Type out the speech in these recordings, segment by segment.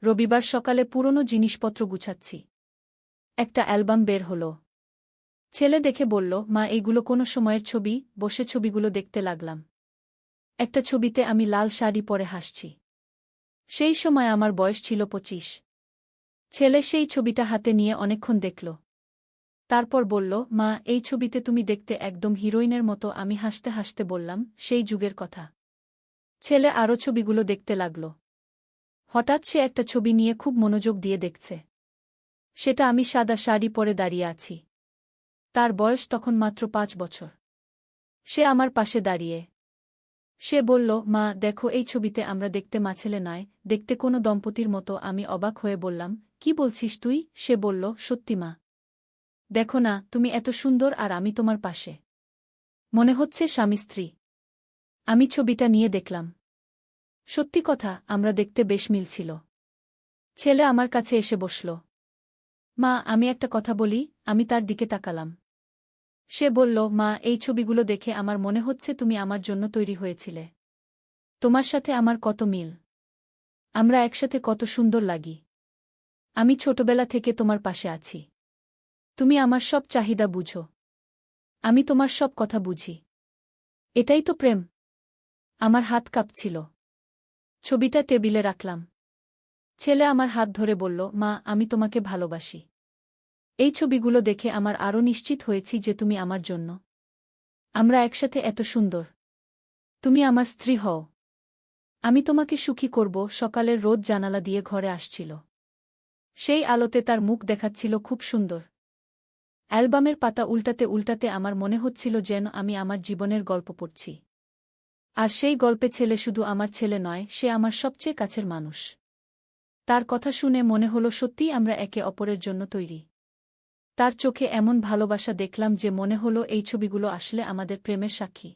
রবিবার সকালে পুরনো জিনিসপত্র গুছাচ্ছি। একটা অ্যালবাম বের হলো। ছেলে দেখে বলল, মা, এইগুলো কোনো সময়ের ছবি। বসে ছবিগুলো দেখতে লাগলাম। একটা ছবিতে আমি লাল শাড়ি পরে হাসছি। সেই সময় আমার বয়স ছিল 25। ছেলে সেই ছবিটা হাতে নিয়ে অনেকক্ষণ দেখল। তারপর বলল, মা, এই ছবিতে তুমি দেখতে একদম হিরোইনের মতো। আমি হাসতে হাসতে বললাম, সেই যুগের কথা। ছেলে আরও ছবিগুলো দেখতে লাগল। হঠাৎ সে একটা ছবি নিয়ে খুব মনোযোগ দিয়ে দেখছে। সেটা আমি সাদা শাড়ি পরে দাঁড়িয়ে আছি। তার বয়স তখন মাত্র 5 বছর। সে আমার পাশে দাঁড়িয়ে। সে বলল, মা, দেখো, এই ছবিতে আমরা দেখতে মাছেলে নয়, দেখতে কোনো দম্পতির মতো। আমি অবাক হয়ে বললাম, কি বলছিস তুই? সে বলল, সত্যি মা। দেখো না, তুমি এত সুন্দর আর আমি তোমার পাশে। মনে হচ্ছে স্বামী স্ত্রী। আমি ছবিটা নিয়ে দেখলাম। সত্যি কথা, আমরা দেখতে বেশ মিল ছিল। ছেলে আমার কাছে এসে বসল। মা, আমি একটা কথা বলি। আমি তার দিকে তাকালাম। সে বলল, মা, এই ছবিগুলো দেখে আমার মনে হচ্ছে তুমি আমার জন্য তৈরি হয়েছিলে। তোমার সাথে আমার কত মিল। আমরা একসাথে কত সুন্দর লাগি। আমি ছোটবেলা থেকে তোমার পাশে আছি। তুমি আমার সব চাহিদা বুঝো। আমি তোমার সব কথা বুঝি। এটাই তো প্রেম। আমার হাত কাঁপছিল। ছবিটা টেবিলে রাখলাম। ছেলে আমার হাত ধরে বলল, মা, আমি তোমাকে ভালোবাসি। এই ছবিগুলো দেখে আমার আরও নিশ্চিত হয়েছি যে তুমি আমার জন্য। আমরা একসাথে এত সুন্দর। তুমি আমার স্ত্রী হও। আমি তোমাকে সুখী করব। সকালের রোদ জানালা দিয়ে ঘরে আসছিল। সেই আলোতে তার মুখ দেখাচ্ছিল খুব সুন্দর। অ্যালবামের পাতা উল্টাতে উল্টাতে আমার মনে হচ্ছিল যেন আমি আমার জীবনের গল্প পড়ছি। আর সেই গল্পে ছেলে শুধু আমার ছেলে নয়, সে আমার সবচেয়ে কাছের মানুষ। তার কথা শুনে মনে হলো সত্যিই আমরা একে অপরের জন্য তৈরি। তার চোখে এমন ভালোবাসা দেখলাম যে মনে হলো এই ছবিগুলো আসলে আমাদের প্রেমের সাক্ষী।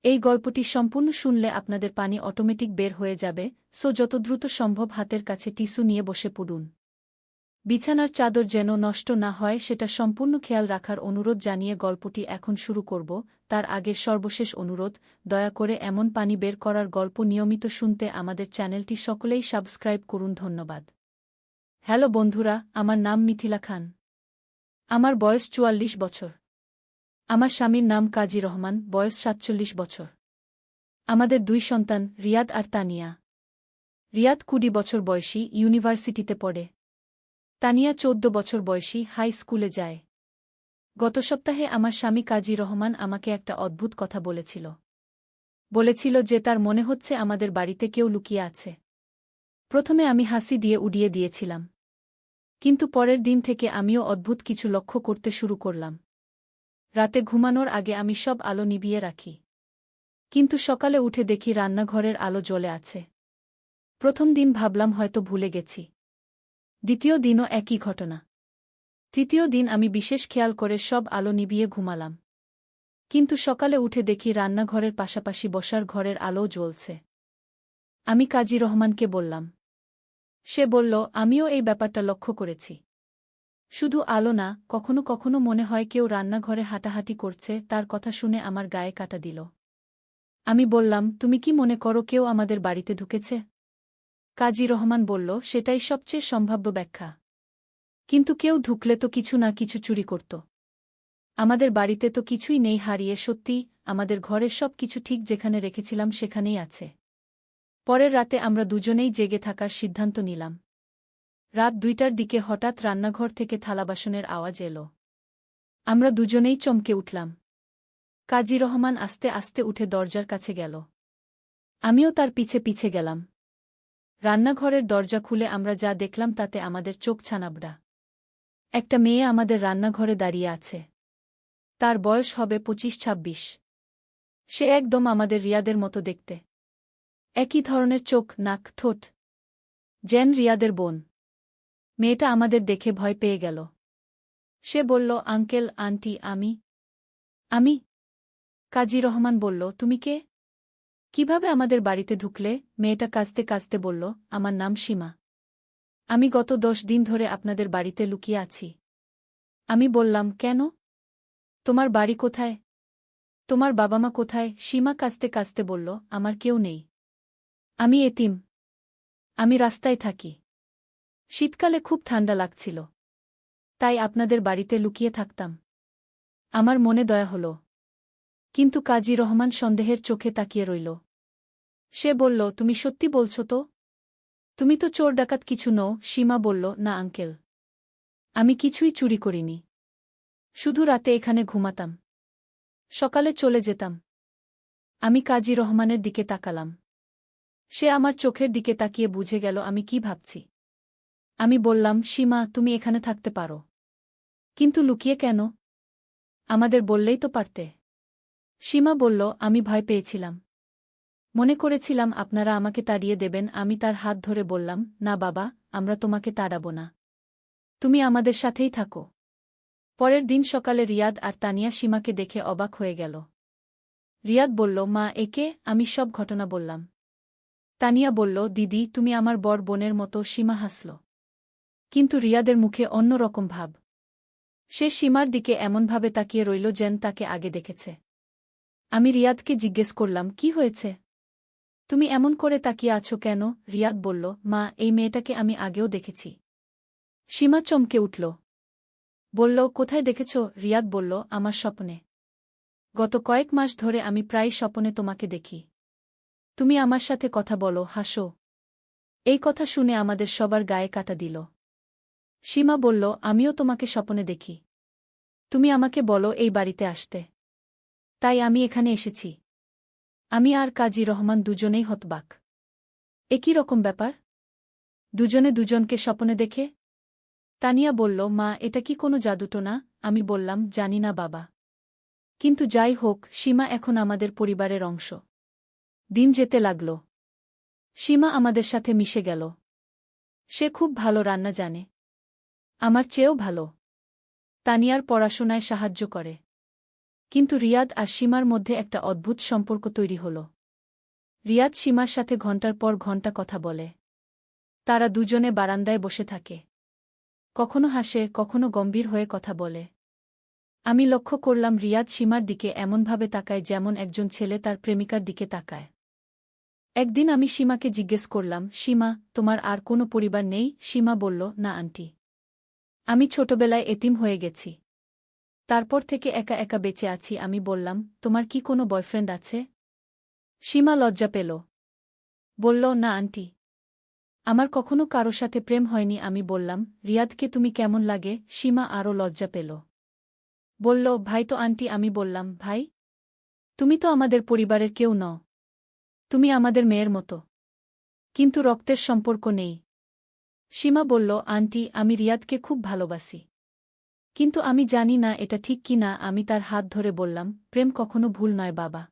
এই গল্পটি সম্পূর্ণ শুনলে আপনাদের পানি অটোমেটিক বের হয়ে যাবে, সো যত দ্রুত সম্ভব হাতের কাছে টিস্যু নিয়ে বসে পড়ুন। বিছানার চাদর যেন নষ্ট না হয় সেটা সম্পূর্ণ খেয়াল রাখার অনুরোধ জানিয়ে গল্পটি এখন শুরু করব। তার আগে সর্বশেষ অনুরোধ, দয়া করে এমন পানি বের করার গল্প নিয়মিত শুনতে আমাদের চ্যানেলটি সকলেই সাবস্ক্রাইব করুন। ধন্যবাদ। হ্যালো বন্ধুরা, আমার নাম মিথিলা খান। আমার বয়স 44 বছর। আমার স্বামীর নাম কাজী রহমান, বয়স 47 বছর। আমাদের 2 সন্তান, রিয়াদ আর তানিয়া। রিয়াদ 20 বছর বয়সী, ইউনিভার্সিটিতে পড়ে। তানিয়া 14 বছর বয়সী, হাই স্কুলে যায়। গত সপ্তাহে আমার স্বামী কাজী রহমান আমাকে একটা অদ্ভুত কথা বলেছিল যে তার মনে হচ্ছে আমাদের বাড়িতে কেউ লুকিয়ে আছে। প্রথমে আমি হাসি দিয়ে উড়িয়ে দিয়েছিলাম। কিন্তু পরের দিন থেকে আমিও অদ্ভুত কিছু লক্ষ্য করতে শুরু করলাম। রাতে ঘুমানোর আগে আমি সব আলো নিভিয়ে রাখি। কিন্তু সকালে উঠে দেখি রান্নাঘরের আলো জ্বলে আছে। প্রথম দিন ভাবলাম হয়তো ভুলে গেছি। দ্বিতীয় দিনও একই ঘটনা। তৃতীয় দিন আমি বিশেষ খেয়াল করে সব আলো নিভিয়ে ঘুমালাম। কিন্তু সকালে উঠে দেখি রান্নাঘরের পাশাপাশি বসার ঘরের আলোও জ্বলছে। আমি কাজী রহমানকে বললাম। সে বলল, আমিও এই ব্যাপারটা লক্ষ্য করেছি। শুধু আলো না, কখনো কখনো মনে হয় কেউ রান্নাঘরে হাঁটাহাঁটি করছে। তার কথা শুনে আমার গায়ে কাঁটা দিল। আমি বললাম, তুমি কি মনে করো কেউ আমাদের বাড়িতে ঢুকেছে? কাজী রহমান বলল, সেটাই সবচেয়ে সম্ভাব্য ব্যাখ্যা। কিন্তু কেউ ঢুকলে তো কিছু না কিছু চুরি করত। আমাদের বাড়িতে তো কিছুই নেই হারিয়ে। সত্যি, আমাদের ঘরের সব কিছু ঠিক যেখানে রেখেছিলাম সেখানেই আছে। পরের রাতে আমরা দুজনেই জেগে থাকার সিদ্ধান্ত নিলাম। রাত 2টার দিকে হঠাৎ রান্নাঘর থেকে থালাবাসনের আওয়াজ এলো। আমরা দুজনেই চমকে উঠলাম। কাজী রহমান আস্তে আস্তে উঠে দরজার কাছে গেল। আমিও তার পিছে পিছে গেলাম। রান্নাঘরের দরজা খুলে আমরা যা দেখলাম তাতে আমাদের চোখ ছানাবড়া। একটা মেয়ে আমাদের রান্নাঘরে দাঁড়িয়ে আছে। তার বয়স হবে 25-26। সে একদম আমাদের রিয়াদের মতো দেখতে। একই ধরনের চোখ, নাক, ঠোঁট। যেন রিয়াদের বোন। মেয়েটা আমাদের দেখে ভয় পেয়ে গেল। সে বলল, আঙ্কেল, আন্টি, আমি। কাজী রহমান বলল, তুমি কে? কিভাবে আমাদের বাড়িতে ঢুকলে? মেয়েটা কাঁদতে কাঁদতে বলল, আমার নাম সীমা। আমি গত 10 দিন ধরে আপনাদের বাড়িতে লুকিয়ে আছি। আমি বললাম, কেন? তোমার বাড়ি কোথায়? তোমার বাবা মা কোথায়? সীমা কাঁদতে কাঁদতে বলল, আমার কেউ নেই। আমি এতিম। আমি রাস্তায় থাকি। শীতকালে খুব ঠান্ডা লাগছিল। তাই আপনাদের বাড়িতে লুকিয়ে থাকতাম। আমার মনে দয়া হল। কিন্তু কাজী রহমান সন্দেহের চোখে তাকিয়ে রইল। সে বলল, তুমি সত্যি বলছ তো? তুমি তো চোর ডাকাত কিছু নও। সীমা বলল, না আঙ্কেল। আমি কিছুই চুরি করিনি। শুধু রাতে এখানে ঘুমাতাম। সকালে চলে যেতাম। আমি কাজী রহমানের দিকে তাকালাম। সে আমার চোখের দিকে তাকিয়ে বুঝে গেল আমি কি ভাবছি। আমি বললাম, সীমা, তুমি এখানে থাকতে পারো। কিন্তু লুকিয়ে কেন? আমাদের বললেই তো পারতে। সীমা বলল, আমি ভয় পেয়েছিলাম। মনে করেছিলাম আপনারা আমাকে তাড়িয়ে দেবেন। আমি তার হাত ধরে বললাম, না বাবা, আমরা তোমাকে তাড়াব না। তুমি আমাদের সাথেই থাকো। পরের দিন সকালে রিয়াদ আর তানিয়া সীমাকে দেখে অবাক হয়ে গেল। রিয়াদ বলল, মা, একে? আমি সব ঘটনা বললাম। তানিয়া বলল, দিদি, তুমি আমার বড় বোনের মতো। সীমা হাসল। কিন্তু রিয়াদের মুখে অন্য রকম ভাব। সে সীমার দিকে এমনভাবে তাকিয়ে রইল যেন তাকে আগে দেখেছে। আমি রিয়াদকে জিজ্ঞেস করলাম, কি হয়েছে? তুমি এমন করে তাকিয়ে আছো কেন? রিয়াদ বলল, মা, এই মেয়েটাকে আমি আগেও দেখেছি। সীমা চমকে উঠল। বলল, কোথায় দেখেছ? রিয়াদ বলল, আমার স্বপ্নে। গত কয়েক মাস ধরে আমি প্রায় স্বপ্নে তোমাকে দেখি। তুমি আমার সাথে কথা বলো, হাসো। এই কথা শুনে আমাদের সবার গায়ে কাটা দিল। সীমা বলল, আমিও তোমাকে স্বপ্নে দেখি। তুমি আমাকে বলো এই বাড়িতে আসতে। তাই আমি এখানে এসেছি। আমি আর কাজী রহমান দুজনেই হতবাক। একই রকম ব্যাপার? দুজনে দুজনকে স্বপ্নে দেখে? তানিয়া বলল, মা, এটা কি কোনো জাদুটো না? আমি বললাম, জানি না বাবা। কিন্তু যাই হোক, সীমা এখন আমাদের পরিবারের অংশ। দিন যেতে লাগল। সীমা আমাদের সাথে মিশে গেল। সে খুব ভালো রান্না জানে। আমার চেয়েও ভালো। তানিয়ার পড়াশোনায় সাহায্য করে। কিন্তু রিয়াদ আর সীমার মধ্যে একটা অদ্ভুত সম্পর্ক তৈরি হল। রিয়াদ সীমার সাথে ঘণ্টার পর ঘণ্টা কথা বলে। তারা দুজনে বারান্দায় বসে থাকে। কখনো হাসে, কখনো গম্ভীর হয়ে কথা বলে। আমি লক্ষ্য করলাম রিয়াদ সীমার দিকে এমনভাবে তাকায় যেমন একজন ছেলে তার প্রেমিকার দিকে তাকায়। একদিন আমি সীমাকে জিজ্ঞেস করলাম, সীমা, তোমার আর কোনো পরিবার নেই? সীমা বলল, না আন্টি। আমি ছোটবেলায় এতিম হয়ে গেছি। তারপর থেকে একা একা বেঁচে আছি। আমি বললাম, তোমার কি কোনো বয়ফ্রেন্ড আছে? সীমা লজ্জা পেল। বলল, না আন্টি। আমার কখনো কারো সাথে প্রেম হয়নি। আমি বললাম, রিয়াদকে তুমি কেমন লাগে? সীমা আরও লজ্জা পেল। বলল, ভাই তো আন্টি। আমি বললাম, ভাই? তুমি তো আমাদের পরিবারের কেউ নও। তুমি আমাদের মেয়ের মতো। কিন্তু রক্তের সম্পর্ক নেই। সীমা বলল, আন্টি, আমি রিয়াদকে খুব ভালোবাসি। কিন্তু আমি জানি না এটা ঠিক কি না। আমি তার হাত ধরে বললাম, প্রেম কখনো ভুল নয় বাবা।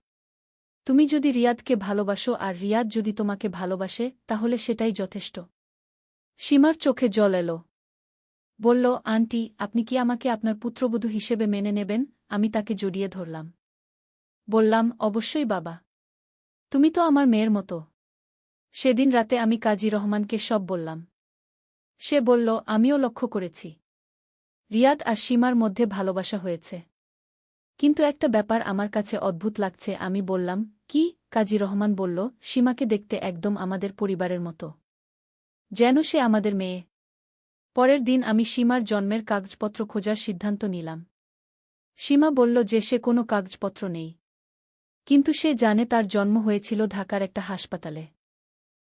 তুমি যদি রিয়াদকে ভালোবাসো আর রিয়াদ যদি তোমাকে ভালোবাসে, তাহলে সেটাই যথেষ্ট। সীমার চোখে জল এলো। বলল, আন্টি, আপনি কি আমাকে আপনার পুত্রবধূ হিসেবে মেনে নেবেন? আমি তাকে জড়িয়ে ধরলাম। বললাম, অবশ্যই বাবা। তুমি তো আমার মেয়ের মতো। সেদিন রাতে আমি কাজী রহমানকে সব বললাম। সে বলল, আমিও লক্ষ্য করেছি। রিয়াদ আর সীমার মধ্যে ভালোবাসা হয়েছে। কিন্তু একটা ব্যাপার আমার কাছে অদ্ভুত লাগছে। আমি বললাম, কি? কাজী রহমান বলল, সীমাকে দেখতে একদম আমাদের পরিবারের মতো। যেন সে আমাদের মেয়ে। পরের দিন আমি সীমার জন্মের কাগজপত্র খোঁজার সিদ্ধান্ত নিলাম। সীমা বলল যে সে কোনো কাগজপত্র নেই। কিন্তু সে জানে তার জন্ম হয়েছিল ঢাকার একটা হাসপাতালে।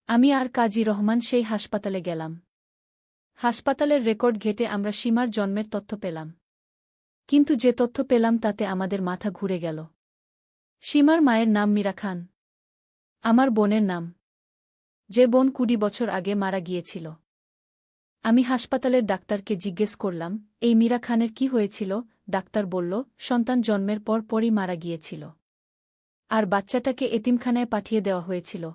আমি আর কাজী রহমান সেই হাসপাতালে গেলাম। হাসপাতালের রেকর্ড ঘেঁটে আমরা সীমার জন্মের তথ্য পেলাম। কিন্তু যে তথ্য পেলাম তাতে আমাদের মাথা ঘুরে গেল। সীমার মায়ের নাম মীরা খান। আমার বোনের নাম। যে বোন 20 বছর আগে মারা গিয়েছিল। আমি হাসপাতালের ডাক্তারকে জিজ্ঞেস করলাম, এই মীরা খানের কি হয়েছিল? ডাক্তার বলল, সন্তান জন্মের পর পরই মারা গিয়েছিল। আর বাচ্চাটাকে এতিমখানায় পাঠিয়ে দেওয়া হয়েছিল।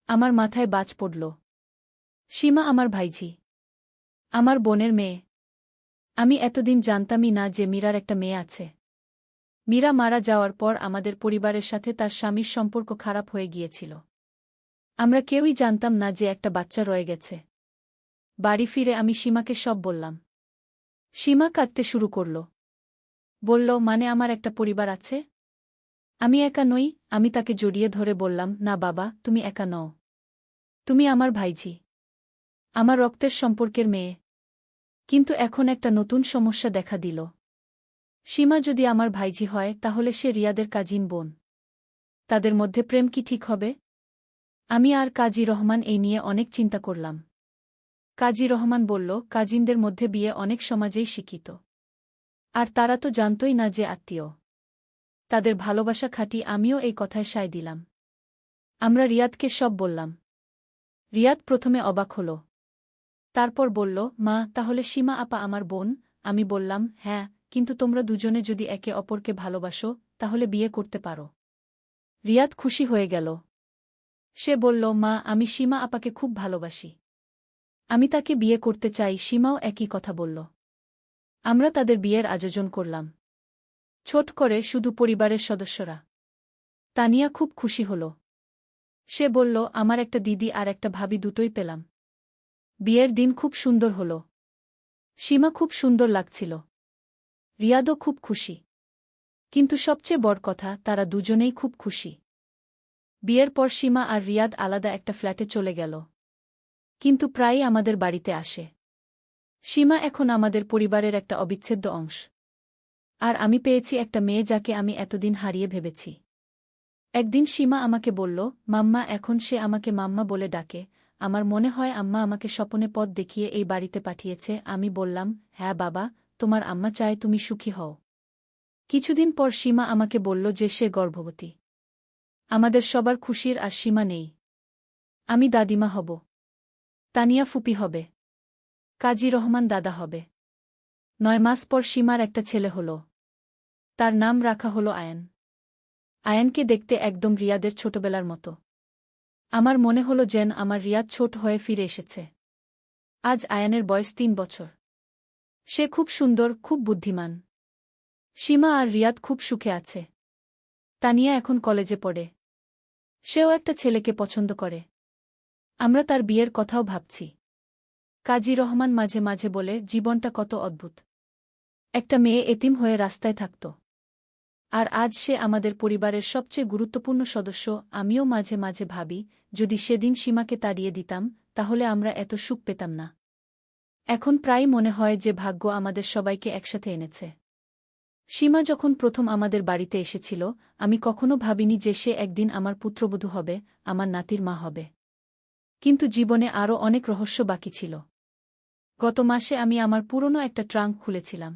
আমার মাথায় বাজ পড়ল। সীমা আমার ভাইঝি। আমার বোনের মেয়ে। আমি এতদিন জানতামই না যে মীরার একটা মেয়ে আছে। মীরা মারা যাওয়ার পর আমাদের পরিবারের সাথে তার স্বামীর সম্পর্ক খারাপ হয়ে গিয়েছিল। আমরা কেউই জানতাম না যে একটা বাচ্চা রয়ে গেছে। বাড়ি ফিরে আমি সীমাকে সব বললাম। সীমা কাঁদতে শুরু করল। বলল, মানে আমার একটা পরিবার আছে? আমি একা নই। আমি তাকে জড়িয়ে ধরে বললাম, না বাবা, তুমি একা নও। তুমি আমার ভাইঝি। আমার রক্তের সম্পর্কের মেয়ে। কিন্তু এখন একটা নতুন সমস্যা দেখা দিল। সীমা যদি আমার ভাইঝি হয় তাহলে সে রিয়াদের কাজিন বোন। তাদের মধ্যে প্রেম কি ঠিক হবে? আমি আর কাজী রহমান এই নিয়ে অনেক চিন্তা করলাম। কাজী রহমান বলল, কাজিনদের মধ্যে বিয়ে অনেক সমাজেই স্বীকৃত। আর তারা তো জানতই না যে আত্মীয়। তাদের ভালোবাসা খাঁটি। আমিও এই কথায় সায় দিলাম। আমরা রিয়াদকে সব বললাম। রিয়াদ প্রথমে অবাক হল। তারপর বলল, মা, তাহলে সীমা আপা আমার বোন? আমি বললাম, হ্যাঁ, কিন্তু তোমরা দুজনে যদি একে অপরকে ভালোবাসো তাহলে বিয়ে করতে পারো। রিয়াদ খুশি হয়ে গেল। সে বলল, মা, আমি সীমা আপাকে খুব ভালোবাসি। আমি তাকে বিয়ে করতে চাই। সীমাও একই কথা বলল। আমরা তাদের বিয়ের আয়োজন করলাম। ছোট করে, শুধু পরিবারের সদস্যরা। তানিয়া খুব খুশি হল। সে বলল, আমার একটা দিদি আর একটা ভাবি দুটোই পেলাম। বিয়ের দিন খুব সুন্দর হল। সীমা খুব সুন্দর লাগছিল। রিয়াদও খুব খুশি। কিন্তু সবচেয়ে বড় কথা, তারা দুজনেই খুব খুশি। বিয়ের পর সীমা আর রিয়াদ আলাদা একটা ফ্ল্যাটে চলে গেল। কিন্তু প্রায়ই আমাদের বাড়িতে আসে। সীমা এখন আমাদের পরিবারের একটা অবিচ্ছেদ্য অংশ। আর আমি পেয়েছি একটা মেয়ে যাকে আমি এতদিন হারিয়ে ভেবেছি। একদিন সীমা আমাকে বলল, মাম্মা, এখন সে আমাকে মাম্মা বলে ডাকে। আমার মনে হয় আম্মা আমাকে স্বপনে পথ দেখিয়ে এই বাড়িতে পাঠিয়েছে। আমি বললাম, হ্যাঁ বাবা, তোমার আম্মা চায় তুমি সুখী হও। কিছুদিন পর সীমা আমাকে বলল যে সে গর্ভবতী। আমাদের সবার খুশির আর সীমা নেই। আমি দাদিমা হব। তানিয়া ফুপি হবে। কাজী রহমান দাদা হবে। 9 মাস পর সীমার একটা ছেলে হল। তার নাম রাখা হল আয়ান। আয়ানকে দেখতে একদম রিয়াদের ছোটবেলার মতো। আমার মনে হল যেন আমার রিয়াদ ছোট হয়ে ফিরে এসেছে। আজ আয়ানের বয়স 3 বছর। সে খুব সুন্দর, খুব বুদ্ধিমান। সীমা আর রিয়াদ খুব সুখে আছে। তানিয়া এখন কলেজে পড়ে। সেও একটা ছেলেকে পছন্দ করে। আমরা তার বিয়ের কথাও ভাবছি। কাজী রহমান মাঝে মাঝে বলে, জীবনটা কত অদ্ভুত। একটা মেয়ে এতিম হয়ে রাস্তায় থাকত। আর আজ সে আমাদের পরিবারের সবচেয়ে গুরুত্বপূর্ণ সদস্য। আমিও মাঝে মাঝে ভাবি, যদি সেদিন সীমাকে তাড়িয়ে দিতাম তাহলে আমরা এত সুখ পেতাম না। এখন প্রায় মনে হয় যে ভাগ্য আমাদের সবাইকে একসাথে এনেছে। সীমা যখন প্রথম আমাদের বাড়িতে এসেছিল, আমি কখনো ভাবিনি যে সে একদিন আমার পুত্রবধূ হবে, আমার নাতির মা হবে। কিন্তু জীবনে আরও অনেক রহস্য বাকি ছিল। গত মাসে আমি আমার পুরনো একটা ট্রাঙ্ক খুলেছিলাম।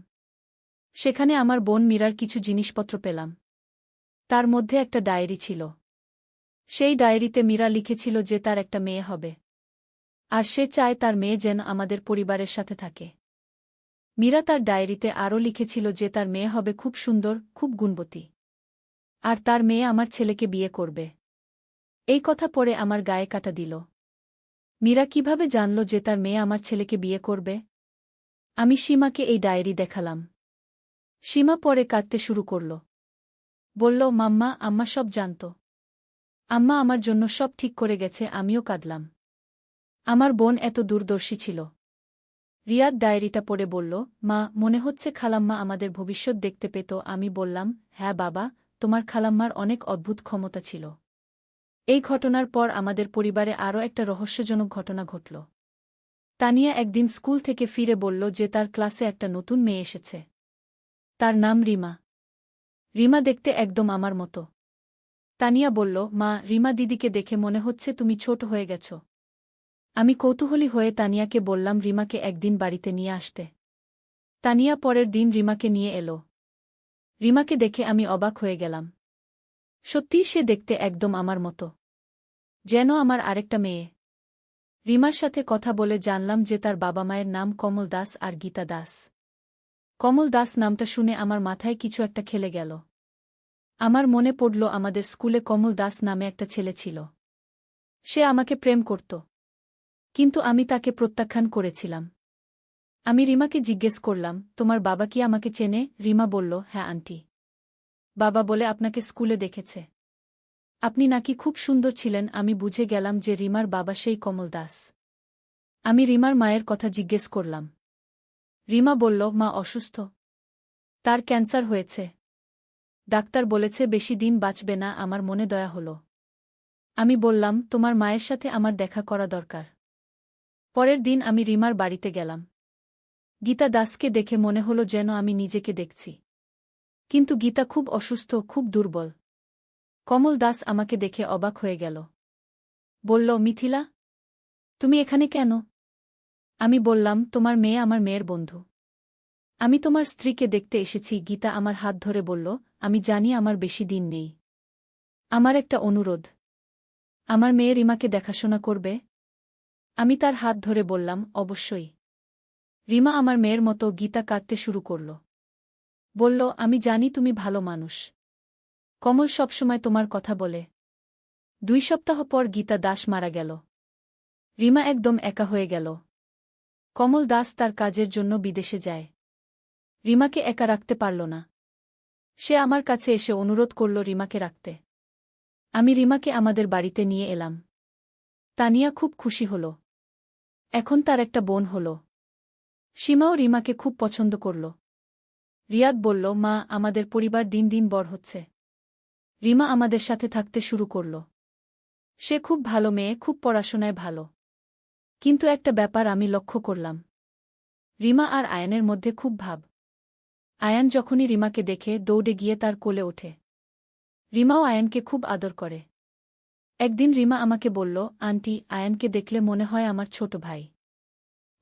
সেখানে আমার বোন মীরার কিছু জিনিসপত্র পেলাম। তার মধ্যে একটা ডায়েরি ছিল। সেই ডায়েরিতে মীরা লিখেছিল যে তার একটা মেয়ে হবে। আর সে চায় তার মেয়ে যেন আমাদের পরিবারের সাথে থাকে। মীরা তার ডায়েরিতে আরও লিখেছিল যে তার মেয়ে হবে খুব সুন্দর, খুব গুণবতী। আর তার মেয়ে আমার ছেলেকে বিয়ে করবে। এই কথা পড়ে আমার গায়ে কাটা দিল। মীরা কিভাবে জানল যে তার মেয়ে আমার ছেলেকে বিয়ে করবে? আমি সীমাকে এই ডায়েরি দেখালাম। সীমা পরে কাঁদতে শুরু করল। বলল, মাম্মা, আম্মা সব জানত। আম্মা আমার জন্য সব ঠিক করে গেছে। আমিও কাঁদলাম। আমার বোন এত দূরদর্শী ছিল। রিয়াদ ডায়েরিটা পড়ে বলল, মা, মনে হচ্ছে খালাম্মা আমাদের ভবিষ্যৎ দেখতে পেত। আমি বললাম, হ্যাঁ বাবা, তোমার খালাম্মার অনেক অদ্ভুত ক্ষমতা ছিল। এই ঘটনার পর আমাদের পরিবারে আরও একটা রহস্যজনক ঘটনা ঘটল। তানিয়া একদিন স্কুল থেকে ফিরে বলল যে তার ক্লাসে একটা নতুন মেয়ে এসেছে। তার নাম রিমা। রিমা দেখতে একদম আমার মতো। তানিয়া বলল, মা, রিমা দিদিকে দেখে মনে হচ্ছে তুমি ছোট হয়ে গেছ। আমি কৌতূহলী হয়ে তানিয়াকে বললাম রিমাকে একদিন বাড়িতে নিয়ে আসতে। তানিয়া পরের দিন রিমাকে নিয়ে এলো। রিমাকে দেখে আমি অবাক হয়ে গেলাম। সত্যিই সে দেখতে একদম আমার মতো। যেন আমার আরেকটা মেয়ে। রিমার সাথে কথা বলে জানলাম যে তার বাবা মায়ের নাম কমল দাস আর গীতা দাস। কমল দাস নামটা শুনে আমার মাথায় কিছু একটা খেলে গেল। আমার মনে পড়ল আমাদের স্কুলে কমল দাস নামে একটা ছেলে ছিল। সে আমাকে প্রেম করত। কিন্তু আমি তাকে প্রত্যাখ্যান করেছিলাম। আমি রিমাকে জিজ্ঞেস করলাম, তোমার বাবা কি আমাকে চেনে? রিমা বলল, হ্যাঁ আন্টি। বাবা বলে আপনাকে স্কুলে দেখেছে। আপনি নাকি খুব সুন্দর ছিলেন। আমি বুঝে গেলাম যে রিমার বাবা সেই কমল দাস। আমি রিমার মায়ের কথা জিজ্ঞেস করলাম। রিমা বলল, মা অসুস্থ। তার ক্যান্সার হয়েছে। ডাক্তার বলেছে বেশি দিন বাঁচবে না। আমার মনে দয়া হল। আমি বললাম, তোমার মায়ের সাথে আমার দেখা করা দরকার। পরের দিন আমি রিমার বাড়িতে গেলাম। গীতা দাসকে দেখে মনে হলো যেন আমি নিজেকে দেখছি। কিন্তু গীতা খুব অসুস্থ, খুব দুর্বল। কমল দাস আমাকে দেখে অবাক হয়ে গেল। বলল, মিথিলা, তুমি এখানে কেন? আমি বললাম, তোমার মেয়ে আমার মেয়ের বন্ধু। আমি তোমার স্ত্রীকে দেখতে এসেছি। গীতা আমার হাত ধরে বলল, আমি জানি আমার বেশি দিন নেই। আমার একটা অনুরোধ। আমার মেয়ে রিমাকে দেখাশোনা করবে? আমি তার হাত ধরে বললাম, অবশ্যই। রিমা আমার মেয়ের মতো। গীতা কাঁদতে শুরু করল। বলল, আমি জানি তুমি ভালো মানুষ। কমল সবসময় তোমার কথা বলে। 2 সপ্তাহ পর গীতা দাস মারা গেল। রিমা একদম একা হয়ে গেল। কমল দাস তার কাজের জন্য বিদেশে যায়। রিমাকে একা রাখতে পারল না। সে আমার কাছে এসে অনুরোধ করল রিমাকে রাখতে। আমি রিমাকে আমাদের বাড়িতে নিয়ে এলাম। তানিয়া খুব খুশি হল। এখন তার একটা বোন হল। সীমাও রিমাকে খুব পছন্দ করল। রিয়াদ বলল, মা, আমাদের পরিবার দিন দিন বড় হচ্ছে। রিমা আমাদের সাথে থাকতে শুরু করল। সে খুব ভালো মেয়ে, খুব পড়াশোনায় ভালো। কিন্তু একটা ব্যাপার আমি লক্ষ্য করলাম। রিমা আর আয়ানের মধ্যে খুব ভাব। আয়ান যখনই রিমাকে দেখে দৌড়ে গিয়ে তার কোলে ওঠে। রিমাও আয়ানকে খুব আদর করে। একদিন রিমা আমাকে বলল, আন্টি, আয়ানকে দেখলে মনে হয় আমার ছোট ভাই।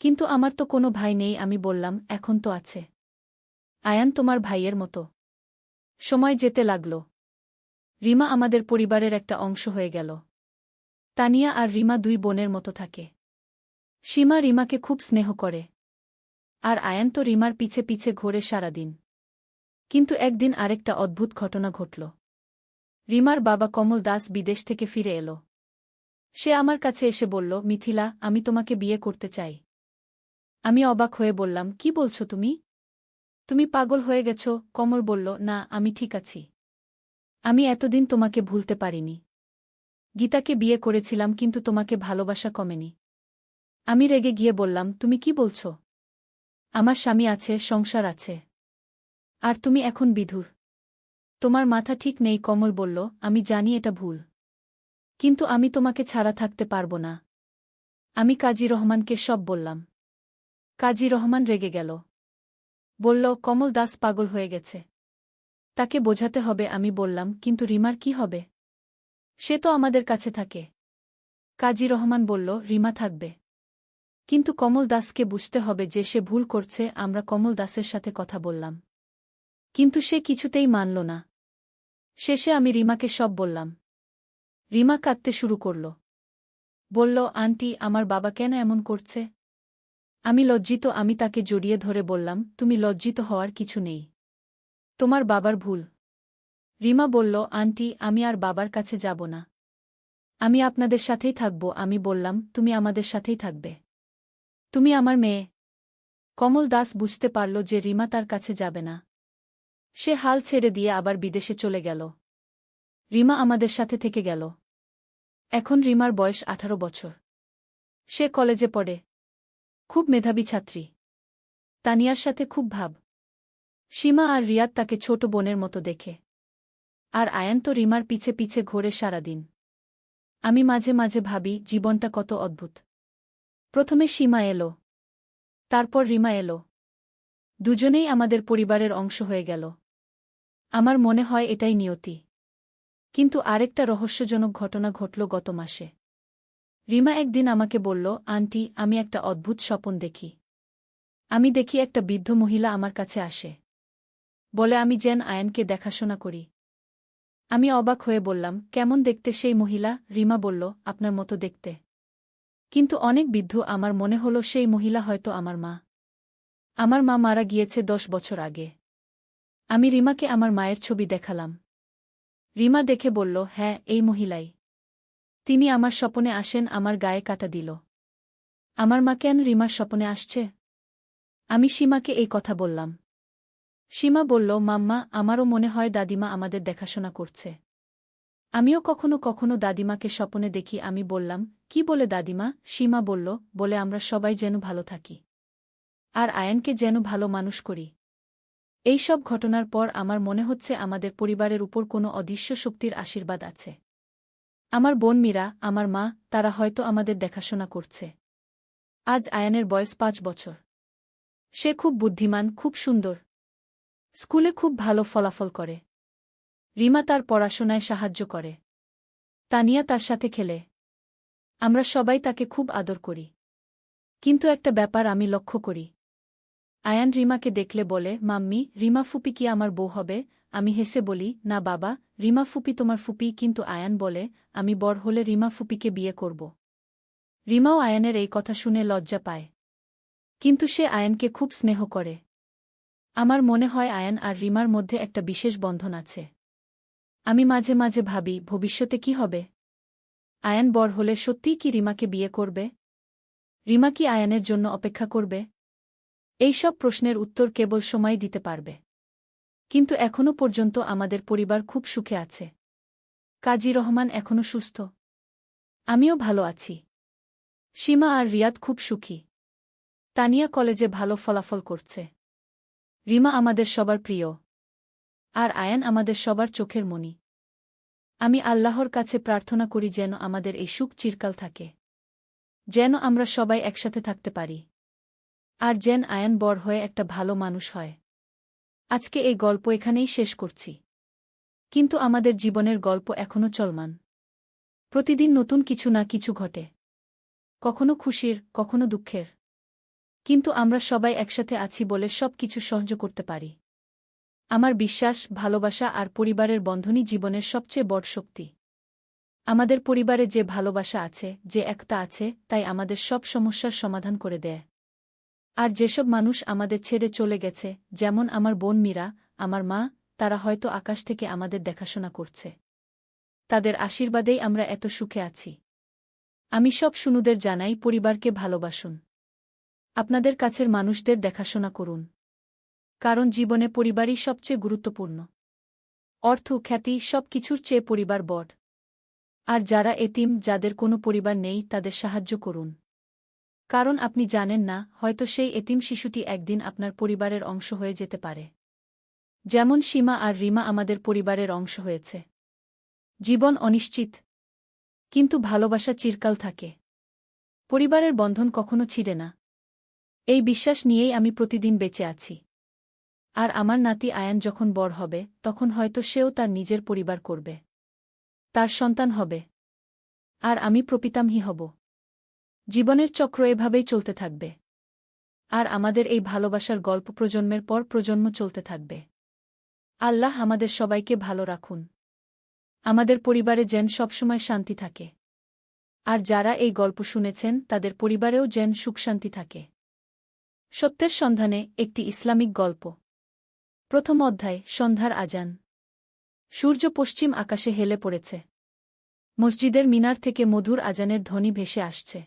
কিন্তু আমার তো কোনো ভাই নেই। আমি বললাম, এখন তো আছে। আয়ান তোমার ভাইয়ের মতো। সময় যেতে লাগল। রিমা আমাদের পরিবারের একটা অংশ হয়ে গেল। তানিয়া আর রিমা 2 বোনের মতো থাকে। সীমা রিমাকে খুব স্নেহ করে। আর আয়ান তো রিমার পিছে পিছে ঘোরে সারাদিন। কিন্তু একদিন আরেকটা অদ্ভুত ঘটনা ঘটল। রিমার বাবা কমল দাস বিদেশ থেকে ফিরে এল। সে আমার কাছে এসে বলল, মিথিলা, আমি তোমাকে বিয়ে করতে চাই। আমি অবাক হয়ে বললাম, কি বলছো তুমি? তুমি পাগল হয়ে গেছ? কমল বলল, না, আমি ঠিক আছি। আমি এতদিন তোমাকে ভুলতে পারিনি। গীতাকে বিয়ে করেছিলাম, কিন্তু তোমাকে ভালোবাসা কমেনি। আমি রেগে গিয়ে বললাম, তুমি কি বলছ? আমার স্বামী আছে, সংসার আছে। আর তুমি এখন বিধুর। তোমার মাথা ঠিক নেই। কমল বলল, আমি জানি এটা ভুল। কিন্তু আমি তোমাকে ছাড়া থাকতে পারব না। আমি কাজী রহমানকে সব বললাম। কাজী রহমান রেগে গেল। বলল, কমল দাস পাগল হয়ে গেছে। তাকে বোঝাতে হবে। আমি বললাম, কিন্তু রিমার কি হবে? সে তো আমাদের কাছে থাকে। কাজী রহমান বলল, রিমা থাকবে। কিন্তু কমল দাসকে বুঝতে হবে যে সে ভুল করছে। আমরা কমল দাসের সাথে কথা বললাম। কিন্তু সে কিছুতেই মানল না। শেষে আমি রিমাকে সব বললাম। রিমা কাঁদতে শুরু করল। বলল, আন্টি, আমার বাবা কেন এমন করছে? আমি লজ্জিত। আমি তাকে জড়িয়ে ধরে বললাম, তুমি লজ্জিত হওয়ার কিছু নেই। তোমার বাবার ভুল। রিমা বলল, আন্টি, আমি আর বাবার কাছে যাব না। আমি আপনাদের সাথেই থাকব। আমি বললাম, তুমি আমাদের সাথেই থাকবে। তুমি আমার মেয়ে। কমল দাস বুঝতে পারল যে রিমা তার কাছে যাবে না। সে হাল ছেড়ে দিয়ে আবার বিদেশে চলে গেল। রিমা আমাদের সাথে থেকে গেল। এখন রিমার বয়স 18 বছর। সে কলেজে পড়ে। খুব মেধাবী ছাত্রী। তানিয়ার সাথে খুব ভাব। সীমা আর রিয়াদ তাকে ছোট বোনের মতো দেখে। আর আয়ান তো রিমার পিছে পিছে ঘোরে সারাদিন। আমি মাঝে মাঝে ভাবি, জীবনটা কত অদ্ভুত। প্রথমে সীমা এলো। তারপর রিমা এলো। দুজনেই আমাদের পরিবারের অংশ হয়ে গেল। আমার মনে হয় এটাই নিয়তি। কিন্তু আরেকটা রহস্যজনক ঘটনা ঘটল গত মাসে। রিমা একদিন আমাকে বলল, আন্টি, আমি একটা অদ্ভুত স্বপন দেখি। আমি দেখি একটা বৃদ্ধ মহিলা আমার কাছে আসে। বলে আমি যেন আয়ানকে দেখাশোনা করি। আমি অবাক হয়ে বললাম, কেমন দেখতে সেই মহিলা? রিমা বলল, আপনার মতো দেখতে। কিন্তু অনেক বৃদ্ধ। আমার মনে হলো সেই মহিলা হয়তো আমার মা। আমার মা মারা গিয়েছে 10 বছর আগে। আমি রিমাকে আমার মায়ের ছবি দেখালাম। রিমা দেখে বলল, হ্যাঁ, এই মহিলাই। তিনি আমার স্বপনে আসেন। আমার গায়ে কাটা দিল। আমার মা কেন রিমার স্বপনে আসছে? আমি সীমাকে এই কথা বললাম। সীমা বলল, মাম্মা, আমারও মনে হয় দাদিমা আমাদের দেখাশোনা করছে। আমিও কখনো কখনো দাদিমাকে স্বপনে দেখি। আমি বললাম, কি বলে দাদিমা? সীমা বলল, বলে আমরা সবাই যেন ভালো থাকি। আর আয়ানকে যেন ভালো মানুষ করি। এই সব ঘটনার পর আমার মনে হচ্ছে আমাদের পরিবারের উপর কোনো অদৃশ্য শক্তির আশীর্বাদ আছে। আমার বোন মীরা, আমার মা, তারা হয়তো আমাদের দেখাশোনা করছে। আজ আয়ানের বয়স 5 বছর। সে খুব বুদ্ধিমান, খুব সুন্দর। স্কুলে খুব ভালো ফলাফল করে। রিমা তার পড়াশোনায় সাহায্য করে। তানিয়া তার সাথে খেলে। আমরা সবাই তাকে খুব আদর করি। কিন্তু একটা ব্যাপার আমি লক্ষ্য করি। আয়ান রিমাকে দেখলে বলে, মাম্মি, রিমা ফুপি কি আমার বউ হবে? আমি হেসে বলি, না বাবা, রিমা ফুপি তোমার ফুপি। কিন্তু আয়ান বলে, আমি বড় হলে রিমা ফুপিকে বিয়ে করব। রিমাও আয়ানের এই কথা শুনে লজ্জা পায়। কিন্তু সে আয়ানকে খুব স্নেহ করে। আমার মনে হয় আয়ান আর রিমার মধ্যে একটা বিশেষ বন্ধন আছে। আমি মাঝে মাঝে ভাবি, ভবিষ্যতে কি হবে? আয়ান বড় হলে সত্যিই কি রিমাকে বিয়ে করবে? রিমা কি আয়ানের জন্য অপেক্ষা করবে? এই সব প্রশ্নের উত্তর কেবল সময় দিতে পারবে। কিন্তু এখনও পর্যন্ত আমাদের পরিবার খুব সুখে আছে। কাজী রহমান এখনও সুস্থ। আমিও ভালো আছি। সীমা আর রিয়াদ খুব সুখী। তানিয়া কলেজে ভালো ফলাফল করছে। রিমা আমাদের সবার প্রিয়। আর আয়ান আমাদের সবার চোখের মণি। আমি আল্লাহর কাছে প্রার্থনা করি যেন আমাদের এই সুখ চিরকাল থাকে। যেন আমরা সবাই একসাথে থাকতে পারি। আর যেন আয়ান বড় হয়ে একটা ভালো মানুষ হয়। আজকে এই গল্প এখানেই শেষ করছি। কিন্তু আমাদের জীবনের গল্প এখনও চলমান। প্রতিদিন নতুন কিছু না কিছু ঘটে। কখনো খুশির, কখনো দুঃখের। কিন্তু আমরা সবাই একসাথে আছি বলে সব কিছু সহ্য করতে পারি। আমার বিশ্বাস, ভালোবাসা আর পরিবারের বন্ধনই জীবনের সবচেয়ে বড় শক্তি। আমাদের পরিবারে যে ভালোবাসা আছে, যে একতা আছে, তাই আমাদের সব সমস্যার সমাধান করে দেয়। আর যেসব মানুষ আমাদের ছেড়ে চলে গেছে, যেমন আমার বোন মীরা, আমার মা, তারা হয়তো আকাশ থেকে আমাদের দেখাশোনা করছে। তাদের আশীর্বাদেই আমরা এত সুখে আছি। আমি সব শুনুদের জানাই, পরিবারকে ভালোবাসুন। আপনাদের কাছের মানুষদের দেখাশোনা করুন। কারণ জীবনে পরিবারই সবচেয়ে গুরুত্বপূর্ণ। অর্থ, খ্যাতি, সব কিছুর চেয়ে পরিবার বড়। আর যারা এতিম, যাদের কোনো পরিবার নেই, তাদের সাহায্য করুন। কারণ আপনি জানেন না, হয়তো সেই এতিম শিশুটি একদিন আপনার পরিবারের অংশ হয়ে যেতে পারে। যেমন সীমা আর রিমা আমাদের পরিবারের অংশ হয়েছে। জীবন অনিশ্চিত। কিন্তু ভালোবাসা চিরকাল থাকে। পরিবারের বন্ধন কখনো ছিঁড়ে না। এই বিশ্বাস নিয়েই আমি প্রতিদিন বেঁচে আছি। আর আমার নাতি আয়ান যখন বড় হবে, তখন হয়তো সেও তার নিজের পরিবার করবে। তার সন্তান হবে। আর আমি প্রপিতামহী হব। জীবনের চক্র এভাবেই চলতে থাকবে। আর আমাদের এই ভালোবাসার গল্প প্রজন্মের পর প্রজন্ম চলতে থাকবে। আল্লাহ আমাদের সবাইকে ভালো রাখুন। আমাদের পরিবারে যেন সবসময় শান্তি থাকে। আর যারা এই গল্প শুনেছেন, তাদের পরিবারেও যেন সুখ শান্তি থাকে। সত্যের সন্ধানে, একটি ইসলামিক গল্প। প্রথম অধ্যায়, সন্ধ্যার আজান। সূর্য পশ্চিম আকাশে হেলে পড়েছে। মসজিদের মিনার থেকে মধুর আজানের ধ্বনি ভেসে আসছে।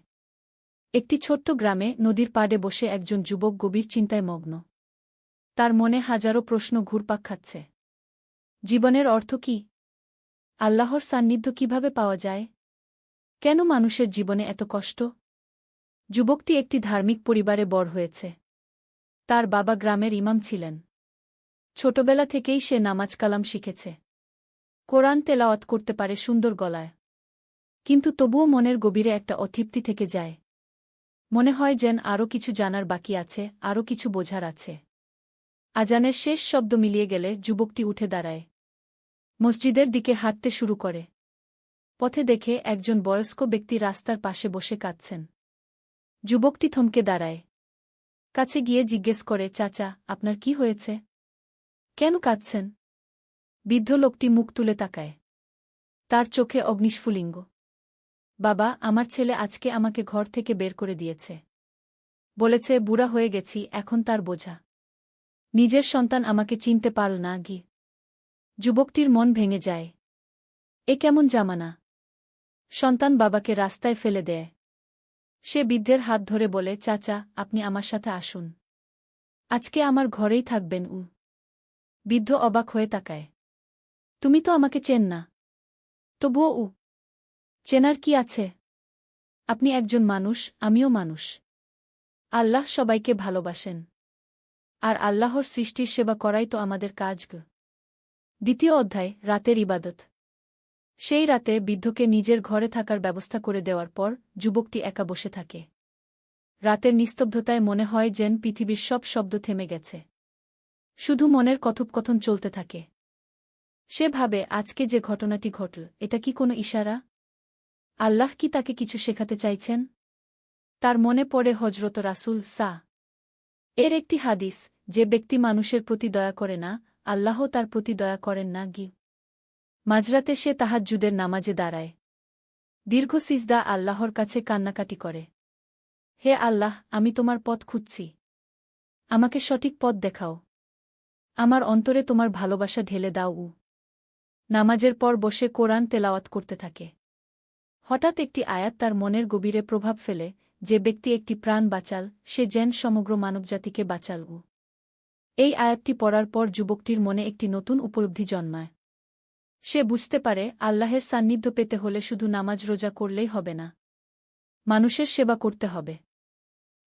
একটি ছোট্ট গ্রামে নদীর পাড়ে বসে একজন যুবক গভীর চিন্তায় মগ্ন। তার মনে হাজারো প্রশ্ন ঘুরপাক খাচ্ছে। জীবনের অর্থ কি? আল্লাহর সান্নিধ্য কিভাবে পাওয়া যায়? কেন মানুষের জীবনে এত কষ্ট? যুবকটি একটি ধার্মিক পরিবারে বড় হয়েছে। তার বাবা গ্রামের ইমাম ছিলেন। ছোটবেলা থেকেই সে নামাজ কালাম শিখেছে। কোরআন তেলাওয়াত করতে পারে সুন্দর গলায়। কিন্তু তবুও মনের গভীরে একটা অতৃপ্তি থেকে যায়। মনে হয় যেন আরও কিছু জানার বাকি আছে, আরও কিছু বোঝার আছে। আজানের শেষ শব্দ মিলিয়ে গেলে যুবকটি উঠে দাঁড়ায়। মসজিদের দিকে হাঁটতে শুরু করে। পথে দেখে একজন বয়স্ক ব্যক্তি রাস্তার পাশে বসে কাঁদছেন। যুবকটি থমকে দাঁড়ায়। কাছে গিয়ে জিজ্ঞেস করে, চাচা, আপনার কি হয়েছে? কেন কাঁদছেন? বৃদ্ধ লোকটি মুখ তুলে তাকায়। তার চোখে অগ্নিস্ফুলিঙ্গ। বাবা, আমার ছেলে আজকে আমাকে ঘর থেকে বের করে দিয়েছে। বলেছে বুড়া হয়ে গেছি, এখন তার বোঝা। নিজের সন্তান আমাকে চিনতে পারল না। যুবকটির মন ভেঙে যায়। এ কেমন জামানা! সন্তান বাবাকে রাস্তায় ফেলে দেয়। সে বৃদ্ধের হাত ধরে বলে, চাচা, আপনি আমার সাথে আসুন। আজকে আমার ঘরেই থাকবেন। বৃদ্ধ অবাক হয়ে তাকায়। তুমি তো আমাকে চেন না। তবুও চেনার কি আছে? আপনি একজন মানুষ, আমিও মানুষ। আল্লাহ সবাইকে ভালোবাসেন। আর আল্লাহর সৃষ্টির সেবা করাই তো আমাদের কাজ। দ্বিতীয় অধ্যায়, রাতের ইবাদত। সেই রাতে বৃদ্ধকে নিজের ঘরে থাকার ব্যবস্থা করে দেওয়ার পর যুবকটি একা বসে থাকে। রাতের নিস্তব্ধতায় মনে হয় যেন পৃথিবীর সব শব্দ থেমে গেছে। শুধু মনের কথোপকথন চলতে থাকে। সে ভাবে আজকে যে ঘটনাটি ঘটল, এটা কি কোনো ইশারা? আল্লাহ কি তাকে কিছু শেখাতে চাইছেন? তার মনে পড়ে হজরত রাসূল এর একটি হাদিস, যে ব্যক্তি মানুষের প্রতি দয়া করে না, আল্লাহ তার প্রতি দয়া করেন না। মাঝরাতে সে তাহাজ্জুদের নামাজে দাঁড়ায়। দীর্ঘ সিজদা আল্লাহর কাছে কান্নাকাটি করে। হে আল্লাহ, আমি তোমার পথ খুঁজছি। আমাকে সঠিক পথ দেখাও। আমার অন্তরে তোমার ভালোবাসা ঢেলে দাও। নামাজের পর বসে কোরআন তেলাওয়াত করতে থাকে। হঠাৎ একটি আয়াত তার মনের গভীরে প্রভাব ফেলে, যে ব্যক্তি একটি প্রাণ বাঁচাল, সে যেন সমগ্র মানবজাতিকে বাঁচাল। এই আয়াতটি পড়ার পর যুবকটির মনে একটি নতুন উপলব্ধি জন্মায়। সে বুঝতে পারে আল্লাহের সান্নিধ্য পেতে হলে শুধু নামাজ রোজা করলেই হবে না। মানুষের সেবা করতে হবে।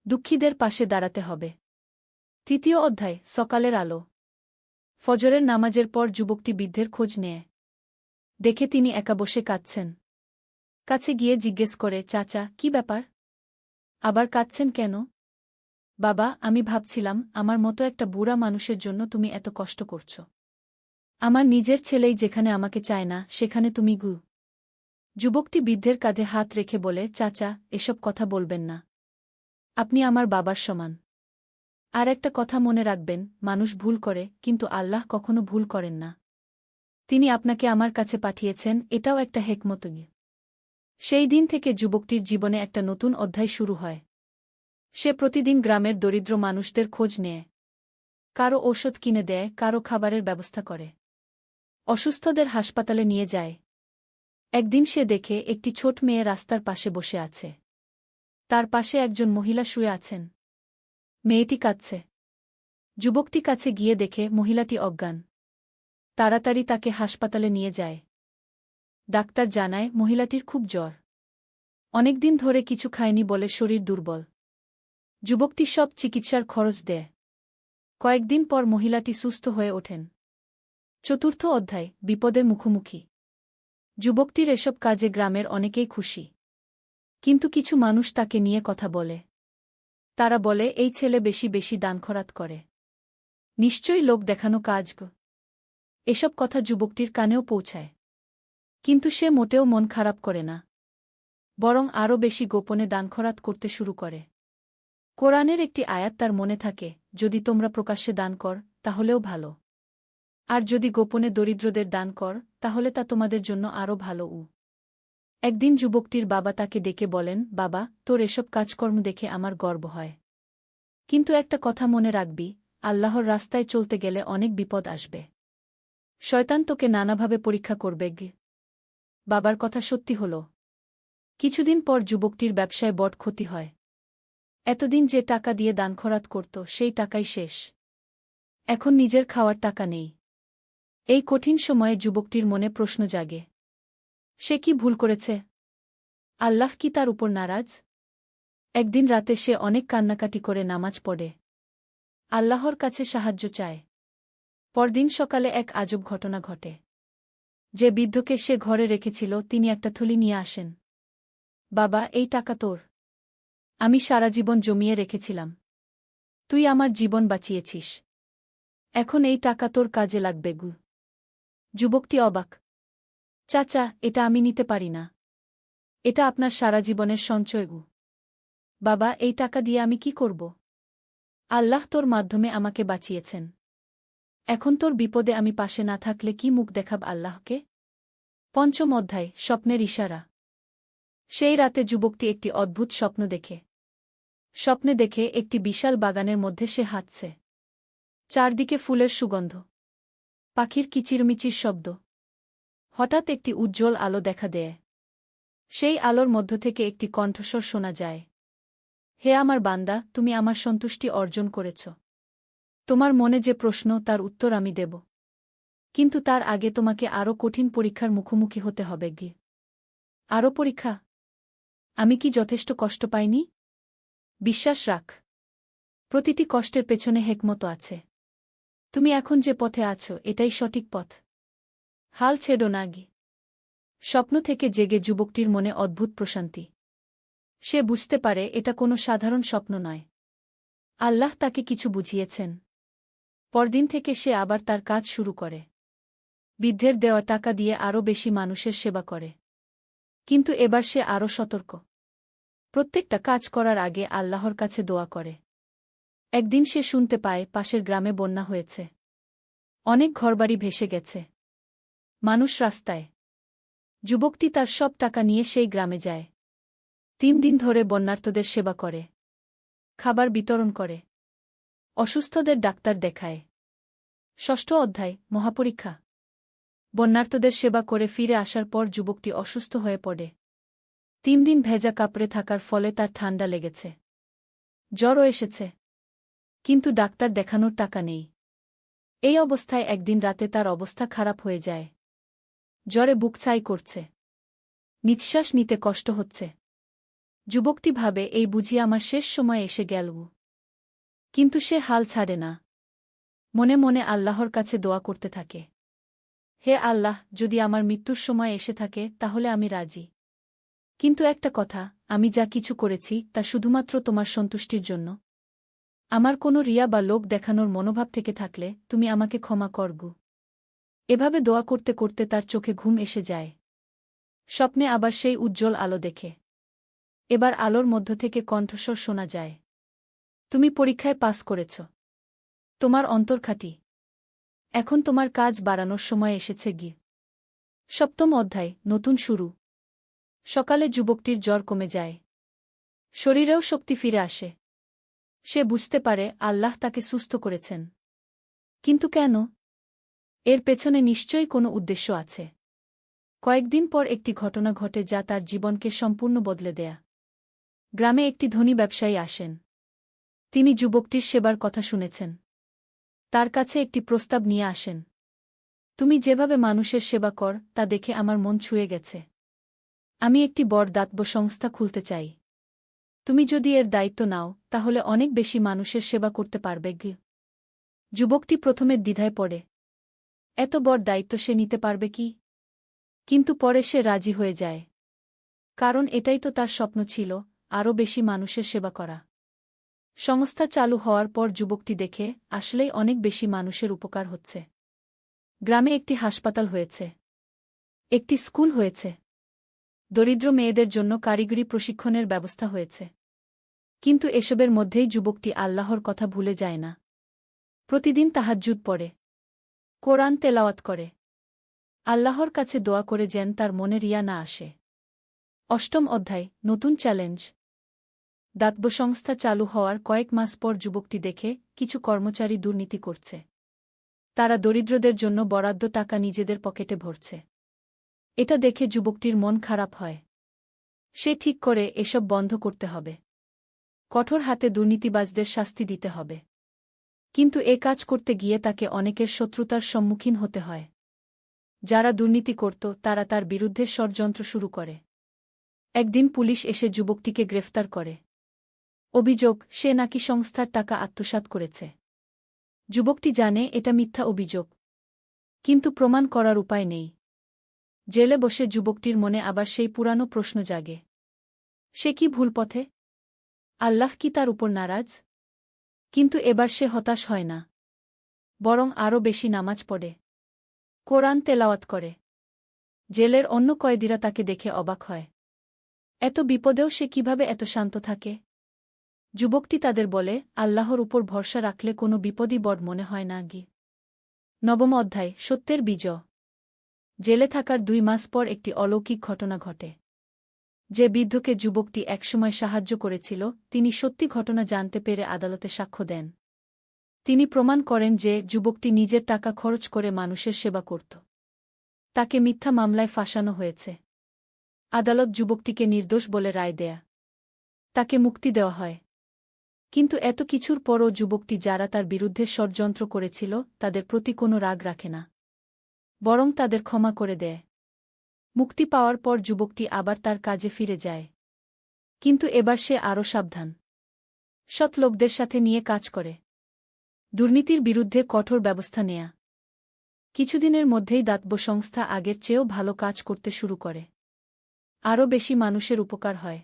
দুঃখীদের পাশে দাঁড়াতে হবে। তৃতীয় অধ্যায়, সকালের আলো। ফজরের নামাজের পর যুবকটি বৃদ্ধের খোঁজ নেয়। দেখে তিনি একা বসে কাঁদছেন। কাছে গিয়ে জিজ্ঞেস করে, চাচা, কি ব্যাপার? আবার কাঁদছেন কেন? বাবা, আমি ভাবছিলাম আমার মতো একটা বুড়া মানুষের জন্য তুমি এত কষ্ট করছ। আমার নিজের ছেলেই যেখানে আমাকে চায় না, সেখানে তুমি যুবকটি বৃদ্ধের কাঁধে হাত রেখে বলে, চাচা, এসব কথা বলবেন না। আপনি আমার বাবার সমান। আর একটা কথা মনে রাখবেন, মানুষ ভুল করে, কিন্তু আল্লাহ কখনো ভুল করেন না। তিনি আপনাকে আমার কাছে পাঠিয়েছেন, এটাও একটা হেকমত। সেই দিন থেকে যুবকটির জীবনে একটা নতুন অধ্যায় শুরু হয়। সে প্রতিদিন গ্রামের দরিদ্র মানুষদের খোঁজ নেয়। কারো ঔষধ কিনে দেয়, কারো খাবারের ব্যবস্থা করে। অসুস্থদের হাসপাতালে নিয়ে যায়। একদিন সে দেখে একটি ছোট মেয়ে রাস্তার পাশে বসে আছে। তার পাশে একজন মহিলা শুয়ে আছেন। মেয়েটি কাঁদছে। যুবকটি কাছে গিয়ে দেখে মহিলাটি অজ্ঞান। তাড়াতাড়ি তাকে হাসপাতালে নিয়ে যায়। ডাক্তার জানায় মহিলাটির খুব জ্বর। অনেকদিন ধরে কিছু খায়নি বলে শরীর দুর্বল। যুবকটি সব চিকিৎসার খরচ দেয়। কয়েকদিন পর মহিলাটি সুস্থ হয়ে ওঠেন। চতুর্থ অধ্যায়, বিপদের মুখোমুখি। যুবকটির এসব কাজে গ্রামের অনেকেই খুশি। কিন্তু কিছু মানুষ তাকে নিয়ে কথা বলে। তারা বলে, এই ছেলে বেশি বেশি দান খরাত করে। নিশ্চয়ই লোক দেখানো কাজ। এসব কথা যুবকটির কানেও পৌঁছায়। কিন্তু সে মোটেও মন খারাপ করে না। বরং আরও বেশি গোপনে দানখরাত করতে শুরু করে। কোরআনের একটি আয়াত তার মনে থাকে, যদি তোমরা প্রকাশ্যে দান কর, তাহলেও ভালো। আর যদি গোপনে দরিদ্রদের দান কর, তাহলে তা তোমাদের জন্য আরও ভালো। একদিন যুবকটির বাবা তাকে ডেকে বলেন, বাবা, তোর এসব কাজকর্ম দেখে আমার গর্ব হয়। কিন্তু একটা কথা মনে রাখবি, আল্লাহর রাস্তায় চলতে গেলে অনেক বিপদ আসবে। শয়তান তোকে নানাভাবে পরীক্ষা করবে। বাবার কথা সত্যি হল। কিছুদিন পর যুবকটির ব্যবসায় বড় ক্ষতি হয়। এতদিন যে টাকা দিয়ে দানখরাত করত, সেই টাকাই শেষ। এখন নিজের খাওয়ার টাকা নেই। এই কঠিন সময়ে যুবকটির মনে প্রশ্ন জাগে, সে কি ভুল করেছে? আল্লাহ কি তার উপর নারাজ? একদিন রাতে সে অনেক কান্নাকাটি করে নামাজ পড়ে। আল্লাহর কাছে সাহায্য চায়। পরদিন সকালে এক আজব ঘটনা ঘটে। যে বৃদ্ধকে সে ঘরে রেখেছিল, তিনি একটা থলি নিয়ে আসেন। বাবা, এই টাকা তোর। আমি সারা জীবন জমিয়ে রেখেছিলাম। তুই আমার জীবন বাঁচিয়েছিস। এখন এই টাকা তোর কাজে লাগবে। যুবকটি অবাক। চাচা, এটা আমি নিতে পারি না। এটা আপনার সারা জীবনের সঞ্চয়। বাবা, এই টাকা দিয়ে আমি কি করব? আল্লাহ তোর মাধ্যমে আমাকে বাঁচিয়েছেন। এখন তোর বিপদে আমি পাশে না থাকলে কি মুখ দেখাব আল্লাহকে? পঞ্চম অধ্যায়, স্বপ্নের ইশারা। সেই রাতে যুবকটি একটি অদ্ভুত স্বপ্ন দেখে। স্বপ্নে দেখে একটি বিশাল বাগানের মধ্যে সে হাঁটছে। চারদিকে ফুলের সুগন্ধ, পাখির কিচিরমিচির শব্দ। হঠাৎ একটি উজ্জ্বল আলো দেখা দেয়। সেই আলোর মধ্য থেকে একটি কণ্ঠস্বর শোনা যায়, হে আমার বান্দা, তুমি আমার সন্তুষ্টি অর্জন করেছ। তোমার মনে যে প্রশ্ন, তার উত্তর আমি দেব। কিন্তু তার আগে তোমাকে আরও কঠিন পরীক্ষার মুখোমুখি হতে হবে। আরও পরীক্ষা? আমি কি যথেষ্ট কষ্ট পাইনি? বিশ্বাস রাখ, প্রতিটি কষ্টের পেছনে হেকমত আছে। তুমি এখন যে পথে আছো, এটাই সঠিক পথ। হাল ছেড়ো না। স্বপ্ন থেকে জেগে যুবকটির মনে অদ্ভুত প্রশান্তি। সে বুঝতে পারে এটা কোনো সাধারণ স্বপ্ন নয়। আল্লাহ তাকে কিছু বুঝিয়েছেন। পরদিন থেকে সে আবার তার কাজ শুরু করে। বৃদ্ধের দেওয়া টাকা দিয়ে আরও বেশি মানুষের সেবা করে। কিন্তু এবার সে আরও সতর্ক। প্রত্যেকটা কাজ করার আগে আল্লাহর কাছে দোয়া করে। একদিন সে শুনতে পায় পাশের গ্রামে বন্যা হয়েছে। অনেক ঘরবাড়ি ভেসে গেছে। মানুষ রাস্তায়। যুবকটি তার সব টাকা নিয়ে সেই গ্রামে যায়। 3 দিন ধরে বন্যার্তদের সেবা করে। খাবার বিতরণ করে। অসুস্থদের ডাক্তার দেখায়। 6ষ্ঠ অধ্যায় মহাপরীক্ষা। বন্যার্তদের সেবা করে ফিরে আসার পর যুবকটি অসুস্থ হয়ে পড়ে। 3 দিন ভেজা কাপড়ে থাকার ফলে তার ঠান্ডা লেগেছে। জ্বরও এসেছে। কিন্তু ডাক্তার দেখানোর টাকা নেই। এই অবস্থায় একদিন রাতে তার অবস্থা খারাপ হয়ে যায়। জ্বরে বুক ছাই করছে। নিঃশ্বাস নিতে কষ্ট হচ্ছে। যুবকটি ভাবে এই বুঝি আমার শেষ সময় এসে গেল। কিন্তু সে হাল ছাড়ে না। মনে মনে আল্লাহর কাছে দোয়া করতে থাকে। হে আল্লাহ, যদি আমার মৃত্যুর সময় এসে থাকে তাহলে আমি রাজি। কিন্তু একটা কথা, আমি যা কিছু করেছি তা শুধুমাত্র তোমার সন্তুষ্টির জন্য। আমার কোনো রিয়া বা লোক দেখানোর মনোভাব থেকে থাকলে তুমি আমাকে ক্ষমা করগু। এভাবে দোয়া করতে করতে তার চোখে ঘুম এসে যায়। স্বপ্নে আবার সেই উজ্জ্বল আলো দেখে। এবার আলোর মধ্য থেকে কণ্ঠস্বর শোনা যায়। তুমি পরীক্ষায় পাস করেছ। তোমার অন্তর খাঁটি। এখন তোমার কাজ বাড়ানোর সময় এসেছে গি। 7ম অধ্যায় নতুন শুরু। সকালে যুবকটির জ্বর কমে যায়। শরীরেও শক্তি ফিরে আসে। সে বুঝতে পারে আল্লাহ তাকে সুস্থ করেছেন। কিন্তু কেন? এর পেছনে নিশ্চয়ই কোনো উদ্দেশ্য আছে। কয়েকদিন পর একটি ঘটনা ঘটে যা তার জীবনকে সম্পূর্ণ বদলে দেয়া। গ্রামে একটি ধনী ব্যবসায়ী আসেন। তিনি যুবকটির সেবার কথা শুনেছেন। তার কাছে একটি প্রস্তাব নিয়ে আসেন। তুমি যেভাবে মানুষের সেবা কর তা দেখে আমার মন ছুঁয়ে গেছে। আমি একটি বড় দাতব্য সংস্থা খুলতে চাই। তুমি যদি এর দায়িত্ব নাও তাহলে অনেক বেশি মানুষের সেবা করতে পারবে গি। যুবকটি প্রথমে দ্বিধায় পড়ে। এত বড় দায়িত্ব সে নিতে পারবে কি? কিন্তু পরে সে রাজি হয়ে যায়। কারণ এটাই তো তার স্বপ্ন ছিল, আরও বেশি মানুষের সেবা করা। সংস্থা চালু হওয়ার পর যুবকটি দেখে আসলেই অনেক বেশি মানুষের উপকার হচ্ছে। গ্রামে একটি হাসপাতাল হয়েছে। একটি স্কুল হয়েছে। দরিদ্র মেয়েদের জন্য কারিগরি প্রশিক্ষণের ব্যবস্থা হয়েছে। কিন্তু এসবের মধ্যেই যুবকটি আল্লাহর কথা ভুলে যায় না। প্রতিদিন তাহাজ্জুদ পড়ে। কোরআন তেলাওয়াত করে। আল্লাহর কাছে দোয়া করে যেন তার মনে রিয়া না আসে। 8ম অধ্যায় নতুন চ্যালেঞ্জ। দাতব্য সংস্থা চালু হওয়ার কয়েক মাস পর যুবকটি দেখে কিছু কর্মচারী দুর্নীতি করছে। তারা দরিদ্রদের জন্য বরাদ্দ টাকা নিজেদের পকেটে ভরছে। এটা দেখে যুবকটির মন খারাপ হয়। সে ঠিক করে এসব বন্ধ করতে হবে। কঠোর হাতে দুর্নীতিবাজদের শাস্তি দিতে হবে। কিন্তু এ কাজ করতে গিয়ে তাকে অনেকের শত্রুতার সম্মুখীন হতে হয়। যারা দুর্নীতি করত তারা তার বিরুদ্ধে ষড়যন্ত্র শুরু করে। একদিন পুলিশ এসে যুবকটিকে গ্রেফতার করে। অভিযোগ, সে নাকি সংস্থার টাকা আত্মসাৎ করেছে। যুবকটি জানে এটা মিথ্যা অভিযোগ। কিন্তু প্রমাণ করার উপায় নেই। জেলে বসে যুবকটির মনে আবার সেই পুরানো প্রশ্ন জাগে। সে কি ভুল পথে? আল্লাহ কি তার উপর নারাজ? কিন্তু এবার সে হতাশ হয় না। বরং আরও বেশি নামাজ পড়ে। কোরআন তেলাওয়াত করে। জেলের অন্য কয়েদিরা তাকে দেখে অবাক হয়। এত বিপদেও সে কিভাবে এত শান্ত থাকে? যুবকটি তাদের বলে, আল্লাহর উপর ভরসা রাখলে কোনো বিপদই বড় মনে হয় না গি। 9ম অধ্যায় সত্যের বিজয়। জেলে থাকার 2 মাস পর একটি অলৌকিক ঘটনা ঘটে। যে বৃদ্ধকে যুবকটি একসময় সাহায্য করেছিল তিনি সত্যি ঘটনা জানতে পেরে আদালতে সাক্ষ্য দেন। তিনি প্রমাণ করেন যে যুবকটি নিজের টাকা খরচ করে মানুষের সেবা করত। তাকে মিথ্যা মামলায় ফাঁসানো হয়েছে। আদালত যুবকটিকে নির্দোষ বলে রায় দেয়া। তাকে মুক্তি দেওয়া হয়। কিন্তু এত কিছুর পরও যুবকটি যারা তার বিরুদ্ধে ষড়যন্ত্র করেছিল তাদের প্রতি কোনো রাগ রাখে না। বরং তাদের ক্ষমা করে দেয়। মুক্তি পাওয়ার পর যুবকটি আবার তার কাজে ফিরে যায়। কিন্তু এবার সে আরও সাবধান। সৎ লোকদের সাথে নিয়ে কাজ করে। দুর্নীতির বিরুদ্ধে কঠোর ব্যবস্থা নেয়া। কিছুদিনের মধ্যেই দাতব্য সংস্থা আগের চেয়েও ভালো কাজ করতে শুরু করে। আরও বেশি মানুষের উপকার হয়।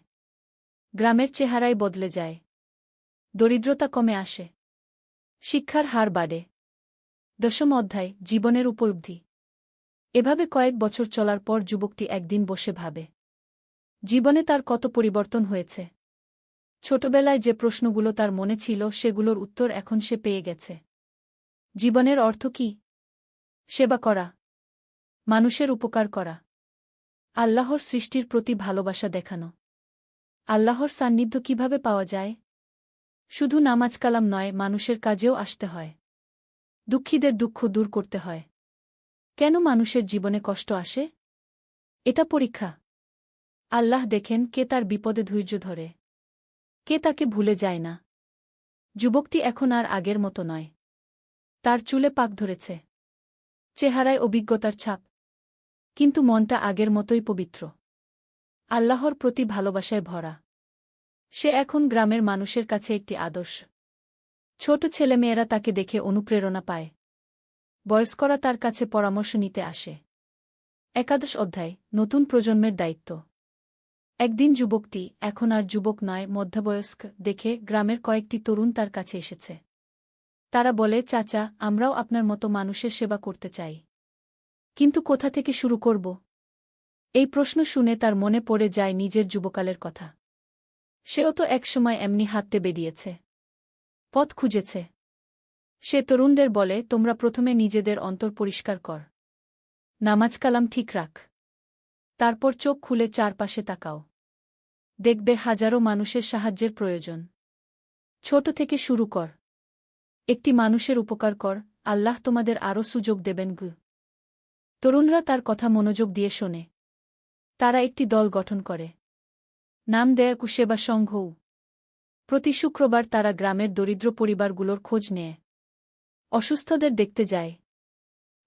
গ্রামের চেহারাই বদলে যায়। দরিদ্রতা কমে আসে। শিক্ষার হার বাড়ে। 10ম অধ্যায়, জীবনের উপলব্ধি। এভাবে কয়েক বছর চলার পর যুবকটি একদিন বসে ভাবে, জীবনে তার কত পরিবর্তন হয়েছে। ছোটবেলায় যে প্রশ্নগুলো তার মনে ছিল সেগুলোর উত্তর এখন সে পেয়ে গেছে। জীবনের অর্থ কি? সেবা করা, মানুষের উপকার করা, আল্লাহর সৃষ্টির প্রতি ভালোবাসা দেখানো। আল্লাহর সান্নিধ্য কিভাবে পাওয়া যায়? শুধু নামাজ কালাম নয়, মানুষের কাজেও আসতে হয়। দুঃখীদের দুঃখ দূর করতে হয়। কেন মানুষের জীবনে কষ্ট আসে? এটা পরীক্ষা। আল্লাহ দেখেন কে তার বিপদে ধৈর্য ধরে, কে তাকে ভুলে যায় না। যুবকটি এখন আর আগের মতো নয়। তার চুলে পাক ধরেছে, চেহারায় অভিজ্ঞতার ছাপ, কিন্তু মনটা আগের মতোই পবিত্র, আল্লাহর প্রতি ভালোবাসায় ভরা। সে এখন গ্রামের মানুষের কাছে একটি আদর্শ। ছোট ছেলেমেয়েরা তাকে দেখে অনুপ্রেরণা পায়। বয়স্করা তার কাছে পরামর্শ নিতে আসে। 11 অধ্যায়, নতুন প্রজন্মের দায়িত্ব। একদিন যুবকটি, এখন আর যুবক নয়, মধ্যবয়স্ক দেখে গ্রামের কয়েকটি তরুণ তার কাছে এসেছে। তারা বলে, চাচা, আমরাও আপনার মতো মানুষের সেবা করতে চাই। কিন্তু কোথা থেকে শুরু করব? এই প্রশ্ন শুনে তার মনে পড়ে যায় নিজের যুবকালের কথা। সেও তো একসময় এমনি হাঁটতে বেরিয়েছে, পথ খুঁজেছে। সে তরুণদের বলে, তোমরা প্রথমে নিজেদের অন্তর পরিষ্কার কর, নামাজ কালাম ঠিক রাখ, তারপর চোখ খুলে চারপাশে তাকাও। দেখবে হাজারো মানুষের সাহায্যের প্রয়োজন। ছোট থেকে শুরু কর। একটি মানুষের উপকার কর, আল্লাহ তোমাদের আরও সুযোগ দেবেন। তরুণরা তার কথা মনোযোগ দিয়ে শোনে। তারা একটি দল গঠন করে। নাম দেয় কুসেবা সংঘও। প্রতি শুক্রবার তারা গ্রামের দরিদ্র পরিবারগুলোর খোঁজ নেয়। অসুস্থদের দেখতে যায়।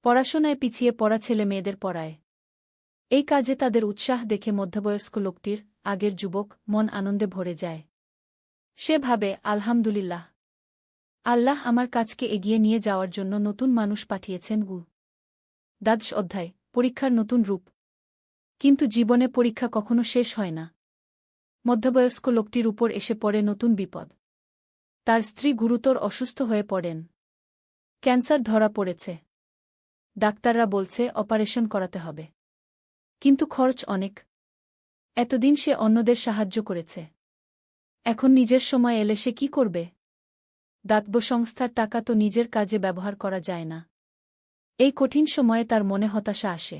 পড়াশোনায় পিছিয়ে পড়া ছেলে মেয়েদের পড়ায়। এই কাজে তাদের উৎসাহ দেখে মধ্যবয়স্ক লোকটির, আগের যুবক, মন আনন্দে ভরে যায়। সে ভাবে, আলহামদুলিল্লাহ, আল্লাহ আমার কাজকে এগিয়ে নিয়ে যাওয়ার জন্য নতুন মানুষ পাঠিয়েছেন। 12 অধ্যায়, পরীক্ষার নতুন রূপ। কিন্তু জীবনে পরীক্ষা কখনো শেষ হয় না। মধ্যবয়স্ক লোকটির উপর এসে পড়ে নতুন বিপদ। তার স্ত্রী গুরুতর অসুস্থ হয়ে পড়েন। ক্যান্সার ধরা পড়েছে। ডাক্তাররা বলছে অপারেশন করাতে হবে। কিন্তু খরচ অনেক। এতদিন সে অন্যদের সাহায্য করেছে। এখন নিজের সময় এলে সে কি করবে? দাতব্য সংস্থার টাকা তো নিজের কাজে ব্যবহার করা যায় না। এই কঠিন সময়ে তার মনে হতাশা আসে।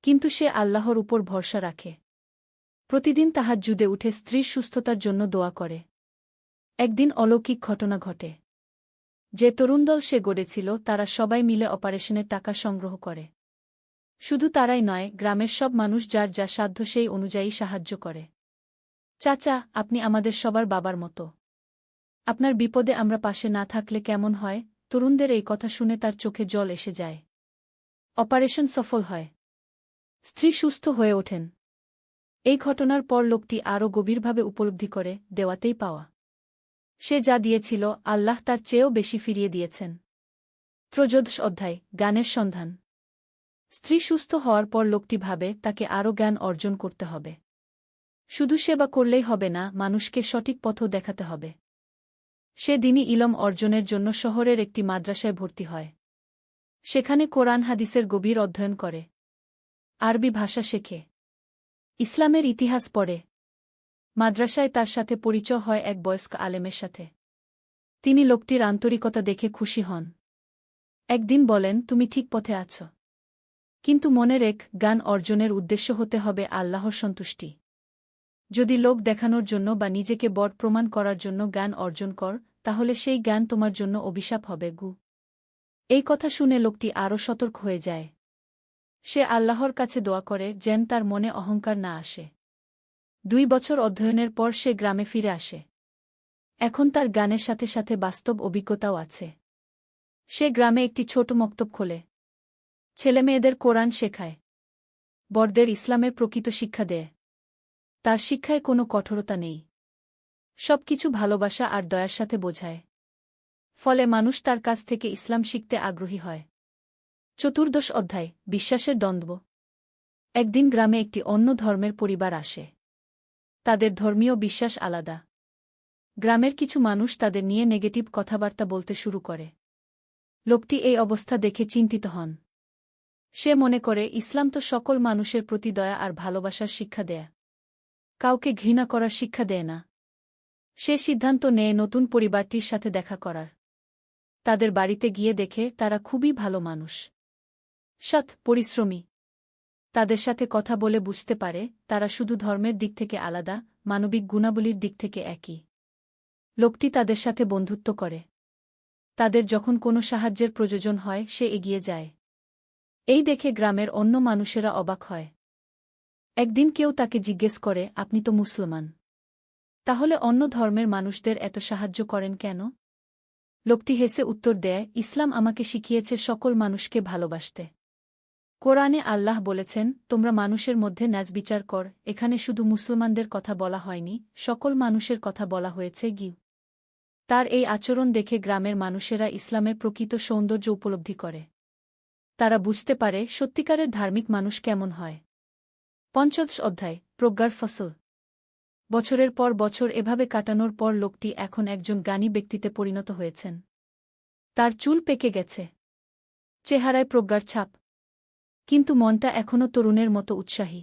কিন্তু সে আল্লাহর উপর ভরসা রাখে। প্রতিদিন তাহাজ্জুদে উঠে স্ত্রীর সুস্থতার জন্য দোয়া করে। একদিন অলৌকিক ঘটনা ঘটে। যে তরুণদল সে গড়েছিল তারা সবাই মিলে অপারেশনের টাকা সংগ্রহ করে। শুধু তারাই নয়, গ্রামের সব মানুষ যার যা সাধ্য সেই অনুযায়ী সাহায্য করে। চাচা, আপনি আমাদের সবার বাবার মতো। আপনার বিপদে আমরা পাশে না থাকলে কেমন হয়? তরুণদের এই কথা শুনে তার চোখে জল এসে যায়। অপারেশন সফল হয়। স্ত্রী সুস্থ হয়ে ওঠেন। এই ঘটনার পর লোকটি আরও গভীরভাবে উপলব্ধি করে, দেওয়াতেই পাওয়া। সে যা দিয়েছিল, আল্লাহ তার চেয়েও বেশি ফিরিয়ে দিয়েছেন। 13 অধ্যায়, জ্ঞানের সন্ধান। স্ত্রী সুস্থ হওয়ার পর লোকটি ভাবে তাকে আরও জ্ঞান অর্জন করতে হবে। শুধু সেবা করলেই হবে না, মানুষকে সঠিক পথও দেখাতে হবে। সে দিনই ইলম অর্জনের জন্য শহরের একটি মাদ্রাসায় ভর্তি হয়। সেখানে কোরআন হাদিসের গভীর অধ্যয়ন করে। আরবি ভাষা শেখে। ইসলামের ইতিহাস পড়ে। মাদ্রাসায় তার সাথে পরিচয় হয় এক বয়স্ক আলেমের সাথে। তিনি লোকটির আন্তরিকতা দেখে খুশি হন। একদিন বলেন, তুমি ঠিক পথে আছ। কিন্তু মনে রেখ, জ্ঞান অর্জনের উদ্দেশ্য হতে হবে আল্লাহর সন্তুষ্টি। যদি লোক দেখানোর জন্য বা নিজেকে বড় প্রমাণ করার জন্য জ্ঞান অর্জন কর, তাহলে সেই জ্ঞান তোমার জন্য অভিশাপ হবে। এই কথা শুনে লোকটি আরও সতর্ক হয়ে যায়। সে আল্লাহর কাছে দোয়া করে যেন তার মনে অহংকার না আসে। 2 বছর অধ্যয়নের পর সে গ্রামে ফিরে আসে। এখন তার জ্ঞানের সাথে সাথে বাস্তব অভিজ্ঞতাও আছে। সে গ্রামে একটি ছোট মক্তব খোলে। ছেলেমেয়েদের কোরআন শেখায়। বড়দের ইসলামের প্রকৃত শিক্ষা দেয়। তার শিক্ষায় কোনো কঠোরতা নেই। সবকিছু ভালোবাসা আর দয়ার সাথে বোঝায়। ফলে মানুষ তার কাছ থেকে ইসলাম শিখতে আগ্রহী হয়। 14 অধ্যায়, বিশ্বাসের দ্বন্দ্ব। একদিন গ্রামে একটি অন্য ধর্মের পরিবার আসে। তাদের ধর্মীয় বিশ্বাস আলাদা। গ্রামের কিছু মানুষ তাদের নিয়ে নেগেটিভ কথাবার্তা বলতে শুরু করে। লোকটি এই অবস্থা দেখে চিন্তিত হন। সে মনে করে ইসলাম তো সকল মানুষের প্রতি দয়া আর ভালোবাসার শিক্ষা দেয়, কাউকে ঘৃণা করার শিক্ষা দেয় না। সে সিদ্ধান্ত নেয় নতুন পরিবারটির সাথে দেখা করার। তাদের বাড়িতে গিয়ে দেখে তারা খুবই ভালো মানুষ, সৎ, পরিশ্রমী। তাদের সাথে কথা বলে বুঝতে পারে তারা শুধু ধর্মের দিক থেকে আলাদা, মানবিক গুণাবলীর দিক থেকে একই। লোকটি তাদের সাথে বন্ধুত্ব করে। তাদের যখন কোনো সাহায্যের প্রয়োজন হয় সে এগিয়ে যায়। এই দেখে গ্রামের অন্য মানুষেরা অবাক হয়। একদিন কেউ তাকে জিজ্ঞেস করে, আপনি তো মুসলমান, তাহলে অন্য ধর্মের মানুষদের এত সাহায্য করেন কেন? লোকটি হেসে উত্তর দেয়, ইসলাম আমাকে শিখিয়েছে সকল মানুষকে ভালোবাসতে। কোরআনে আল্লাহ বলেছেন, তোমরা মানুষের মধ্যে ন্যায় বিচার কর। এখানে শুধু মুসলমানদের কথা বলা হয়নি, সকল মানুষের কথা বলা হয়েছে। তার এই আচরণ দেখে গ্রামের মানুষেরা ইসলামের প্রকৃত সৌন্দর্য উপলব্ধি করে। তারা বুঝতে পারে সত্যিকারের ধার্মিক মানুষ কেমন হয়। ৫ম অধ্যায়, প্রজ্ঞার ফসল। বছরের পর বছর এভাবে কাটানোর পর লোকটি এখন একজন জ্ঞানী ব্যক্তিতে পরিণত হয়েছেন। তার চুল পেকে গেছে, চেহারায় প্রজ্ঞার ছাপ, কিন্তু মনটা এখনও তরুণের মতো উৎসাহী।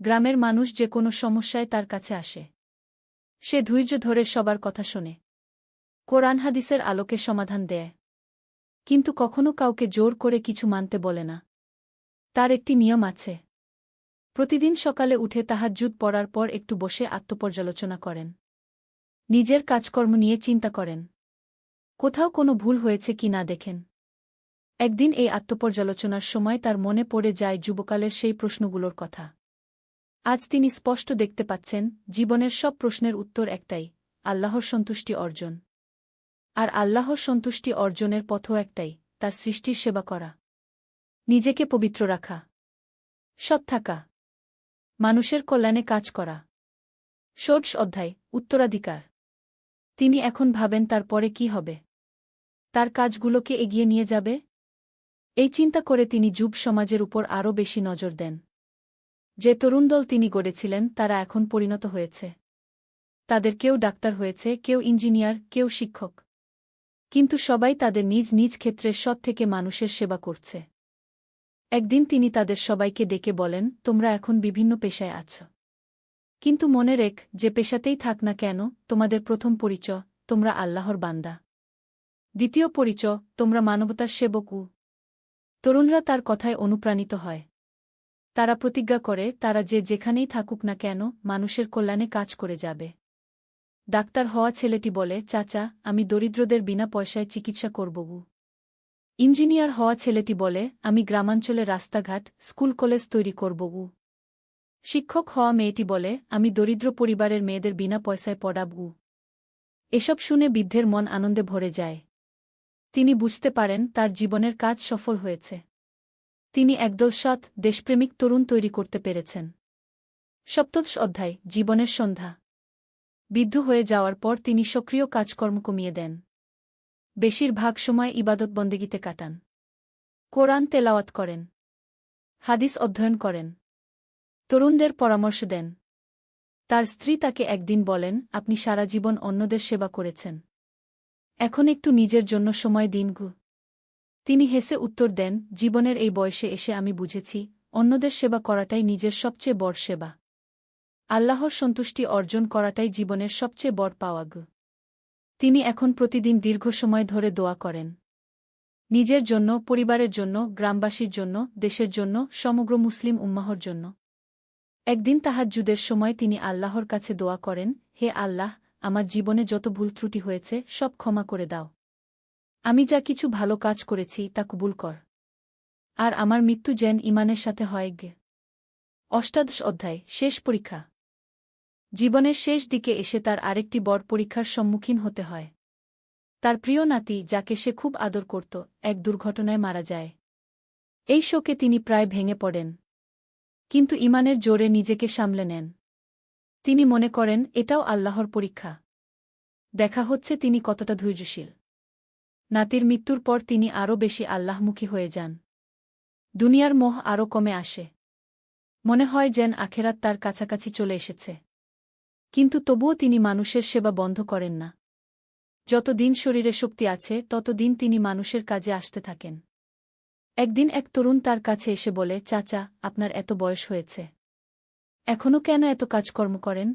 গ্রামের মানুষ যে কোনো সমস্যায় তার কাছে আসে। সে ধৈর্য ধরে সবার কথা শোনে, কোরআন হাদিসের আলোকে সমাধান দেয়, কিন্তু কখনো কাউকে জোর করে কিছু মানতে বলে না। তার একটি নিয়ম আছে। প্রতিদিন সকালে উঠে তাহাজ্জুদ পড়ার পর একটু বসে আত্মপর্যালোচনা করেন। নিজের কাজকর্ম নিয়ে চিন্তা করেন, কোথাও কোনো ভুল হয়েছে কি না দেখেন। একদিন এই আত্মপর্যালোচনার সময় তার মনে পড়ে যায় যুবকালের সেই প্রশ্নগুলোর কথা। আজ তিনি স্পষ্ট দেখতে পাচ্ছেন, জীবনের সব প্রশ্নের উত্তর একটাই, আল্লাহর সন্তুষ্টি অর্জন। আর আল্লাহর সন্তুষ্টি অর্জনের পথও একটাই, তার সৃষ্টির সেবা করা, নিজেকে পবিত্র রাখা, সৎ থাকা, মানুষের কল্যাণে কাজ করা। ১৬ম অধ্যায়, উত্তরাধিকার। তিনি এখন ভাবেন তার পরে কি হবে। তার কাজগুলোকে এগিয়ে নিয়ে যাবে। এই চিন্তা করে তিনি যুব সমাজের উপর আরও বেশি নজর দেন। যে তরুণ দল তিনি গড়েছিলেন তারা এখন পরিণত হয়েছে। তাদের কেউ ডাক্তার হয়েছে, কেউ ইঞ্জিনিয়ার, কেউ শিক্ষক। কিন্তু সবাই তাদের নিজ নিজ ক্ষেত্রে সৎ থেকে মানুষের সেবা করছে। একদিন তিনি তাদের সবাইকে ডেকে বলেন, তোমরা এখন বিভিন্ন পেশায় আছ, কিন্তু মনে রেখ, যে পেশাতেই থাক না কেন, তোমাদের প্রথম পরিচয়, তোমরা আল্লাহর বান্দা। দ্বিতীয় পরিচয়, তোমরা মানবতার সেবক। তরুণরা তার কথায় অনুপ্রাণিত হয়। তারা প্রতিজ্ঞা করে তারা যে যেখানেই থাকুক না কেন মানুষের কল্যাণে কাজ করে যাবে। ডাক্তার হওয়া ছেলেটি বলে, চাচা, আমি দরিদ্রদের বিনা পয়সায় চিকিৎসা করব। ইঞ্জিনিয়ার হওয়া ছেলেটি বলে, আমি গ্রামাঞ্চলে রাস্তাঘাট, স্কুল কলেজ তৈরি করব। শিক্ষক হওয়া মেয়েটি বলে, আমি দরিদ্র পরিবারের মেয়েদের বিনা পয়সায় পড়াব। এসব শুনে বৃদ্ধের মন আনন্দে ভরে যায়। তিনি বুঝতে পারেন তার জীবনের কাজ সফল হয়েছে। তিনি একদল সৎ, দেশপ্রেমিক তরুণ তৈরি করতে পেরেছেন। ৭ম অধ্যায়, জীবনের সন্ধ্যা। বৃদ্ধ হয়ে যাওয়ার পর তিনি সক্রিয় কাজকর্ম কমিয়ে দেন। বেশিরভাগ সময় ইবাদত বন্দেগিতে কাটান। কোরআন তেলাওয়াত করেন, হাদিস অধ্যয়ন করেন, তরুণদের পরামর্শ দেন। তার স্ত্রী তাকে একদিন বলেন, আপনি সারা জীবন অন্যদের সেবা করেছেন, এখন একটু নিজের জন্য সময় দিন। তিনি হেসে উত্তর দেন, জীবনের এই বয়সে এসে আমি বুঝেছি, অন্যদের সেবা করাটাই নিজের সবচেয়ে বড় সেবা। আল্লাহর সন্তুষ্টি অর্জন করাটাই জীবনের সবচেয়ে বড় পাওয়া। তিনি এখন প্রতিদিন দীর্ঘ সময় ধরে দোয়া করেন, নিজের জন্য, পরিবারের জন্য, গ্রামবাসীর জন্য, দেশের জন্য, সমগ্র মুসলিম উম্মাহর জন্য। একদিন তাহাজ্জুদের সময় তিনি আল্লাহর কাছে দোয়া করেন, হে আল্লাহ, আমার জীবনে যত ভুল ত্রুটি হয়েছে সব ক্ষমা করে দাও। আমি যা কিছু ভালো কাজ করেছি তা কবুল কর। আর আমার মৃত্যু যেন ঈমানের সাথে হয়। ৮ম অধ্যায়, শেষ পরীক্ষা। জীবনের শেষ দিকে এসে তার আরেকটি বড় পরীক্ষার সম্মুখীন হতে হয়। তার প্রিয় নাতি, যাকে সে খুব আদর করত, এক দুর্ঘটনায় মারা যায়। এই শোকে তিনি প্রায় ভেঙে পড়েন, কিন্তু ঈমানের জোরে নিজেকে সামলে নেন। তিনি মনে করেন এটাও আল্লাহর পরীক্ষা, দেখা হচ্ছে তিনি কতটা ধৈর্যশীল। নাতির মৃত্যুর পর তিনি আরও বেশি আল্লাহমুখী হয়ে যান। দুনিয়ার মোহ আরও কমে আসে। মনে হয় যেন আখেরাত তার কাছাকাছি চলে এসেছে। কিন্তু তবুও তিনি মানুষের সেবা বন্ধ করেন না। যতদিন শরীরে শক্তি আছে ততদিন তিনি মানুষের কাজে আসতে থাকেন। একদিন এক তরুণ তার কাছে এসে বলে, চাচা, আপনার এত বয়স হয়েছে, এখনও কেন এত কাজকর্ম করেন?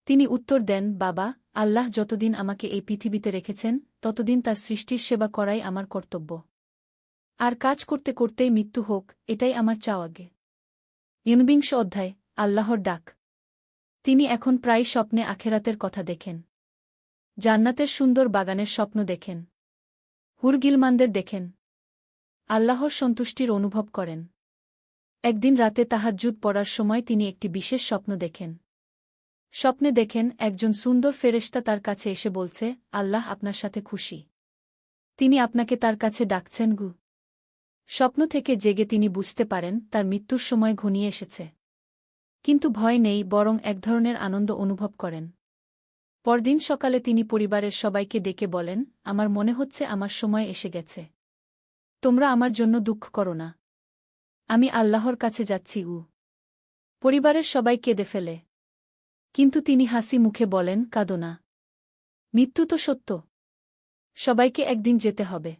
তিনি উত্তর দেন, বাবা, আল্লাহ যতদিন আমাকে এই পৃথিবীতে রেখেছেন ততদিন তার সৃষ্টির সেবা করাই আমার কর্তব্য। আর কাজ করতে করতেই মৃত্যু হোক, এটাই আমার চাওয়াগে। ২৯ অধ্যায়, আল্লাহর ডাক। তিনি এখন প্রায় স্বপ্নে আখেরাতের কথা দেখেন। জান্নাতের সুন্দর বাগানের স্বপ্ন দেখেন। হুর-গিলমানদের দেখেন। আল্লাহর সন্তুষ্টির অনুভব করেন। একদিন রাতে তাহাজ্জুদ পড়ার সময় তিনি একটি বিশেষ স্বপ্ন দেখেন। স্বপ্নে দেখেন একজন সুন্দর ফেরেশতা তার কাছে এসে বলছে, আল্লাহ আপনার সাথে খুশি। তিনি আপনাকে তার কাছে ডাকছেন গু। স্বপ্ন থেকে জেগে তিনি বুঝতে পারেন তার মৃত্যুর সময় ঘনিয়ে এসেছে। কিন্তু ভয় নেই, বরং এক ধরনের আনন্দ অনুভব করেন। পরদিন সকালে তিনি পরিবারের সবাইকে ডেকে বলেন, আমার মনে হচ্ছে আমার সময় এসে গেছে। তোমরা আমার জন্য দুঃখ করো না। আমি আল্লাহর কাছে যাচ্ছি। পরিবারের সবাই কেঁদে ফেলে। কিন্তু তিনি হাসি মুখে বলেন, কাঁদো না। মৃত্যু তো সত্য। সবাইকে একদিন যেতে হবে।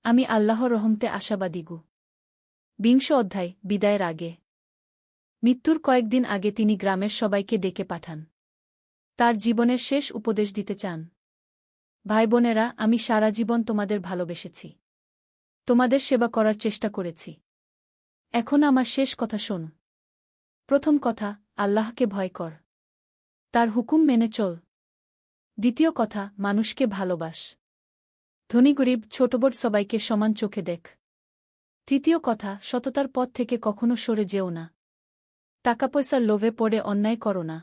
আমি আল্লাহর রহমতে আশাবাদী। ২০ অধ্যায়, বিদায়ের আগে। মৃত্যুর কয়েকদিন আগে তিনি গ্রামের সবাইকে ডেকে পাঠান। তার জীবনের শেষ উপদেশ দিতে চান। ভাই বোনেরা, আমি সারা জীবন তোমাদের ভালোবেসেছি। তোমাদের সেবা করার চেষ্টা করেছি। এখন আমার শেষ কথা শোন। প্রথম কথা, আল্লাহকে ভয় কর। তার হুকুম মেনে চল। দ্বিতীয় কথা, মানুষকে ভালোবাস। ধনী গরিব ছোটবড় সবাইকে সমান চোখে দেখ। তৃতীয় কথা, সততার পথ থেকে কখনো সরে যেও না। টাকা পয়সার লোভে পড়ে অন্যায় করো না।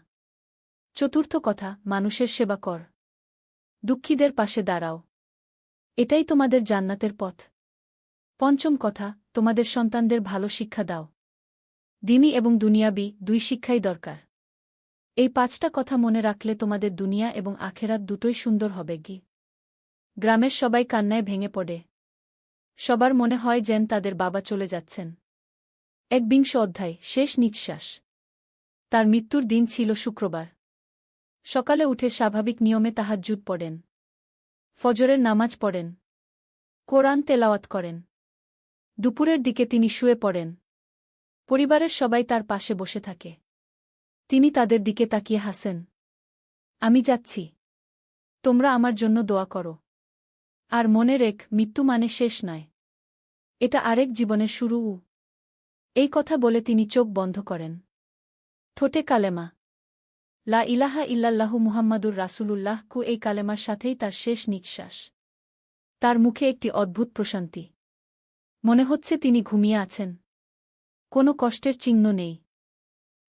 চতুর্থ কথা, মানুষের সেবা কর। দুঃখীদের পাশে দাঁড়াও। এটাই তোমাদের জান্নাতের পথ। পঞ্চম কথা, তোমাদের সন্তানদের ভালো শিক্ষা দাও। দ্বীনি এবং দুনিয়াবি দুই শিক্ষাই দরকার। এই ৫টা কথা মনে রাখলে তোমাদের দুনিয়া এবং আখেরাত দুটোই সুন্দর হবে। গ্রামের সবাই কান্নায় ভেঙে পড়ে। সবার মনে হয় যেন তাদের বাবা চলে যাচ্ছেন। ২১ অধ্যায়, শেষ নিঃশ্বাস। তার মৃত্যুর দিন ছিল শুক্রবার। সকালে উঠে স্বাভাবিক নিয়মে তাহাজ্জুদ পড়েন। ফজরের নামাজ পড়েন। কোরআন তেলাওয়াত করেন। দুপুরের দিকে তিনি শুয়ে পড়েন। পরিবারের সবাই তার পাশে বসে থাকে। তিনি তাদের দিকে তাকিয়ে হাসেন। আমি যাচ্ছি। তোমরা আমার জন্য দোয়া করো। আর মনে রেখ, মৃত্যু মানে শেষ নয়। এটা আরেক জীবনের শুরু। এই কথা বলে তিনি চোখ বন্ধ করেন। ঠোঁটে কালেমা, লা ইলাহা ইল্লাল্লাহু মুহাম্মাদুর রাসূলুল্লাহ এই কালেমার সাথেই তার শেষ নিঃশ্বাস। তার মুখে একটি অদ্ভুত প্রশান্তি। মনে হচ্ছে তিনি ঘুমিয়ে আছেন। কোনো কষ্টের চিহ্ন নেই।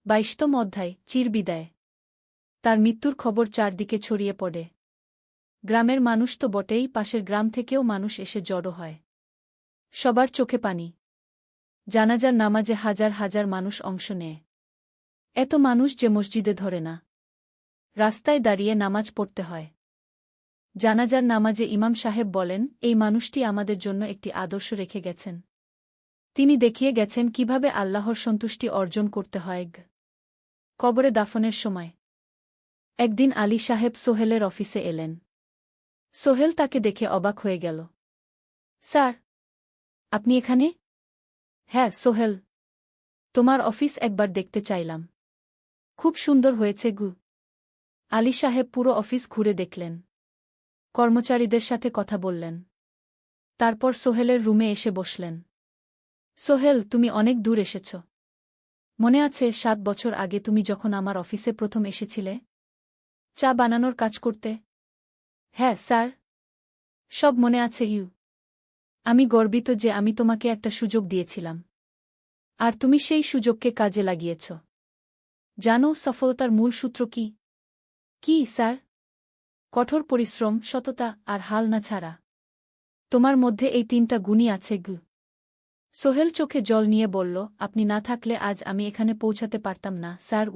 ২২তম অধ্যায়, চিরবিদায়। তার মৃত্যুর খবর চারদিকে ছড়িয়ে পড়ে। গ্রামের মানুষ তো বটেই, পাশের গ্রাম থেকেও মানুষ এসে জড়ো হয়। সবার চোখে পানি। জানাজার নামাজে হাজার হাজার মানুষ অংশ নেয়। এত মানুষ যে মসজিদে ধরে না। রাস্তায় দাঁড়িয়ে নামাজ পড়তে হয়। জানাজার নামাজে ইমাম সাহেব বলেন, এই মানুষটি আমাদের জন্য একটি আদর্শ রেখে গেছেন। তিনি দেখিয়ে গেছেন কিভাবে আল্লাহর সন্তুষ্টি অর্জন করতে হয়। কবরে দাফনের সময় একদিন আলী সাহেব সোহেলের অফিসে এলেন। সোহেল তাকে দেখে অবাক হয়ে গেল। স্যার, আপনি এখানে? হ্যাঁ সোহেল, তোমার অফিস একবার দেখতে চাইলাম। খুব সুন্দর হয়েছে। আলী সাহেব পুরো অফিস ঘুরে দেখলেন। কর্মচারীদের সাথে কথা বললেন। তারপর সোহেলের রুমে এসে বসলেন। সোহেল, তুমি অনেক দূর এসেছ। মনে আছে ৭ বছর আগে তুমি যখন আমার অফিসে প্রথম এসেছিলে চা বানানোর কাজ করতে? হ্যাঁ স্যার, সব মনে আছে। আমি গর্বিত যে আমি তোমাকে একটা সুযোগ দিয়েছিলাম, আর তুমি সেই সুযোগকে কাজে লাগিয়েছ। জানো সফলতার মূল সূত্র কি? কি স্যার? কঠোর পরিশ্রম, সততা আর হাল না ছাড়া। তোমার মধ্যে এই ৩টা গুণই আছে। সোহেল চোখে জল নিয়ে বলল, আপনি না থাকলে আজ আমি এখানে পৌঁছাতে পারতাম না স্যার।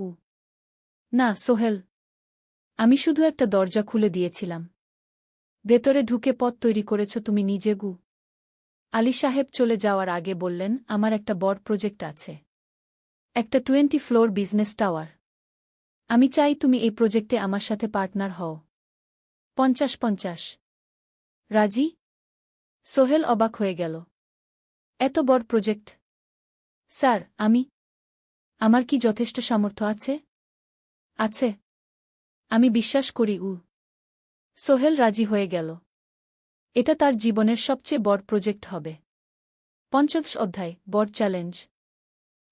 না সোহেল, আমি শুধু একটা দরজা খুলে দিয়েছিলাম। ভেতরে ঢুকে পথ তৈরি করেছ তুমি নিজে। আলী সাহেব চলে যাওয়ার আগে বললেন, আমার একটা বড় প্রজেক্ট আছে। একটা 20 ফ্লোর বিজনেস টাওয়ার। আমি চাই তুমি এই প্রজেক্টে আমার সাথে পার্টনার হও। 50-50। রাজি? সোহেল অবাক হয়ে গেল। এত বড় প্রজেক্ট? স্যার, আমার কি যথেষ্ট সামর্থ্য আছে? আছে। আমি বিশ্বাস করি। সোহেল রাজি হয়ে গেল। এটা তার জীবনের সবচেয়ে বড় প্রজেক্ট হবে। ৫০ অধ্যায়, বড় চ্যালেঞ্জ।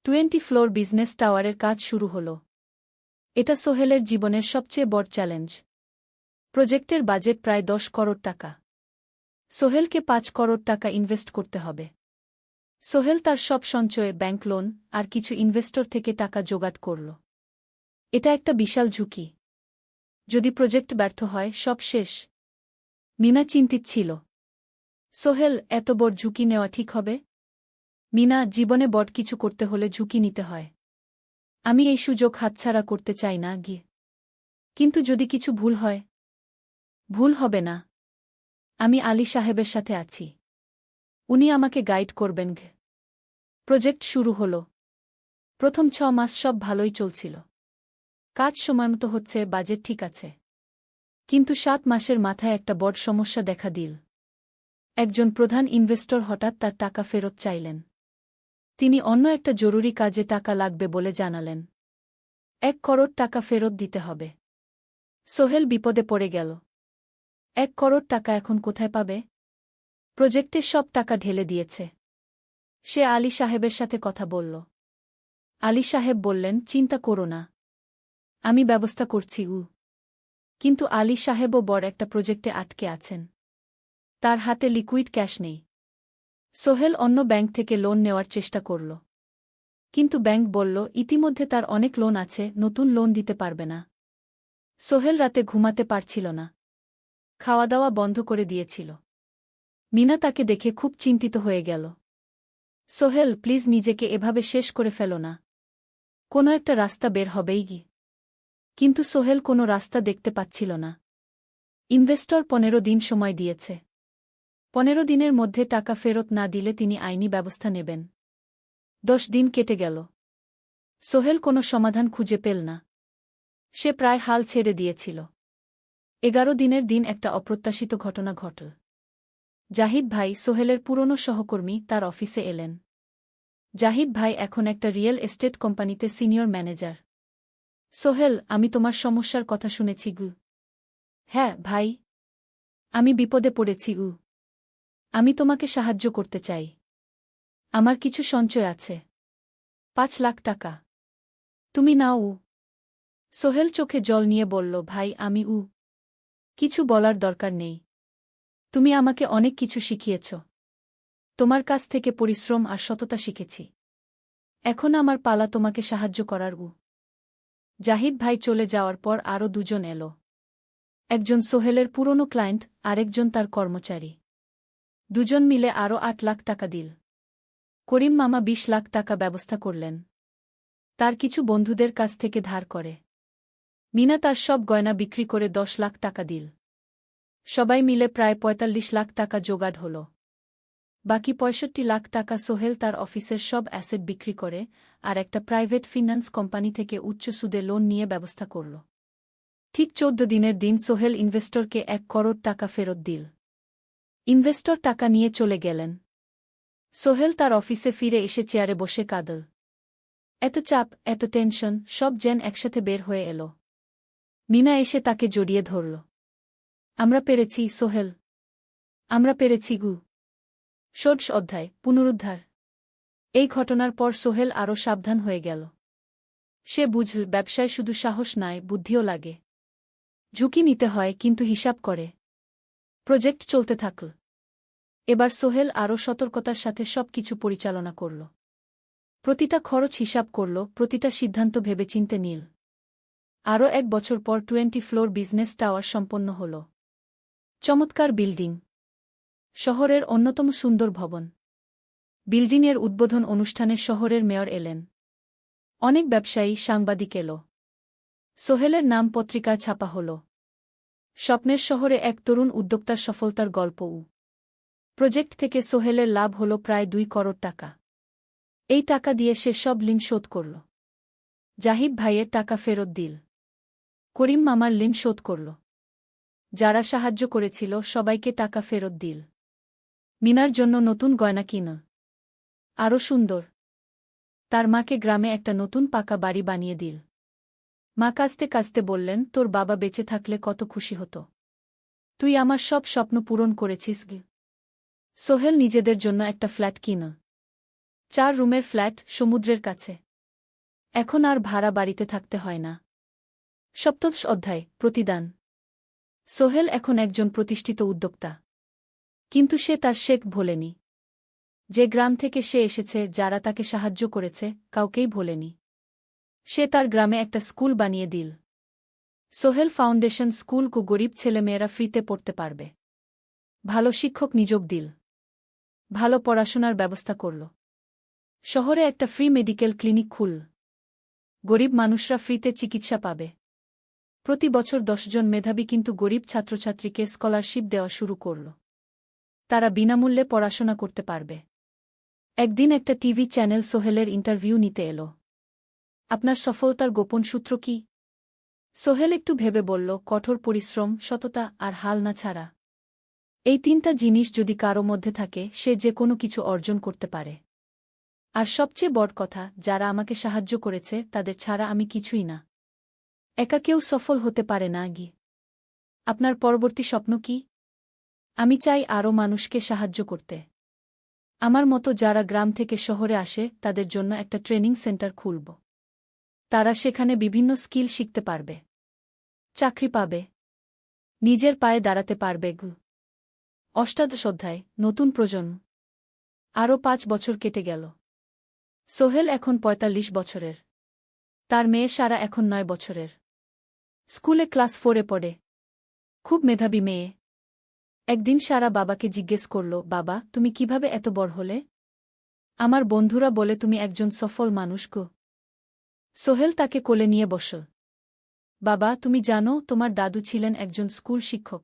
20 ফ্লোর বিজনেস টাওয়ারের কাজ শুরু হল। এটা সোহেলের জীবনের সবচেয়ে বড় চ্যালেঞ্জ। প্রজেক্টের বাজেট প্রায় 10 করোড় টাকা। সোহেলকে 5 করোড় টাকা ইনভেস্ট করতে হবে। সোহেল তার সব সঞ্চয়ে, ব্যাংক লোন আর কিছু ইনভেস্টর থেকে টাকা জোগাড় করল। এটা একটা বিশাল ঝুঁকি। যদি প্রজেক্ট ব্যর্থ হয়, সব শেষ। মিনা চিন্তিত ছিল। সোহেল, এত বড় ঝুঁকি নেওয়া ঠিক হবে? মিনা, জীবনে বড় কিছু করতে হলে ঝুঁকি নিতে হয়। আমি এই সুযোগ হাতছাড়া করতে চাই না। কিন্তু যদি কিছু ভুল হয়? ভুল হবে না। আমি আলী সাহেবের সাথে আছি। উনি আমাকে গাইড করবেন। প্রজেক্ট শুরু হল। প্রথম 6 মাস সব ভালোই চলছিল। কাজ সময়মতো হচ্ছে, বাজেট ঠিক আছে। কিন্তু 7 মাসের মাথায় একটা বড় সমস্যা দেখা দিল। একজন প্রধান ইনভেস্টর হঠাৎ তার টাকা ফেরত চাইলেন। তিনি অন্য একটা জরুরি কাজে টাকা লাগবে বলে জানালেন। 1 করোড় টাকা ফেরত দিতে হবে। সোহেল বিপদে পড়ে গেল। 1 করোড় টাকা এখন কোথায় পাবে? প্রজেক্টের সব টাকা ঢেলে দিয়েছে। সে আলী সাহেবের সাথে কথা বলল। আলী সাহেব বললেন, চিন্তা করো না, আমি ব্যবস্থা করছি। কিন্তু আলী সাহেবও বড় একটা প্রজেক্টে আটকে আছেন। তার হাতে লিকুইড ক্যাশ নেই। সোহেল অন্য ব্যাংক থেকে লোন নেওয়ার চেষ্টা করল। কিন্তু ব্যাংক বলল, ইতিমধ্যে তার অনেক লোন আছে, নতুন লোন দিতে পারবে না। সোহেল রাতে ঘুমাতে পারছিল না। খাওয়া দাওয়া বন্ধ করে দিয়েছিল। মিনা তাকে দেখে খুব চিন্তিত হয়ে গেল। সোহেল, প্লিজ নিজেকে এভাবে শেষ করে ফেলো না। কোনো একটা রাস্তা বের হবেই। কিন্তু সোহেল কোনো রাস্তা দেখতে পাচ্ছিল না। ইনভেস্টর 15 দিন সময় দিয়েছে। 15 দিনের মধ্যে টাকা ফেরত না দিলে তিনি আইনি ব্যবস্থা নেবেন। 10 দিন কেটে গেল। সোহেল কোনো সমাধান খুঁজে পেল না। সে প্রায় হাল ছেড়ে দিয়েছিল। 11 দিনের দিন একটা অপ্রত্যাশিত ঘটনা ঘটল। জাহিদ ভাই, সোহেলের পুরনো সহকর্মী, তার অফিসে এলেন। জাহিদ ভাই এখন একটা রিয়েল এস্টেট কোম্পানিতে সিনিয়র ম্যানেজার। সোহেল, আমি তোমার সমস্যার কথা শুনেছি। হ্যাঁ ভাই, আমি বিপদে পড়েছি। আমি তোমাকে সাহায্য করতে চাই। আমার কিছু সঞ্চয় আছে। 5 লাখ টাকা। তুমি নাও। সোহেল চোখে জল নিয়ে বলল, ভাই, আমি কিছু বলার দরকার নেই। তুমি আমাকে অনেক কিছু শিখিয়েছ। তোমার কাছ থেকে পরিশ্রম আর সততা শিখেছি। এখন আমার পালা তোমাকে সাহায্য করার। জাহিদ ভাই চলে যাওয়ার পর আরও 2 জন এলো। একজন সোহেলের পুরনো ক্লায়েন্ট, আরেকজন তার কর্মচারী। 2 জন মিলে আরও 8 লাখ টাকা দিল। করিম মামা 20 লাখ টাকা ব্যবস্থা করলেন। তার কিছু বন্ধুদের কাছ থেকে ধার করে। মিনা তার সব গয়না বিক্রি করে 10 লাখ টাকা দিল। সবাই মিলে প্রায় 45 লাখ টাকা জোগাড় হল। বাকি 65 লাখ টাকা সোহেল তার অফিসের সব অ্যাসেট বিক্রি করে আর একটা প্রাইভেট ফিন্যান্স কোম্পানি থেকে উচ্চ সুদে লোন নিয়ে ব্যবস্থা করল। ঠিক 14 দিনের দিন সোহেল ইনভেস্টরকে 1 করোড় টাকা ফেরত দিল। ইনভেস্টর টাকা নিয়ে চলে গেলেন। সোহেল তার অফিসে ফিরে এসে চেয়ারে বসে কাঁদল। এত চাপ, এত টেনশন, সব যেন একসাথে বের হয়ে এলো। মিনা এসে তাকে জড়িয়ে ধরল। আমরা পেরেছি সোহেল, আমরা পেরেছি। 16 অধ্যায়, পুনরুদ্ধার। এই ঘটনার পর সোহেল আরও সাবধান হয়ে গেল। সে বুঝল, ব্যবসায় শুধু সাহস নয়, বুদ্ধিও লাগে। ঝুঁকি নিতে হয়, কিন্তু হিসাব করে। প্রজেক্ট চলতে থাকল। এবার সোহেল আরও সতর্কতার সাথে সবকিছু পরিচালনা করল। প্রতিটা খরচ হিসাব করল, প্রতিটা সিদ্ধান্ত ভেবেচিন্তে নিল। আরও 1 বছর পর 20 ফ্লোর বিজনেস টাওয়ার সম্পন্ন হল। চমৎকার বিল্ডিং, শহরের অন্যতম সুন্দর ভবন। বিল্ডিংয়ের উদ্বোধন অনুষ্ঠানে শহরের মেয়র এলেন। অনেক ব্যবসায়ী, সাংবাদিক এল। সোহেলের নাম পত্রিকায় ছাপা হল। স্বপ্নের শহরে এক তরুণ উদ্যোক্তার সফলতার গল্প। প্রজেক্ট থেকে সোহেলের লাভ হল প্রায় 2 করোড় টাকা। এই টাকা দিয়ে সে সব ঋণ শোধ করল। জাহিদ ভাইয়ের টাকা ফেরত দিল। করিম মামার ঋণ শোধ করল। যারা সাহায্য করেছিল সবাইকে টাকা ফেরত দিল। মিনার জন্য নতুন গয়না কিন। আরও সুন্দর। তার মাকে গ্রামে একটা নতুন পাকা বাড়ি বানিয়ে দিল। মা কাঁদতে কাঁদতে বললেন, তোর বাবা বেঁচে থাকলে কত খুশি হতো। তুই আমার সব স্বপ্ন পূরণ করেছিস গে। সোহেল নিজেদের জন্য একটা ফ্ল্যাট কিন। 4 রুমের ফ্ল্যাট, সমুদ্রের কাছে। এখন আর ভাড়া বাড়িতে থাকতে হয় না। সপ্তদশ অধ্যায়, প্রতিদান। সোহেল এখন একজন প্রতিষ্ঠিত উদ্যোক্তা। কিন্তু সে তার শেখ ভোলেনি। যে গ্রাম থেকে সে এসেছে, যারা তাকে সাহায্য করেছে, কাউকেই ভোলেনি। সে তার গ্রামে একটা স্কুল বানিয়ে দিল। সোহেল ফাউন্ডেশন স্কুল কো গরিব ছেলেমেয়েরা ফ্রিতে পড়তে পারবে। ভালো শিক্ষক নিযোগ দিল। ভালো পড়াশোনার ব্যবস্থা করল। শহরে একটা ফ্রি মেডিকেল ক্লিনিক খুল। গরিব মানুষরা ফ্রিতে চিকিৎসা পাবে। প্রতি বছর 10 জন মেধাবী কিন্তু গরিব ছাত্রছাত্রীকে স্কলারশিপ দেওয়া শুরু করল। তারা বিনামূল্যে পড়াশোনা করতে পারবে। একদিন একটা টিভি চ্যানেল সোহেলের ইন্টারভিউ নিতে এলো। আপনার সফলতার গোপন সূত্র কি? সোহেল একটু ভেবে বলল, কঠোর পরিশ্রম, সততা আর হাল না ছাড়া। এই 3টা জিনিস যদি কারো মধ্যে থাকে, সে যে কোনো কিছু অর্জন করতে পারে। আর সবচেয়ে বড় কথা, যারা আমাকে সাহায্য করেছে তাদের ছাড়া আমি কিছুই না। একা কেউ সফল হতে পারে না গি। আপনার পরবর্তী স্বপ্ন কি? আমি চাই আরও মানুষকে সাহায্য করতে। আমার মতো যারা গ্রাম থেকে শহরে আসে তাদের জন্য একটা ট্রেনিং সেন্টার খুলব। তারা সেখানে বিভিন্ন স্কিল শিখতে পারবে, চাকরি পাবে, নিজের পায়ে দাঁড়াতে পারবে। অষ্টাদশ অধ্যায়, নতুন প্রজন্ম। আরও 5 বছর কেটে গেল। সোহেল এখন 45 বছরের। তার মেয়ে সারা এখন 9 বছরের। স্কুলে ক্লাস 4-এ পড়ে। খুব মেধাবী মেয়ে। একদিন সারা বাবাকে জিজ্ঞেস করল, বাবা, তুমি কিভাবে এত বড় হলে? আমার বন্ধুরা বলে তুমি একজন সফল মানুষ গো। সোহেল তাকে কোলে নিয়ে বসল। বাবা, তুমি জানো তোমার দাদু ছিলেন একজন স্কুল শিক্ষক।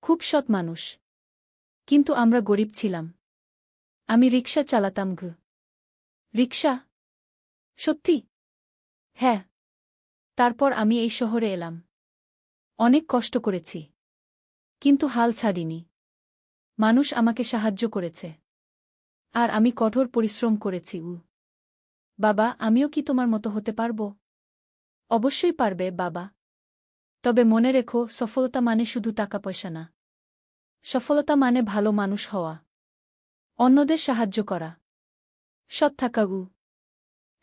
খুব সৎ মানুষ। কিন্তু আমরা গরিব ছিলাম। আমি রিকশা চালাতাম গো। রিকশা? সত্যি? হ্যাঁ। তারপর আমি এই শহরে এলাম। অনেক কষ্ট করেছি। কিন্তু হাল ছাড়িনি। মানুষ আমাকে সাহায্য করেছে। আর আমি কঠোর পরিশ্রম করেছি। বাবা, আমিও কি তোমার মতো হতে পারব? অবশ্যই পারবে বাবা। তবে মনে রেখো, সফলতা মানে শুধু টাকা পয়সা না। সফলতা মানে ভালো মানুষ হওয়া, অন্যদের সাহায্য করা, সৎ থাকা।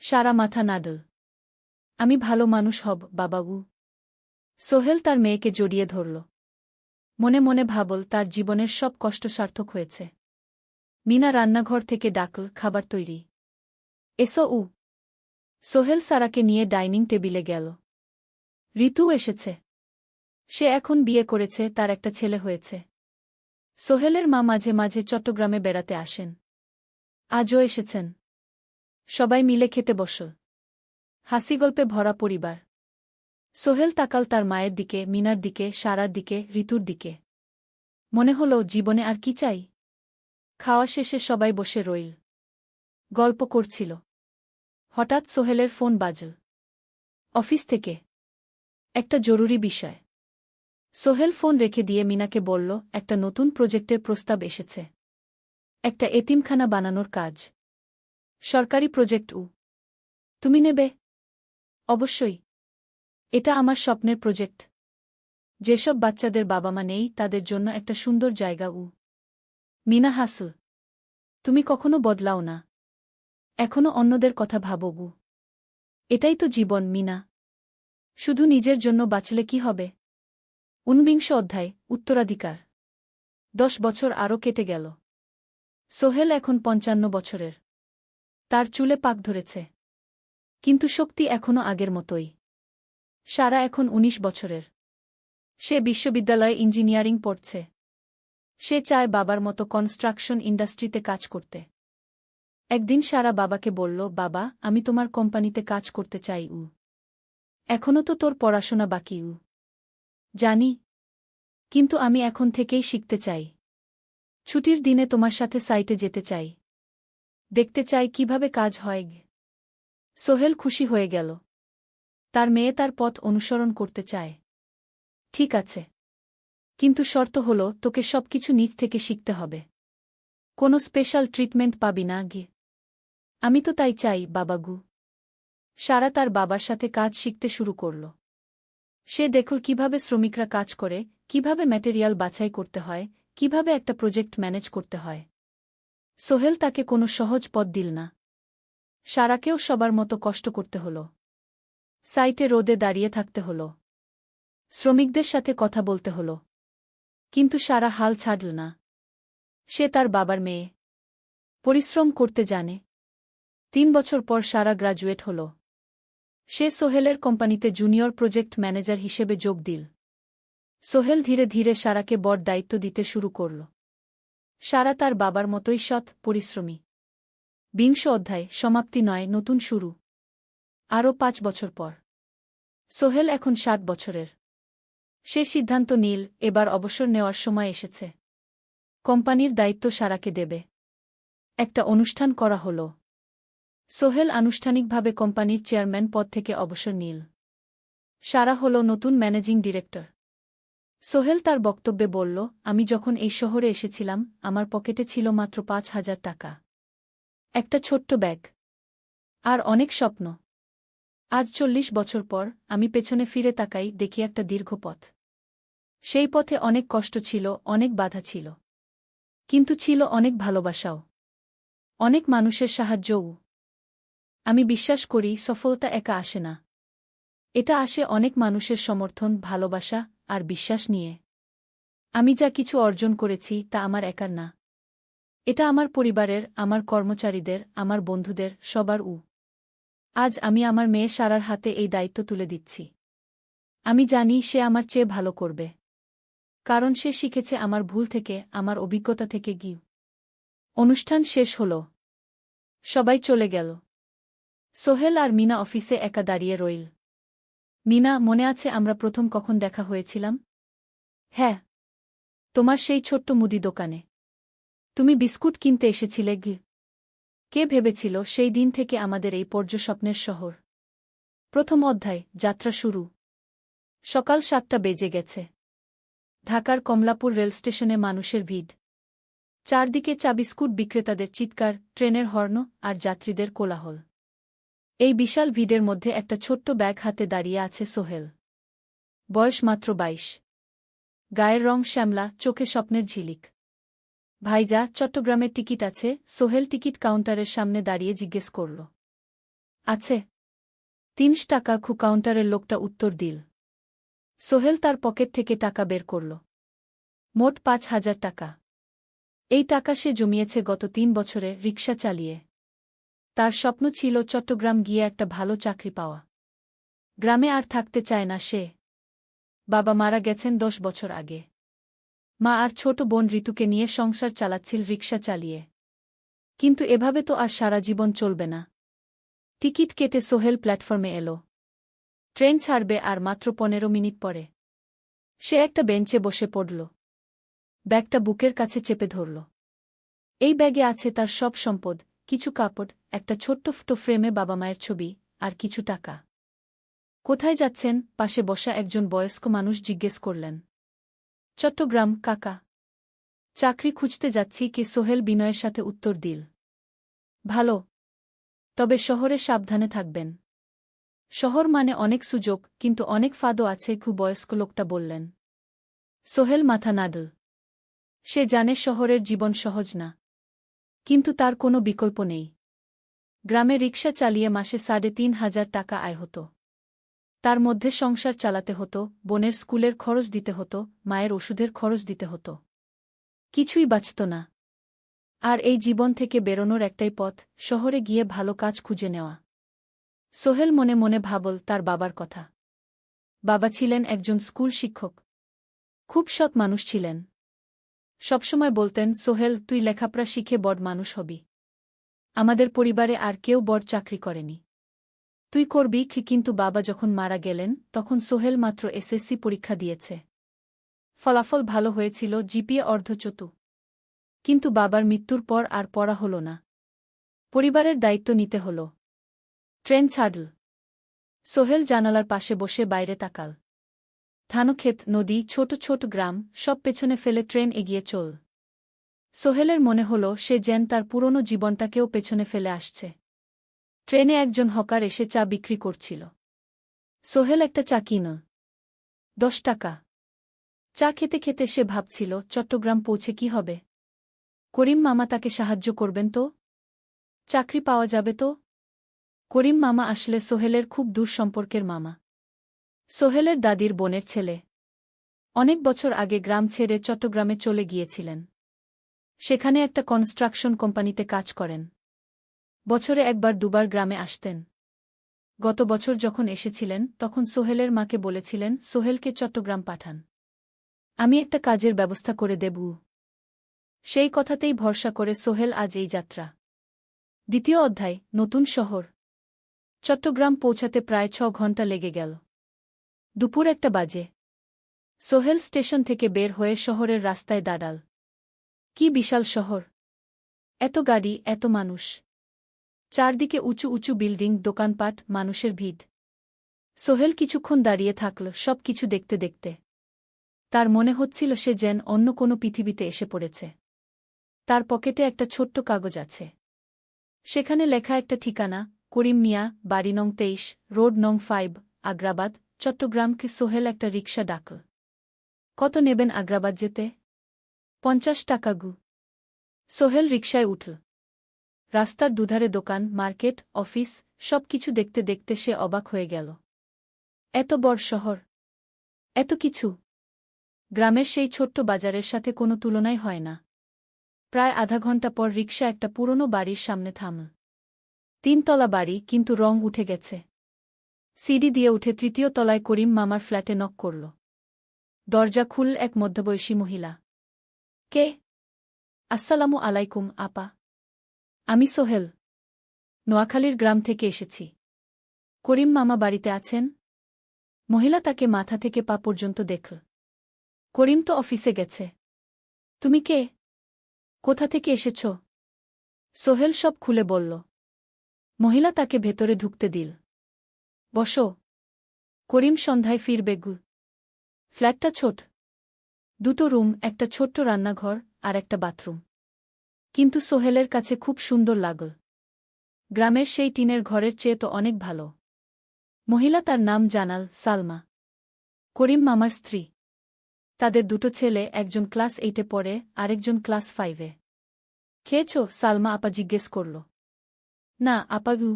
সারা মাথা নাডল। আমি ভালো মানুষ হব বাবাবু। সোহেল তার মেয়েকে জড়িয়ে ধরল। মনে মনে ভাবল, তার জীবনের সব কষ্ট সার্থক হয়েছে। মিনা রান্নাঘর থেকে ডাকল, খাবার তৈরি। এসো। সোহেল সারাকে নিয়ে ডাইনিং টেবিলে গেল। ঋতু এসেছে। সে এখন বিয়ে করেছে, তার একটা ছেলে হয়েছে। সোহেলের মা মাঝে মাঝে চট্টগ্রামে বেড়াতে আসেন। আজও এসেছেন। সবাই মিলে খেতে বসল। হাসিগল্পে ভরা পরিবার। সোহেল তাকাল তার মায়ের দিকে, মিনার দিকে, সারার দিকে, ঋতুর দিকে। মনে হল, জীবনে আর কি চাই? খাওয়া শেষে সবাই বসে রইল। গল্প করছিল। হঠাৎ সোহেলের ফোন বাজল। অফিস থেকে। একটা জরুরি বিষয়। সোহেল ফোন রেখে দিয়ে মিনাকে বলল, একটা নতুন প্রজেক্টের প্রস্তাব এসেছে। একটা এতিমখানা বানানোর কাজ। সরকারি প্রজেক্ট। তুমি নেবে? অবশ্যই। এটা আমার স্বপ্নের প্রজেক্ট। যেসব বাচ্চাদের বাবা মা নেই তাদের জন্য একটা সুন্দর জায়গা। মিনা হাসল। তুমি কখনো বদলাও না। এখনো অন্যদের কথা ভাবো। এটাই তো জীবন মিনা। শুধু নিজের জন্য বাঁচলে কি হবে? 49 অধ্যায়, উত্তরাধিকার। 10 বছর আরও কেটে গেল। সোহেল এখন 55 বছরের। তার চুলে পাক ধরেছে। কিন্তু শক্তি এখনো আগের মতোই। সারা এখন 19 বছরের। সে বিশ্ববিদ্যালয়ে ইঞ্জিনিয়ারিং পড়ছে। সে চায় বাবার মতো কনস্ট্রাকশন ইন্ডাস্ট্রিতে কাজ করতে। একদিন সারা বাবাকে বলল, বাবা, আমি তোমার কোম্পানিতে কাজ করতে চাই। এখনও তো তোর পড়াশোনা বাকি। জানি। কিন্তু আমি এখন থেকেই শিখতে চাই। ছুটির দিনে তোমার সাথে সাইটে যেতে চাই। দেখতে চাই কিভাবে কাজ হয়। সোহেল খুশি হয়ে গেল। তার মেয়ে তার পথ অনুসরণ করতে চায়। ঠিক আছে, কিন্তু শর্ত হল তোকে সবকিছু নিজ থেকে শিখতে হবে। কোনো স্পেশাল ট্রিটমেন্ট পাবি না গে। আমি তো তাই চাই, বাবাগু। সারা তার বাবার সাথে কাজ শিখতে শুরু করল। সে দেখল কিভাবে শ্রমিকরা কাজ করে, কিভাবে ম্যাটেরিয়াল বাছাই করতে হয়, কিভাবে একটা প্রজেক্ট ম্যানেজ করতে হয়। সোহেল তাকে কোনো সহজ পথ দিল না। সারাকেও সবার মতো কষ্ট করতে হল। সাইটে রোদে দাঁড়িয়ে থাকতে হল। শ্রমিকদের সাথে কথা বলতে হল। কিন্তু সারা হাল ছাড়ল না। সে তার বাবার মেয়ে। পরিশ্রম করতে জানে। 3 বছর পর সারা গ্রাজুয়েট হল। সে সোহেলের কোম্পানিতে জুনিয়র প্রজেক্ট ম্যানেজার হিসেবে যোগ দিল। সোহেল ধীরে ধীরে সারাকে বড় দায়িত্ব দিতে শুরু করল। সারা তার বাবার মতোই সৎ, পরিশ্রমী। 20 অধ্যায়, সমাপ্তি নয়, নতুন শুরু। আরও 5 বছর পর সোহেল এখন 60 বছরের। সে সিদ্ধান্ত নিল, এবার অবসর নেওয়ার সময় এসেছে। কোম্পানির দায়িত্ব সারাকে দেবে। একটা অনুষ্ঠান করা হল। সোহেল আনুষ্ঠানিকভাবে কোম্পানির চেয়ারম্যান পদ থেকে অবসর নিল। সারা হল নতুন ম্যানেজিং ডিরেক্টর। সোহেল তার বক্তব্যে বলল, আমি যখন এই শহরে এসেছিলাম আমার পকেটে ছিল মাত্র 5,000 টাকা। একটা ছোট্ট ব্যাগ। আর অনেক স্বপ্ন। আজ 40 বছর পর আমি পেছনে ফিরে তাকাই, দেখি একটা দীর্ঘ পথ। সেই পথে অনেক কষ্ট ছিল, অনেক বাধা ছিল। কিন্তু ছিল অনেক ভালোবাসাও। অনেক মানুষের সাহায্যও। আমি বিশ্বাস করি সফলতা একা আসে না। এটা আসে অনেক মানুষের সমর্থন, ভালোবাসা আর বিশ্বাস নিয়ে। আমি যা কিছু অর্জন করেছি তা আমার একার না। এটা আমার পরিবারের, আমার কর্মচারীদের, আমার বন্ধুদের, সবার। আজ আমি আমার মেয়ে সারার হাতে এই দায়িত্ব তুলে দিচ্ছি। আমি জানি সে আমার চেয়ে ভালো করবে। কারণ সে শিখেছে আমার ভুল থেকে, আমার অভিজ্ঞতা থেকে। অনুষ্ঠান শেষ হল। সবাই চলে গেল। সোহেল আর মিনা অফিসে একা দাঁড়িয়ে রইল। মিনা, মনে আছে আমরা প্রথম কখন দেখা হয়েছিলাম? হ্যাঁ, তোমার সেই ছোট্ট মুদি দোকানে। তুমি বিস্কুট কিনতে এসেছিলে। কে ভেবেছিল সেই দিন থেকে আমাদের এই পর্যস্বপ্নের শহর। প্রথম অধ্যায়, যাত্রা শুরু। সকাল 7টা বেজে গেছে। ঢাকার কমলাপুর রেলস্টেশনে মানুষের ভিড়। চারদিকে চা বিস্কুট বিক্রেতাদের চিৎকার, ট্রেনের হর্ন আর যাত্রীদের কোলাহল। এই বিশাল ভিড়ের মধ্যে একটা ছোট্ট ব্যাগ হাতে দাঁড়িয়ে আছে সোহেল। বয়স মাত্র 22। গায়ের রং শ্যামলা, চোখে স্বপ্নের ঝিলিক। ভাইজা, চট্টগ্রামের টিকিট আছে? সোহেল টিকিট কাউন্টারের সামনে দাঁড়িয়ে জিজ্ঞেস করল। আছে। 30 টাকা। কাউন্টারের লোকটা উত্তর দিল। সোহেল তার পকেট থেকে টাকা বের করল। মোট 5,000 টাকা। এই টাকা সে জমিয়েছে গত 3 বছরে রিকশা চালিয়ে। তার স্বপ্ন ছিল চট্টগ্রাম গিয়ে একটা ভালো চাকরি পাওয়া। গ্রামে আর থাকতে চায় না সে। বাবা মারা গেছেন 10 বছর আগে। মা আর ছোট বোন ঋতুকে নিয়ে সংসার চালাচ্ছিল রিকশা চালিয়ে। কিন্তু এভাবে তো আর সারা জীবন চলবে না। টিকিট কেটে সোহেল প্ল্যাটফর্মে এলো। ট্রেন ছাড়বে আর মাত্র 15 মিনিট পরে। সে একটা বেঞ্চে বসে পড়ল। ব্যাগটা বুকের কাছে চেপে ধরল। এই ব্যাগে আছে তার সব সম্পদ, কিছু কাপড়, একটা ছোট্ট ফটো ফ্রেমে বাবা মায়ের ছবি, আর কিছু টাকা। কোথায় যাচ্ছেন? পাশে বসা একজন বয়স্ক মানুষ জিজ্ঞেস করলেন। চট্টগ্রাম কাকা। চাকরি খুঁজতে যাচ্ছি। কে? সোহেল বিনয়ের সাথে উত্তর দিল। ভালো। তবে শহরে সাবধানে থাকবেন। শহর মানে অনেক সুযোগ, কিন্তু অনেক ফাঁদও আছে। বয়স্ক লোকটা বললেন। সোহেল মাথা নাড়ল। সে জানে শহরের জীবন সহজ না। কিন্তু তার কোনো বিকল্প নেই। গ্রামে রিকশা চালিয়ে মাসে 3,500 টাকা আয় হতো। তার মধ্যে সংসার চালাতে হতো, বোনের স্কুলের খরচ দিতে হতো, মায়ের ওষুধের খরচ দিতে হতো। কিছুই বাঁচত না। আর এই জীবন থেকে বেরোনোর একটাই পথ, শহরে গিয়ে ভালো কাজ খুঁজে নেওয়া। সোহেল মনে মনে ভাবল তার বাবার কথা। বাবা ছিলেন একজন স্কুল শিক্ষক। খুব সৎ মানুষ ছিলেন। সবসময় বলতেন, সোহেল, তুই লেখাপড়া শিখে বড় মানুষ হবি। আমাদের পরিবারে আর কেউ বড় চাকরি করেনি। তুই করবি। কিন্তু বাবা যখন মারা গেলেন তখন সোহেল মাত্র এসএসসি পরীক্ষা দিয়েছে। ফলাফল ভালো হয়েছিল, জিপিএ অর্ধচতু। কিন্তু বাবার মৃত্যুর পর আর পড়া হল না। পরিবারের দায়িত্ব নিতে হল। ট্রেন ছাড়ল। সোহেল জানালার পাশে বসে বাইরে তাকাল। ধানক্ষেত, নদী, ছোট ছোট গ্রাম, সব পেছনে ফেলে ট্রেন এগিয়ে চল। সোহেলের মনে হল সে যেন তার পুরনো জীবনটাকেও পেছনে ফেলে আসছে। ট্রেনে একজন হকার এসে চা বিক্রি করছিল। সোহেল একটা চা কিন। 10 টাকা। চা খেতে খেতে সে ভাবছিল চট্টগ্রাম পৌঁছে কি হবে। করিম মামা তাকে সাহায্য করবেন তো? চাকরি পাওয়া যাবে তো? করিম মামা আসলে সোহেলের খুব দূর সম্পর্কের মামা। সোহেলের দাদির বোনের ছেলে। অনেক বছর আগে গ্রাম ছেড়ে চট্টগ্রামে চলে গিয়েছিলেন। সেখানে একটা কনস্ট্রাকশন কোম্পানিতে কাজ করেন। বছরে একবার দুবার গ্রামে আসতেন। গত বছর যখন এসেছিলেন তখন সোহেলের মাকে বলেছিলেন সোহেলকে চট্টগ্রাম পাঠান। আমি একটা কাজের ব্যবস্থা করে দেব। সেই কথাতেই ভরসা করে সোহেল আজ এই যাত্রা। দ্বিতীয় অধ্যায়, নতুন শহর। চট্টগ্রাম পৌঁছাতে প্রায় 6 ঘণ্টা লেগে গেল। দুপুর 1টা বাজে। সোহেল স্টেশন থেকে বের হয়ে শহরের রাস্তায় দাঁড়াল। কি বিশাল শহর! এত গাড়ি, এত মানুষ। চারদিকে উঁচু উঁচু বিল্ডিং, দোকানপাট, মানুষের ভিড়। সোহেল কিছুক্ষণ দাঁড়িয়ে থাকল সব কিছু দেখতে দেখতে। তার মনে হচ্ছিল সে যেন অন্য কোনো পৃথিবীতে এসে পড়েছে। তার পকেটে একটা ছোট্ট কাগজ আছে। সেখানে লেখা একটা ঠিকানা, করিম মিয়া, বাড়ি নং 23, রোড নং 5, আগ্রাবাদ, চট্টগ্রামকে। সোহেল একটা রিকশা ডাকল। কত নেবেন আগ্রাবাদ যেতে? 50 টাকা গু। সোহেল রিকশায় উঠল। রাস্তার দুধারে দোকান, মার্কেট, অফিস, সব কিছু দেখতে দেখতে সে অবাক হয়ে গেল। এত বড় শহর, এত কিছু! গ্রামের সেই ছোট্ট বাজারের সাথে কোনো তুলনাই হয় না। প্রায় আধা ঘণ্টা পর রিকশা একটা পুরনো বাড়ির সামনে থামল। 3 তলা বাড়ি, কিন্তু রং উঠে গেছে। সিঁড়ি দিয়ে উঠে 3য় তলায় করিম মামার ফ্ল্যাটে নক করল। দরজা খুলল এক মধ্যবয়সী মহিলা। কে? আসসালামু আলাইকুম আপা। আমি সোহেল। নোয়াখালীর গ্রাম থেকে এসেছি। করিম মামা বাড়িতে আছেন? মহিলা তাকে মাথা থেকে পা পর্যন্ত দেখল। করিম তো অফিসে গেছে। তুমি কে? কোথা থেকে এসেছ? সোহেল সব খুলে বলল। মহিলা তাকে ভেতরে ঢুকতে দিল। বসো। করিম সন্ধ্যায় ফিরবে গু। ফ্ল্যাটটা ছোট। 2টো রুম, একটা ছোট্ট রান্নাঘর আর একটা বাথরুম। কিন্তু সোহেলের কাছে খুব সুন্দর লাগল। গ্রামের সেই টিনের ঘরের চেয়ে তো অনেক ভালো। মহিলা তার নাম জানাল, সালমা। করিম মামার স্ত্রী। তাদের 2টো ছেলে, একজন ক্লাস 8-এ পড়ে, আরেকজন ক্লাস 5-এ। খেয়েছ? সালমা আপা জিজ্ঞেস করল। না আপা গু।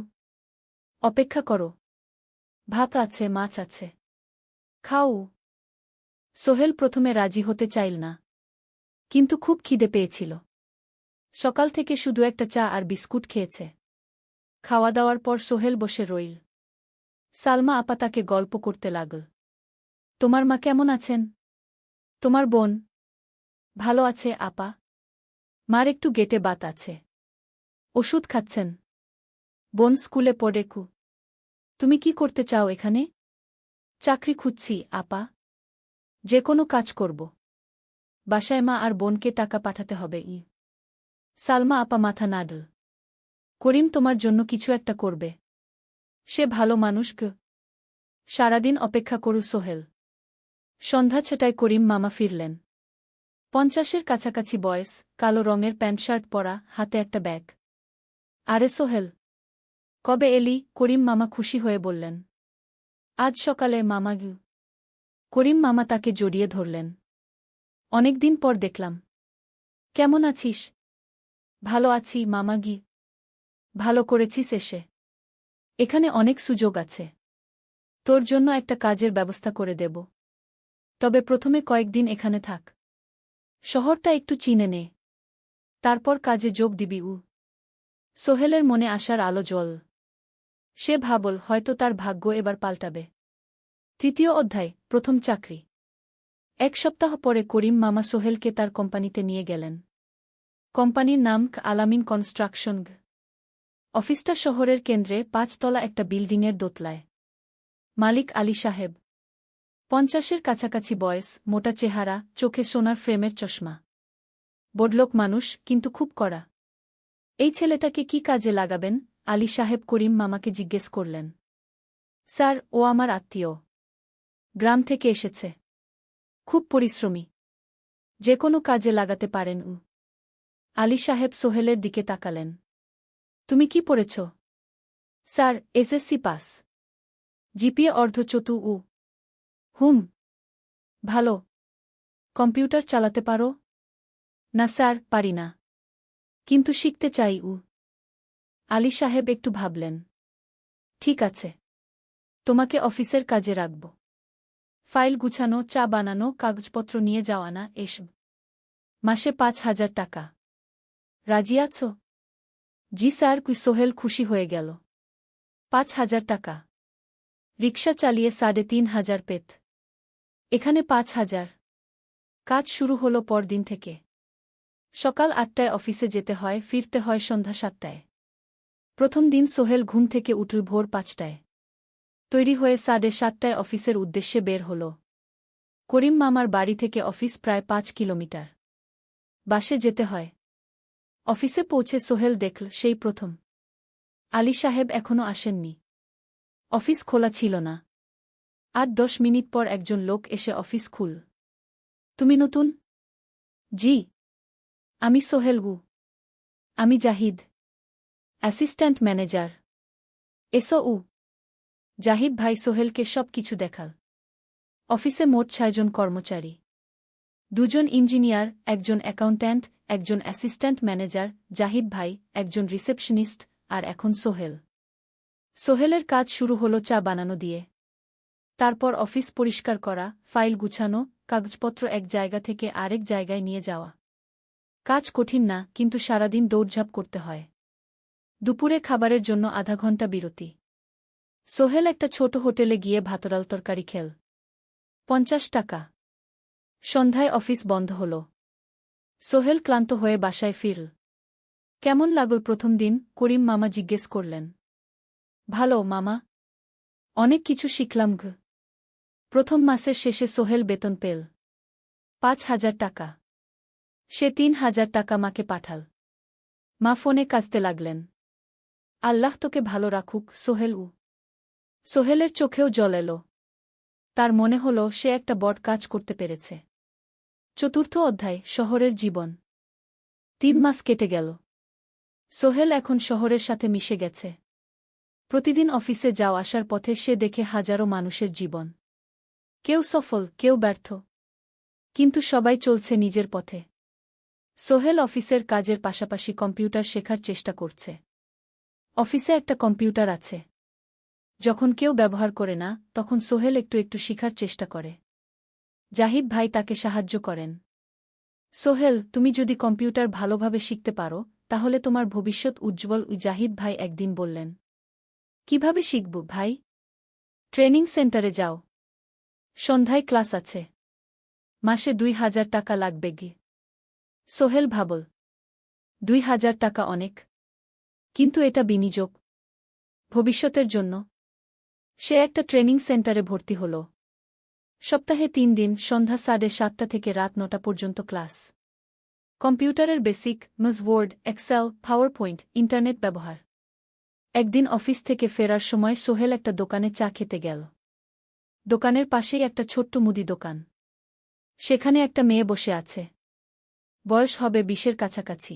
অপেক্ষা করো। ভাত আছে, মাছ আছে। খাও। সোহেল প্রথমে রাজি হতে চাইল না। কিন্তু খুব খিদে পেয়েছিল। সকাল থেকে শুধু একটা চা আর বিস্কুট খেয়েছে। খাওয়া দাওয়ার পর সোহেল বসে রইল। সালমা আপা তাকে গল্প করতে লাগল। তোমার মা কেমন আছেন? তোমার বোন? ভালো আছে আপা। মার একটু গেটে বাত আছে। ওষুধ খাচ্ছেন। বোন স্কুলে পড়ে কু। তুমি কি করতে চাও এখানে? চাকরি খুঁজছি আপা। যে কোনো কাজ করব। বাসায় মা আর বোনকে টাকা পাঠাতে হবে। সালমা আপা মাথা নাড়ল। করিম তোমার জন্য কিছু একটা করবে। সে ভালো মানুষ গ। সারাদিন অপেক্ষা করু সোহেল। সন্ধ্যা 6টায় করিম মামা ফিরলেন। 50-এর কাছাকাছি বয়স, কালো রঙের প্যান্ট শার্ট পরা, হাতে একটা ব্যাগ। আরে সোহেল, কবে এলি? করিম মামা খুশি হয়ে বললেন। আজ সকালে মামা গু। করিম মামা তাকে জড়িয়ে ধরলেন। অনেকদিন পর দেখলাম। কেমন আছিস? ভালো আছি মামা গি। ভালো করেছিস এসে। এখানে অনেক সুযোগ আছে। তোর জন্য একটা কাজের ব্যবস্থা করে দেব। তবে প্রথমে কয়েকদিন এখানে থাক। শহরটা একটু চিনে নে। তারপর কাজে যোগ দিবি। সোহেলের মনে আসার আলো জ্বল। সে ভাবল হয়তো তার ভাগ্য এবার পাল্টাবে। 3য় অধ্যায়, প্রথম চাকরি। 1 সপ্তাহ পরে করিম মামা সোহেলকে তার কোম্পানিতে নিয়ে গেলেন। কোম্পানির নাম আলামিন কনস্ট্রাকশন। অফিসটা শহরের কেন্দ্রে 5 তলা একটা বিল্ডিংয়ের দোতলায়। মালিক আলী সাহেব। 50-এর কাছাকাছি বয়স, মোটা চেহারা, চোখে সোনার ফ্রেমের চশমা। বড়লোক মানুষ, কিন্তু খুব কড়া। এই ছেলেটাকে কি কাজে লাগাবেন? আলী সাহেব করিম মামাকে জিজ্ঞেস করলেন। স্যার, ও আমার আত্মীয়। গ্রাম থেকে এসেছে। খুব পরিশ্রমী। যে কোনো কাজে লাগাতে পারেন উ। আলী সাহেব সোহেলের দিকে তাকালেন। তুমি কি পড়েছ? Sir, SSC pass. জিপিএ অর্ধচতু উ। হুম। ভালো। কম্পিউটার চালাতে পারো? না স্যার, পারি না। কিন্তু শিখতে চাই উ। আলী সাহেব একটু ভাবলেন। ঠিক আছে। তোমাকে অফিসের কাজে রাখব। ফাইল গুছানো, চা বানানো, কাগজপত্র নিয়ে যাওয়া না এসব। মাসে 5,000 টাকা। রাজি আছো? জি স্যার। সোহেল খুশি হয়ে গেল। 5,000 টাকা। রিকশা চালিয়ে 3,500 পেত। এখানে 5,000। কাজ শুরু হলো পরদিন থেকে। সকাল 8টায় অফিসে যেতে হয়, ফিরতে হয় সন্ধ্যা 7টায়। প্রথম দিন সোহেল ঘুম থেকে উঠল ভোর 5টায়। তৈরি হয়ে 7:30টায় অফিসের উদ্দেশ্যে বের হল। করিম মামার বাড়ি থেকে অফিস প্রায় 5 কিলোমিটার। বাসে যেতে হয়। অফিসে পৌঁছে সোহেল দেখল সেই প্রথম আলী সাহেব এখনও আসেননি। অফিস খোলা ছিল না। 8-10 মিনিট পর একজন লোক এসে অফিস খুল। তুমি নতুন? জি। আমি সোহেল গু। আমি জাহিদ, অ্যাসিস্ট্যান্ট ম্যানেজার। এসো উ। জাহিদ ভাই সোহেলকে সব কিছু দেখাল। অফিসে মোট 6 জন কর্মচারী। 2 জন ইঞ্জিনিয়ার, একজন অ্যাকাউন্ট্যান্ট, একজন অ্যাসিস্ট্যান্ট ম্যানেজার, জাহিদ ভাই, একজন রিসেপশনিস্ট, আর এখন সোহেল। সোহেলের কাজ শুরু হলো চা বানানো দিয়ে। তারপর অফিস পরিষ্কার করা, ফাইল গুছানো, কাগজপত্র এক জায়গা থেকে আরেক জায়গায় নিয়ে যাওয়া। কাজ কঠিন না, কিন্তু সারাদিন দৌড়ঝাঁপ করতে হয়। দুপুরে খাবারের জন্য আধা ঘন্টা বিরতি। সোহেল একটা ছোট হোটেলে গিয়ে ভাতরাল তরকারি খেল। 50 টাকা। সন্ধ্যায় অফিস বন্ধ হল। সোহেল ক্লান্ত হয়ে বাসায় ফিরল। কেমন লাগল প্রথম দিন? করিম মামা জিজ্ঞেস করলেন। ভালো মামা। অনেক কিছু শিখলাম ঘ। প্রথম মাসের শেষে সোহেল বেতন পেল 5,000 টাকা। সে 3,000 টাকা মাকে পাঠাল। মা ফোনে কাঁদতে লাগলেন। আল্লাহ তোকে ভালো রাখুক সোহেল উ। সোহেলের চোখেও জল এলো। তার মনে হল সে একটা বড় কাজ করতে পেরেছে। চতুর্থ অধ্যায়, শহরের জীবন। 3 মাস কেটে গেল। সোহেল এখন শহরের সাথে মিশে গেছে। প্রতিদিন অফিসে যাওয়া আসার পথে সে দেখে হাজারো মানুষের জীবন। কেউ সফল, কেউ ব্যর্থ। কিন্তু সবাই চলছে নিজের পথে। সোহেল অফিসের কাজের পাশাপাশি কম্পিউটার শেখার চেষ্টা করছে। অফিসে একটা কম্পিউটার আছে। যখন কেউ ব্যবহার করে না, তখন সোহেল একটু একটু শিখার চেষ্টা করে। জাহিদ ভাই তাকে সাহায্য করেন। সোহেল, তুমি যদি কম্পিউটার ভালোভাবে শিখতে পারো, তাহলে তোমার ভবিষ্যৎ উজ্জ্বল। জাহিদ ভাই একদিন বললেন। কিভাবে শিখব ভাই? ট্রেনিং সেন্টারে যাও। সন্ধ্যায় ক্লাস আছে। মাসে 2,000 টাকা লাগবে গে। সোহেল ভাবল। 2,000 টাকা অনেক। কিন্তু এটা বিনিয়োগ। ভবিষ্যতের জন্য। সে একটা ট্রেনিং সেন্টারে ভর্তি হল। সপ্তাহে 3 দিন, সন্ধ্যা 7:30 থেকে রাত 9টা পর্যন্ত ক্লাস। কম্পিউটারের basic, MS Word, Excel, PowerPoint, internet ব্যবহার। একদিন অফিস থেকে ফেরার সময় সোহেল একটা দোকানে চা খেতে গেল। দোকানের পাশেই একটা ছোট্ট মুদি দোকান। সেখানে একটা মেয়ে বসে আছে। বয়স হবে 20-এর কাছাকাছি।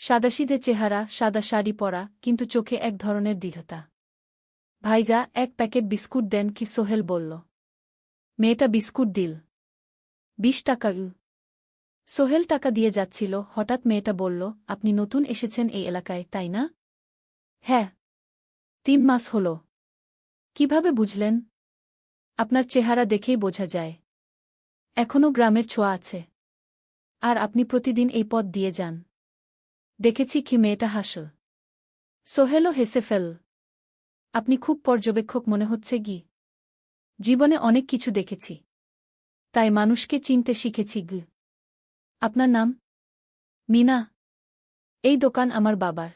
সাদাসিধে চেহারা, সাদা শাড়ি পরা, কিন্তু চোখে এক ধরনের দৃঢ়তা। ভাইজা, 1 প্যাকেট বিস্কুট দেন কি? সোহেল বলল। মেয়েটা বিস্কুট দিল। 20 টাকা। সোহেল টাকা দিয়ে যাচ্ছিল, হঠাৎ মেয়েটা বলল, আপনি নতুন এসেছেন এই এলাকায়, তাই না? হ্যাঁ। 3 মাস হল। কিভাবে বুঝলেন? আপনার চেহারা দেখেই বোঝা যায়। এখনও গ্রামের ছোঁয়া আছে। আর আপনি প্রতিদিন এই পথ দিয়ে যান। দেখেছি কি? মেয়েটা হাসল। সোহেলও হেসে ফেল। আপনি খুব পর্যবেক্ষক মনে হচ্ছে গি। জীবনে অনেক কিছু দেখেছি। তাই মানুষকে চিনতে শিখেছি গ। আপনার নাম? মিনা। এই দোকান আমার বাবার।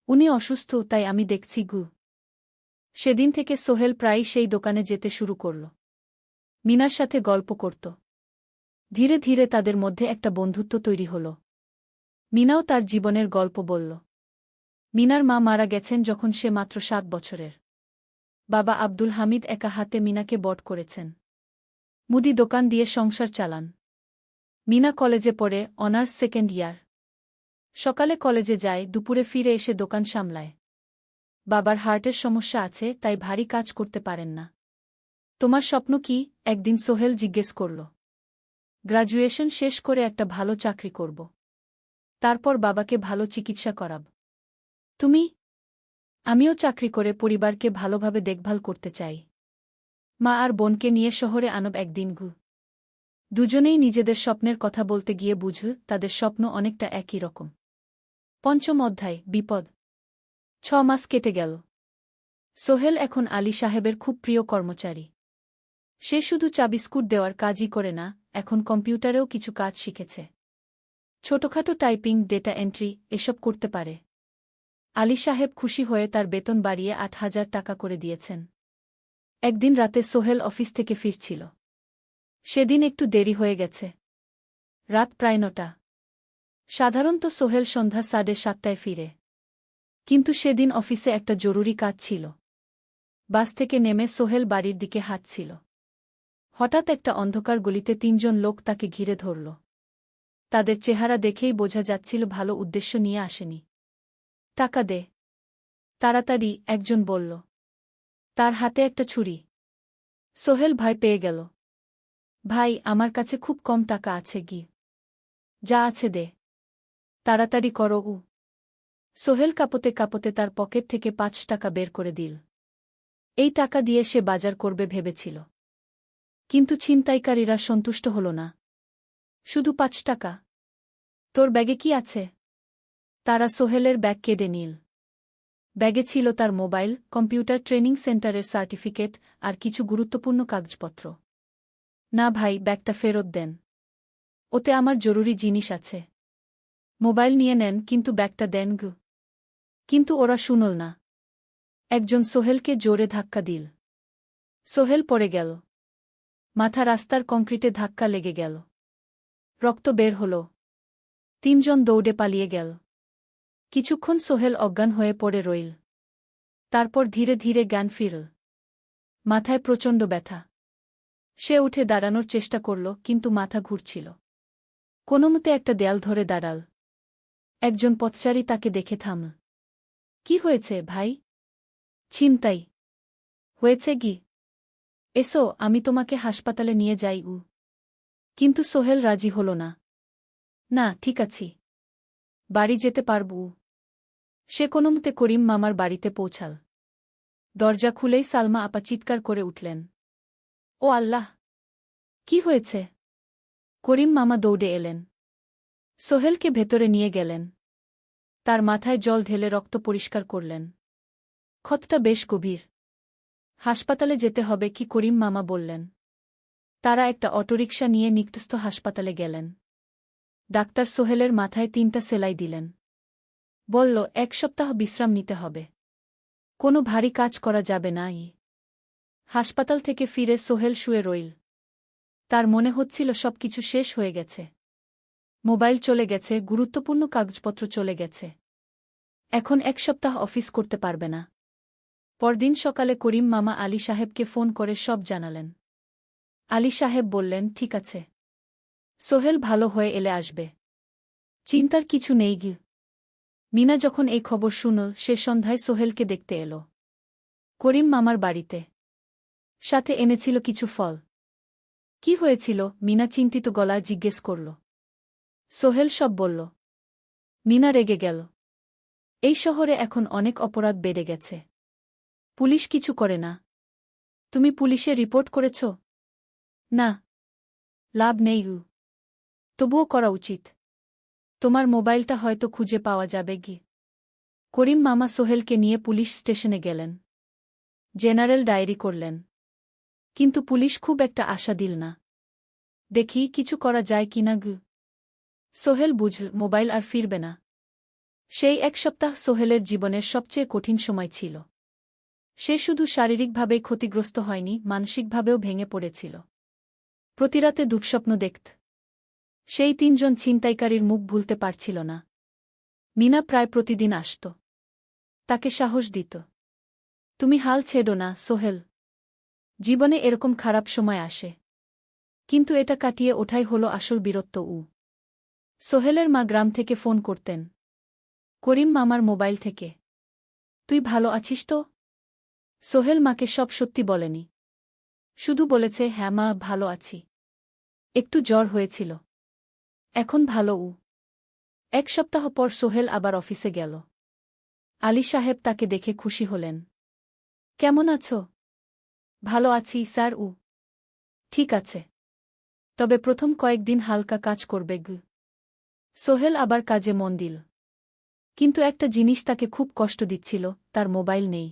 উনি অসুস্থ, তাই আমি দেখছি গু। সেদিন থেকে সোহেল প্রায়ই সেই দোকানে যেতে শুরু করল। মিনার সাথে গল্প করত। ধীরে ধীরে তাদের মধ্যে একটা বন্ধুত্ব তৈরি হল। মিনাও তার জীবনের গল্প বলল। মিনার মা মারা গেছেন যখন সে মাত্র 7 বছরের। বাবা আব্দুল হামিদ একা হাতে মিনাকে বড় করেছেন। মুদি দোকান দিয়ে সংসার চালান। মিনা কলেজে পড়ে, অনার্স সেকেন্ড ইয়ার। সকালে কলেজে যায়, দুপুরে ফিরে এসে দোকান সামলায়। বাবার হার্টের সমস্যা আছে, তাই ভারী কাজ করতে পারেন না। তোমার স্বপ্ন কি? একদিন সোহেল জিজ্ঞেস করল। গ্র্যাজুয়েশন শেষ করে একটা ভালো চাকরি করব। তারপর বাবাকে ভালো চিকিৎসা করাব। তুমি? আমিও চাকরি করে পরিবারকে ভালোভাবে দেখভাল করতে চাই। মা আর বোনকে নিয়ে শহরে আনব একদিন। দুজনেই নিজেদের স্বপ্নের কথা বলতে গিয়ে বুঝল তাদের স্বপ্ন অনেকটা একই রকম। পঞ্চম অধ্যায়, বিপদ। 6 মাস কেটে গেল। সোহেল এখন আলী সাহেবের খুব প্রিয় কর্মচারী। সে শুধু চাবিস্কুট দেওয়ার কাজই করে না, এখন কম্পিউটারেও কিছু কাজ শিখেছে। ছোটখাটো টাইপিং, ডেটা এন্ট্রি এসব করতে পারে। আলী সাহেব খুশি হয়ে তার বেতন বাড়িয়ে 8,000 টাকা করে দিয়েছেন। একদিন রাতে সোহেল অফিস থেকে ফিরছিল। সেদিন একটু দেরি হয়ে গেছে। রাত প্রায় 9টা। সাধারণত সোহেল সন্ধ্যা 7:30টায় ফিরে। কিন্তু সেদিন অফিসে একটা জরুরি কাজ ছিল। বাস থেকে নেমে সোহেল বাড়ির দিকে হাঁটছিল। হঠাৎ একটা অন্ধকার গলিতে 3 জন লোক তাকে ঘিরে ধরল। তাদের চেহারা দেখেই বোঝা যাচ্ছিল ভালো উদ্দেশ্য নিয়ে আসেনি। টাকা দে তাড়াতাড়ি, একজন বলল। তার হাতে একটা ছুরি। সোহেল ভয় পেয়ে গেল। ভাই, আমার কাছে খুব কম টাকা আছে। যা আছে দে, তাড়াতাড়ি করো। সোহেল কাঁপতে কাঁপতে তার পকেট থেকে 5 টাকা বের করে দিল। এই টাকা দিয়ে সে বাজার করবে ভেবেছিল। কিন্তু ছিনতাইকারীরা সন্তুষ্ট হল না। শুধু 5 টাকা? তোর ব্যাগে কি আছে? তারা সোহেলের ব্যাগ কেড়ে নিল। ব্যাগে ছিল তার মোবাইল, কম্পিউটার ট্রেনিং সেন্টারের সার্টিফিকেট আর কিছু গুরুত্বপূর্ণ কাগজপত্র। না ভাই, ব্যাগটা ফেরত দেন। ওতে আমার জরুরি জিনিস আছে। মোবাইল নিয়ে নেন, কিন্তু ব্যাগটা দেন। কিন্তু ওরা শুনল না। একজন সোহেলকে জোরে ধাক্কা দিল। সোহেল পড়ে গেল। মাথা রাস্তার কংক্রিটে ধাক্কা লেগে গেল। রক্ত বের হল। 3 জন দৌড়ে পালিয়ে গেল। কিছুক্ষণ সোহেল অজ্ঞান হয়ে পড়ে রইল। তারপর ধীরে ধীরে জ্ঞান ফিরল। মাথায় প্রচণ্ড ব্যথা। সে উঠে দাঁড়ানোর চেষ্টা করল, কিন্তু মাথা ঘুরছিল। কোনোমতে একটা দেয়াল ধরে দাঁড়াল। একজন পথচারী তাকে দেখে থামল। কি হয়েছে ভাই? ছিনতাই হয়েছে। এসো, আমি তোমাকে হাসপাতালে নিয়ে যাই। কিন্তু সোহেল রাজি হল না। না, ঠিক আছি, বাড়ি যেতে পারব। সে কোনোমতে করিম মামার বাড়িতে পৌঁছাল। দরজা খুলেই সালমা আপা চিৎকার করে উঠলেন। ও আল্লাহ! কি হয়েছে? করিম মামা দৌড়ে এলেন। সোহেলকে ভেতরে নিয়ে গেলেন। তার মাথায় জল ঢেলে রক্ত পরিষ্কার করলেন। ক্ষতটা বেশ গভীর। হাসপাতালে যেতে হবে কি? করিম মামা বললেন। তারা একটা অটোরিকশা নিয়ে নিকটস্থ হাসপাতালে গেলেন। ডাক্তার সোহেলের মাথায় 3টা সেলাই দিলেন। বলল, 1 সপ্তাহ বিশ্রাম নিতে হবে। কোনো ভারী কাজ করা যাবে না। হাসপাতাল থেকে ফিরে সোহেল শুয়ে রইল। তার মনে হচ্ছিল সবকিছু শেষ হয়ে গেছে। মোবাইল চলে গেছে, গুরুত্বপূর্ণ কাগজপত্র চলে গেছে। এখন 1 সপ্তাহ অফিস করতে পারবে না। পরদিন সকালে করিম মামা আলী সাহেবকে ফোন করে সব জানালেন। আলী সাহেব বললেন, ঠিক আছে, সোহেল ভালো হয়ে এলে আসবে, চিন্তার কিছু নেই। মিনা যখন এই খবর শুনল, সে সন্ধ্যায় সোহেলকে দেখতে এল করিম মামার বাড়িতে। সাথে এনেছিল কিছু ফল। কি হয়েছিল? মিনা চিন্তিত গলায় জিজ্ঞেস করল। সোহেল সব বলল। মিনা রেগে গেল। এই শহরে এখন অনেক অপরাধ বেড়ে গেছে। পুলিশ কিছু করে না। তুমি পুলিশে রিপোর্ট করেছ? না। লাভ নেই। তবুও করা উচিত। তোমার মোবাইলটা হয়তো খুঁজে পাওয়া যাবে। করিম মামা সোহেলকে নিয়ে পুলিশ স্টেশনে গেলেন। জেনারেল ডায়েরি করলেন। কিন্তু পুলিশ খুব একটা আশা দিল না। দেখি কিছু করা যায় কিনা। সোহেল বুঝল মোবাইল আর ফিরবে না। সেই 1 সপ্তাহ সোহেলের জীবনের সবচেয়ে কঠিন সময় ছিল। সে শুধু শারীরিকভাবেই ক্ষতিগ্রস্ত হয়নি, মানসিকভাবেও ভেঙে পড়েছিল। প্রতিরাতে দুঃস্বপ্ন দেখত। সেই 3 জন ছিনতাইকারীর মুখ ভুলতে পারছিল না। মিনা প্রায় প্রতিদিন আসত। তাকে সাহস দিত। তুমি হাল ছেড়ো না, সোহেল। জীবনে এরকম খারাপ সময় আসে, কিন্তু এটা কাটিয়ে ওঠাই হলো আসল বীরত্ব। সোহেলের মা গ্রাম থেকে ফোন করতেন, করিম মামার মোবাইল থেকে। তুই ভালো আছিস তো? সোহেল মাকে সব সত্যি বলেনি, শুধু বলেছে, হ্যাঁ মা, ভালো আছি, একটু জ্বর হয়েছিল, এখন ভালো। এক সপ্তাহ পর সোহেল আবার অফিসে গেল। আলী সাহেব তাকে দেখে খুশি হলেন। কেমন আছো? ভালো আছি স্যার। ঠিক আছে, তবে প্রথম কয়েকদিন হালকা কাজ করবে। সোহেল আবার কাজে মন দিল, কিন্তু একটা জিনিস তাকে খুব কষ্ট দিচ্ছিল, তার মোবাইল নেই।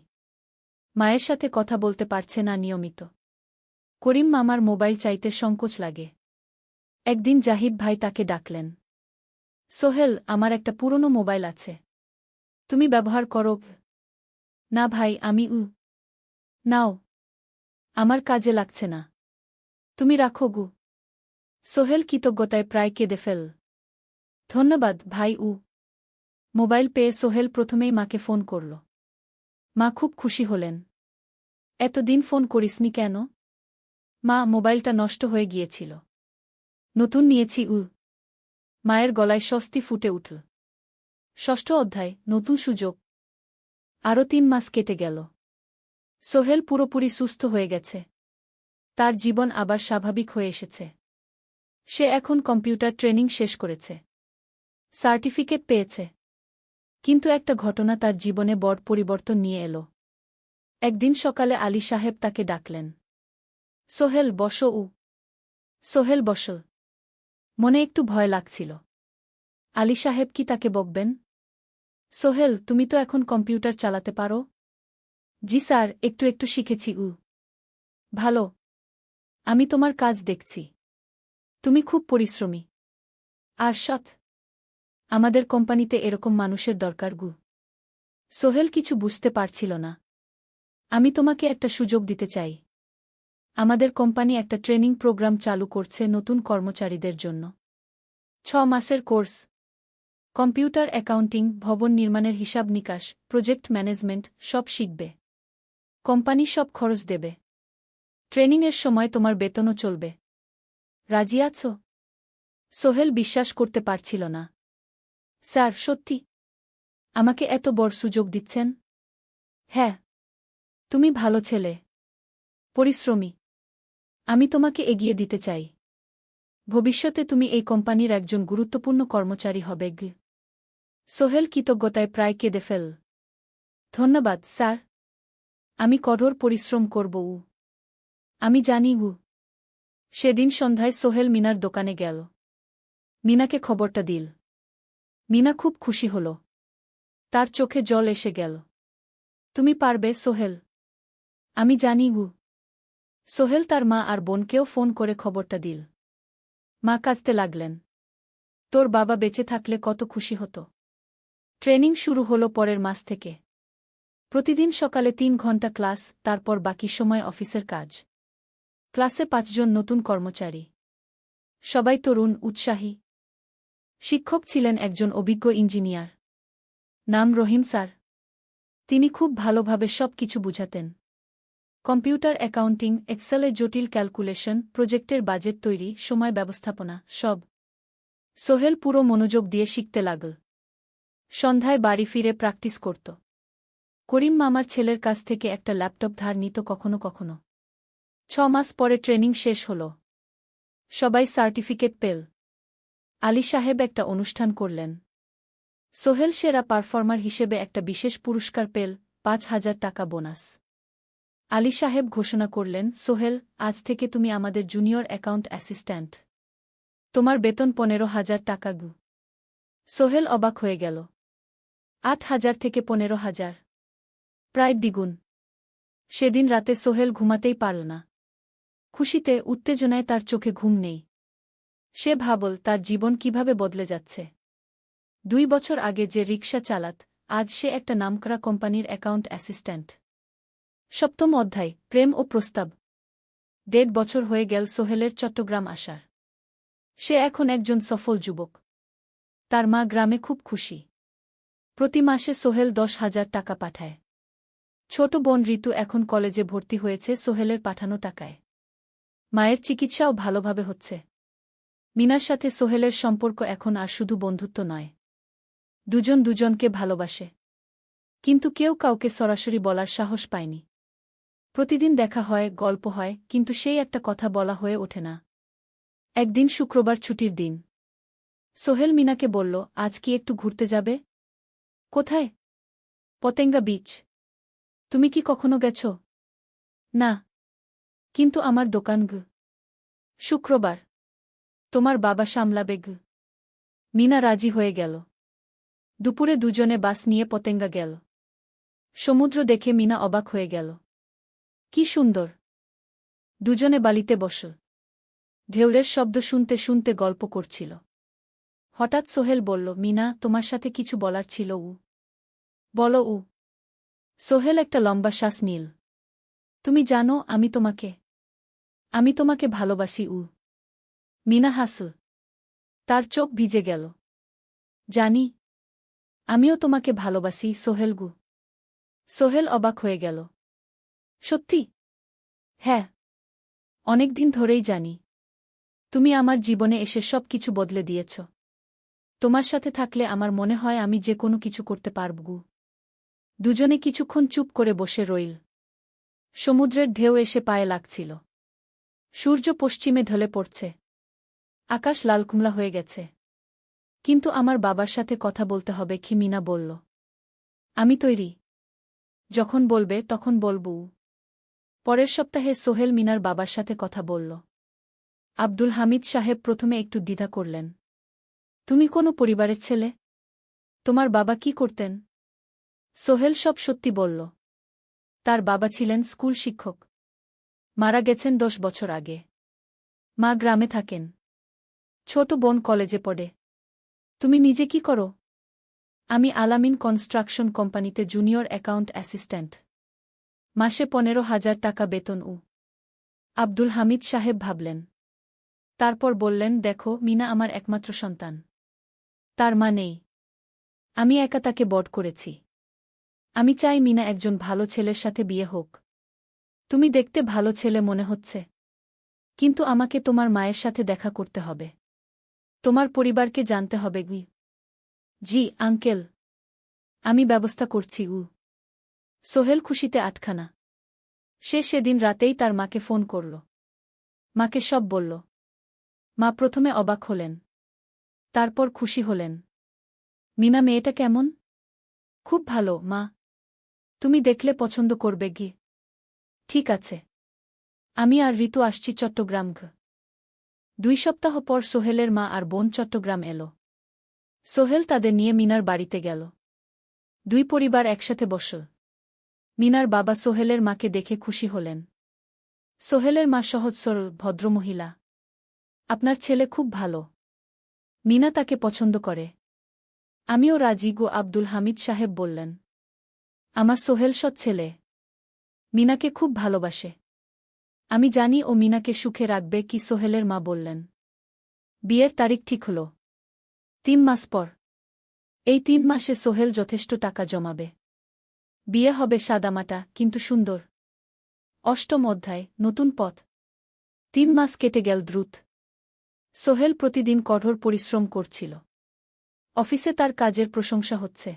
মায়ের সাথে কথা বলতে পারছে না নিয়মিত। করিম মামার মোবাইল চাইতে সংকোচ লাগে। একদিন জাহিদ ভাই তাকে ডাকলেন। সোহেল, আমার একটা পুরনো মোবাইল আছে, তুমি ব্যবহার করো? না ভাই, আমি নাও, আমার কাজে লাগছে না, তুমি রাখো। সোহেল কৃতজ্ঞতায় প্রায় কেঁদে ফেল। ধন্যবাদ ভাই। মোবাইল পেয়ে সোহেল প্রথমেই মাকে ফোন করল। মা খুব খুশি হলেন। এতদিন ফোন করিসনি কেন? মা, মোবাইলটা নষ্ট হয়ে গিয়েছিল, নতুন নিয়েছি। মায়ের গলায় স্বস্তি ফুটে উঠল। ষষ্ঠ অধ্যায়, নতুন সুযোগ। আরও 3 মাস কেটে গেল। সোহেল পুরোপুরি সুস্থ হয়ে গেছে, তার জীবন আবার স্বাভাবিক হয়ে এসেছে। সে এখন কম্পিউটার ট্রেনিং শেষ করেছে, সার্টিফিকেট পেয়েছে। কিন্তু একটা ঘটনা তার জীবনে বড় পরিবর্তন নিয়ে এলো। একদিন সকালে আলী সাহেব তাকে ডাকলেন। সোহেল, বসো। সোহেল বসল। মনে একটু ভয় লাগছিল। আলী সাহেব কি তাকে বকবেন? সোহেল, তুমি তো এখন কম্পিউটার চালাতে পারো? জি স্যার, একটু একটু শিখেছি। ভালো, আমি তোমার কাজ দেখছি, তুমি খুব পরিশ্রমী আর সৎ। আমাদের কোম্পানিতে এরকম মানুষের দরকার। সোহেল কিছু বুঝতে পারছিল না। আমি তোমাকে একটা সুযোগ দিতে চাই। আমাদের কোম্পানি একটা ট্রেনিং প্রোগ্রাম চালু করছে নতুন কর্মচারীদের জন্য। 6 মাসের কোর্স, কম্পিউটার অ্যাকাউন্টিং, ভবন নির্মাণের হিসাব নিকাশ, প্রজেক্ট ম্যানেজমেন্ট, সব শিখবে। কোম্পানি সব খরচ দেবে। ট্রেনিংয়ের সময় তোমার বেতনও চলবে। রাজি আছো? সোহেল বিশ্বাস করতে পারছিল না। স্যার, সত্যি? আমাকে এত বড় সুযোগ দিচ্ছেন? হ্যাঁ, তুমি ভালো ছেলে, পরিশ্রমী। আমি তোমাকে এগিয়ে দিতে চাই। ভবিষ্যতে তুমি এই কোম্পানির একজন গুরুত্বপূর্ণ কর্মচারী হবে। সোহেল কৃতজ্ঞতায় প্রায় কেঁদে ফেল। ধন্যবাদ স্যার, আমি কঠোর পরিশ্রম করব। আমি জানি। সেদিন সন্ধ্যায় সোহেল মিনার দোকানে গেল। মিনাকে খবরটা দিল। মিনা খুব খুশি হল, তার চোখে জল এসে গেল। তুমি পারবে সোহেল, আমি জানি। সোহেল তার মা আর বোনকেও ফোন করে খবরটা দিল। মা কাঁদতে লাগলেন। তোর বাবা বেঁচে থাকলে কত খুশি হতো। ট্রেনিং শুরু হলো পরের মাস থেকে। প্রতিদিন সকালে 3 ঘন্টা ক্লাস, তারপর বাকি সময় অফিসের কাজ। ক্লাসে 5 জন নতুন কর্মচারী, সবাই তরুণ, উৎসাহী। শিক্ষক ছিলেন একজন অভিজ্ঞ ইঞ্জিনিয়ার, নাম রহিম স্যার। তিনি খুব ভালোভাবে সব কিছু বুঝাতেন। কম্পিউটার অ্যাকাউন্টিং, এক্সেলে জটিল ক্যালকুলেশন, প্রজেক্টের বাজেট তৈরি, সময় ব্যবস্থাপনা, সব। সোহেল পুরো মনোযোগ দিয়ে শিখতে লাগল। সন্ধ্যায় বাড়ি ফিরে প্র্যাকটিস করত। করিম মামার ছেলের কাছ থেকে একটা ল্যাপটপ ধার নিত কখনো কখনো। 6 মাস পরে ট্রেনিং শেষ হল। সবাই সার্টিফিকেট পেল। আলী সাহেব একটা অনুষ্ঠান করলেন। সোহেল সেরা পারফর্মার হিসেবে একটা বিশেষ পুরস্কার পেল, 5,000 টাকা বোনাস। আলী সাহেব ঘোষণা করলেন, সোহেল, আজ থেকে তুমি আমাদের জুনিয়র অ্যাকাউন্ট অ্যাসিস্ট্যান্ট। তোমার বেতন 15,000 টাকা। সোহেল অবাক হয়ে গেল। 8,000 থেকে 15,000, প্রায় দ্বিগুণ। সেদিন রাতে সোহেল ঘুমাতেই পারল না। খুশিতে, উত্তেজনায় তার চোখে ঘুম নেই। সে ভাবল তার জীবন কিভাবে বদলে যাচ্ছে। 2 বছর আগে যে রিকশা চালাত, আজ সে একটা নামকরা কোম্পানির অ্যাকাউন্ট অ্যাসিস্ট্যান্ট। 7ম অধ্যায়, প্রেম ও প্রস্তাব। 1.5 বছর হয়ে গেল সোহেলের চট্টগ্রাম আসার। সে এখন একজন সফল যুবক। তার মা গ্রামে খুব খুশি। প্রতি মাসে সোহেল 10,000 টাকা পাঠায়। ছোট বোন ঋতু এখন কলেজে ভর্তি হয়েছে সোহেলের পাঠানো টাকায়। মায়ের চিকিৎসাও ভালোভাবে হচ্ছে। মিনার সাথে সোহেলের সম্পর্ক এখন আর শুধু বন্ধুত্ব নয়। দুজন দুজনকে ভালোবাসে। কিন্তু কেউ কাউকে সরাসরি বলার সাহস পায়নি। প্রতিদিন দেখা হয়, গল্প হয়, কিন্তু সেই একটা কথা বলা হয়ে ওঠে না। একদিন শুক্রবার ছুটির দিন। সোহেল মিনাকে বলল, আজ কি একটু ঘুরতে যাবে? কোথায়? পতেঙ্গা বিচ। তুমি কি কখনো গেছ? না। কিন্তু আমার দোকান শুক্রবার। তোমার বাবা সামলাবে মিনা রাজি হয়ে গেল। দুপুরে দুজনে বাস নিয়ে পতেঙ্গা গেল। সমুদ্র দেখে মিনা অবাক হয়ে গেল। কি সুন্দর! দুজনে বালিতে বসল। ঢেউয়ের শব্দ শুনতে শুনতে গল্প করছিল। হঠাৎ সোহেল বলল, মিনা, তোমার সাথে কিছু বলার ছিল। বলো। সোহেল একটা লম্বা শ্বাস নিল। তুমি জানো আমি তোমাকে ভালোবাসি। মিনা হাসল। তার চোখ ভিজে গেল। জানি। আমিও তোমাকে ভালোবাসি সোহেল। সোহেল অবাক হয়ে গেল। সত্যি? হ্যাঁ। অনেকদিন ধরেই জানি। তুমি আমার জীবনে এসে সব কিছু বদলে দিয়েছ। তোমার সাথে থাকলে আমার মনে হয় আমি যে কোনো কিছু করতে পারব। দুজনে কিছুক্ষণ চুপ করে বসে রইল। সমুদ্রের ঢেউ এসে পায়ে লাগছিল। সূর্য পশ্চিমে ঢলে পড়ছে। আকাশ লালকুমলা হয়ে গেছে। কিন্তু আমার বাবার সাথে কথা বলতে হবে, কি মিনা বলল। আমি তৈরি। যখন বলবে তখন বলব। পরের সপ্তাহে সোহেল মিনার বাবার সাথে কথা বলল। আব্দুল হামিদ সাহেব প্রথমে একটু দ্বিধা করলেন। তুমি কোনো পরিবারের ছেলে? তোমার বাবা কি করতেন? সোহেল সব সত্যি বলল। তার বাবা ছিলেন স্কুল শিক্ষক। মারা গেছেন 10 বছর আগে। মা গ্রামে থাকেন। ছোট বোন কলেজে পড়ে। তুমি নিজে কি করো? আমি আলামিন কনস্ট্রাকশন কোম্পানিতে জুনিয়র অ্যাকাউন্ট অ্যাসিস্ট্যান্ট। মাসে 15,000 টাকা বেতন। আব্দুল হামিদ সাহেব ভাবলেন। তারপর বললেন, দেখো মিনা আমার একমাত্র সন্তান। তার মা নেই। আমি একা তাকে বড় করেছি। আমি চাই মিনা একজন ভালো ছেলের সাথে বিয়ে হোক। তুমি দেখতে ভালো ছেলে মনে হচ্ছে। কিন্তু আমাকে তোমার মায়ের সাথে দেখা করতে হবে। তোমার পরিবারকে জানতে হবে। জি আঙ্কেল। আমি ব্যবস্থা করছি। সোহেল খুশিতে আটখানা। সে সেদিন রাতেই তার মাকে ফোন করল। মাকে সব বলল। মা প্রথমে অবাক হলেন। তারপর খুশি হলেন। মিনা মেয়েটা কেমন? খুব ভালো মা। তুমি দেখলে পছন্দ করবে। ঠিক আছে। আমি আর ঋতু আসছি চট্টগ্রাম। 2 সপ্তাহ পর সোহেলের মা আর বোন চট্টগ্রাম এলো। সোহেল তাদের নিয়ে মিনার বাড়িতে গেল। 2 পরিবার একসাথে বসল। মিনার বাবা সোহেলের মাকে দেখে খুশি হলেন। সোহেলের মা সহজ সরল ভদ্রমহিলা। আপনার ছেলে খুব ভালো। মিনা তাকে পছন্দ করে। আমিও রাজি। আব্দুল হামিদ সাহেব বললেন। আমার সোহেল সৎ ছেলে। মিনাকে খুব ভালোবাসে। আমি জানি ও মিনাকে সুখে রাখবে। কি সোহেলের মা বললেন। বিয়ের তারিখ ঠিক হল 3 মাস পর। এই 3 মাসে সোহেল যথেষ্ট টাকা জমাবে। বিয়ে হবে সাদামাটা কিন্তু সুন্দর। 8ম অধ্যায়, নতুন পথ। 3 মাস কেটে গেল দ্রুত। সোহেল প্রতিদিন কঠোর পরিশ্রম করছিল। অফিসে তার কাজের প্রশংসা হচ্ছে।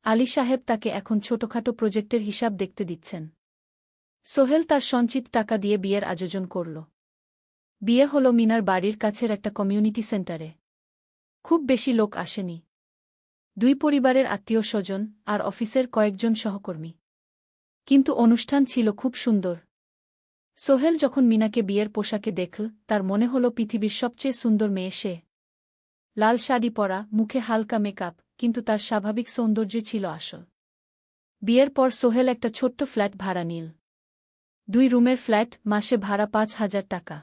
আলী সাহেব তাকে এখন ছোটখাটো প্রজেক্টের হিসাব দেখতে দিচ্ছেন। সোহেল তার সঞ্চিত টাকা দিয়ে বিয়ের আয়োজন করল। বিয়ে হল মিনার বাড়ির কাছের একটা কমিউনিটি সেন্টারে। খুব বেশি লোক আসেনি। 2 পরিবারের আত্মীয় স্বজন আর অফিসের কয়েকজন সহকর্মী। কিন্তু অনুষ্ঠান ছিল খুব সুন্দর। সোহেল যখন মিনাকে বিয়ের পোশাকে দেখল, তার মনে হল পৃথিবীর সবচেয়ে সুন্দর মেয়ে সে। লাল শাড়ি পরা, মুখে হালকা মেকআপ, কিন্তু তার স্বাভাবিক সৌন্দর্য ছিল আসল। বিয়ের পর সোহেল একটা ছোট্ট ফ্ল্যাট ভাড়া নিল। 2 রুমের ফ্ল্যাট, মাসে ভাড়া 5,000 টাকা।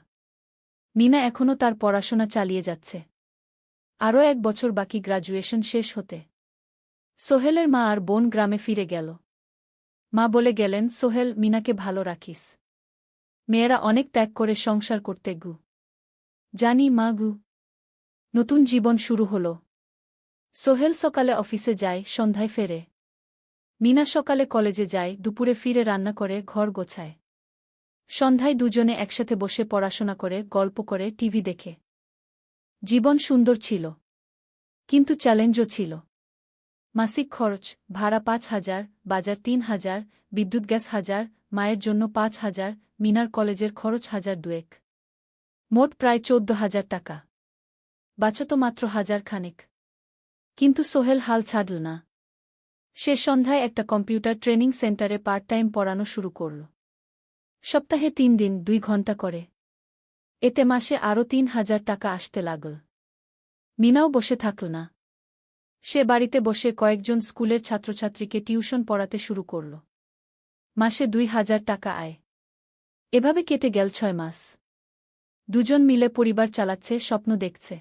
মিনা এখনও তার পড়াশোনা চালিয়ে যাচ্ছে। আরও 1 বছর বাকি গ্র্যাজুয়েশন শেষ হতে। সোহেলের মা আর বোন গ্রামে ফিরে গেল। মা বলে গেলেন, সোহেল, মিনাকে ভালো রাখিস। মেয়েরা অনেক ত্যাগ করে সংসার করতে। জানি মা। নতুন জীবন শুরু হল। সোহেল সকালে অফিসে যায়, সন্ধ্যায় ফেরে। মিনা সকালে কলেজে যায়, দুপুরে ফিরে রান্না করে, ঘর গোছায়। সন্ধ্যায় দুজনে একসাথে বসে পড়াশোনা করে, গল্প করে, টিভি দেখে। জীবন সুন্দর ছিল, কিন্তু চ্যালেঞ্জও ছিল। মাসিক খরচ, ভাড়া ৫,০০০, বাজার ৩,০০০, বিদ্যুৎ গ্যাস ১,০০০, মায়ের জন্য ৫,০০০, মিনার কলেজের খরচ ১,০০০-২,১। মোট প্রায় ১৪,০০০ টাকা। বাঁচত মাত্র ১,০০০ খানেক। কিন্তু সোহেল হাল ছাড়ল না। সে সন্ধ্যায় একটা কম্পিউটার ট্রেনিং সেন্টারে পার্ট টাইম পড়ানো শুরু করল। সপ্তাহে ৩ দিন ২ ঘণ্টা করে। এতে মাসে আরও ৩,০০০ টাকা আসতে লাগল। মিনাও বসে থাকল না। সে বাড়িতে বসে কয়েকজন স্কুলের ছাত্রছাত্রীকে টিউশন পড়াতে শুরু করল। মাসে ২,০০০ টাকা আয়। এভাবে কেটে গেল ৬ মাস। দুজন মিলে পরিবার চালাচ্ছে, স্বপ্ন দেখছে।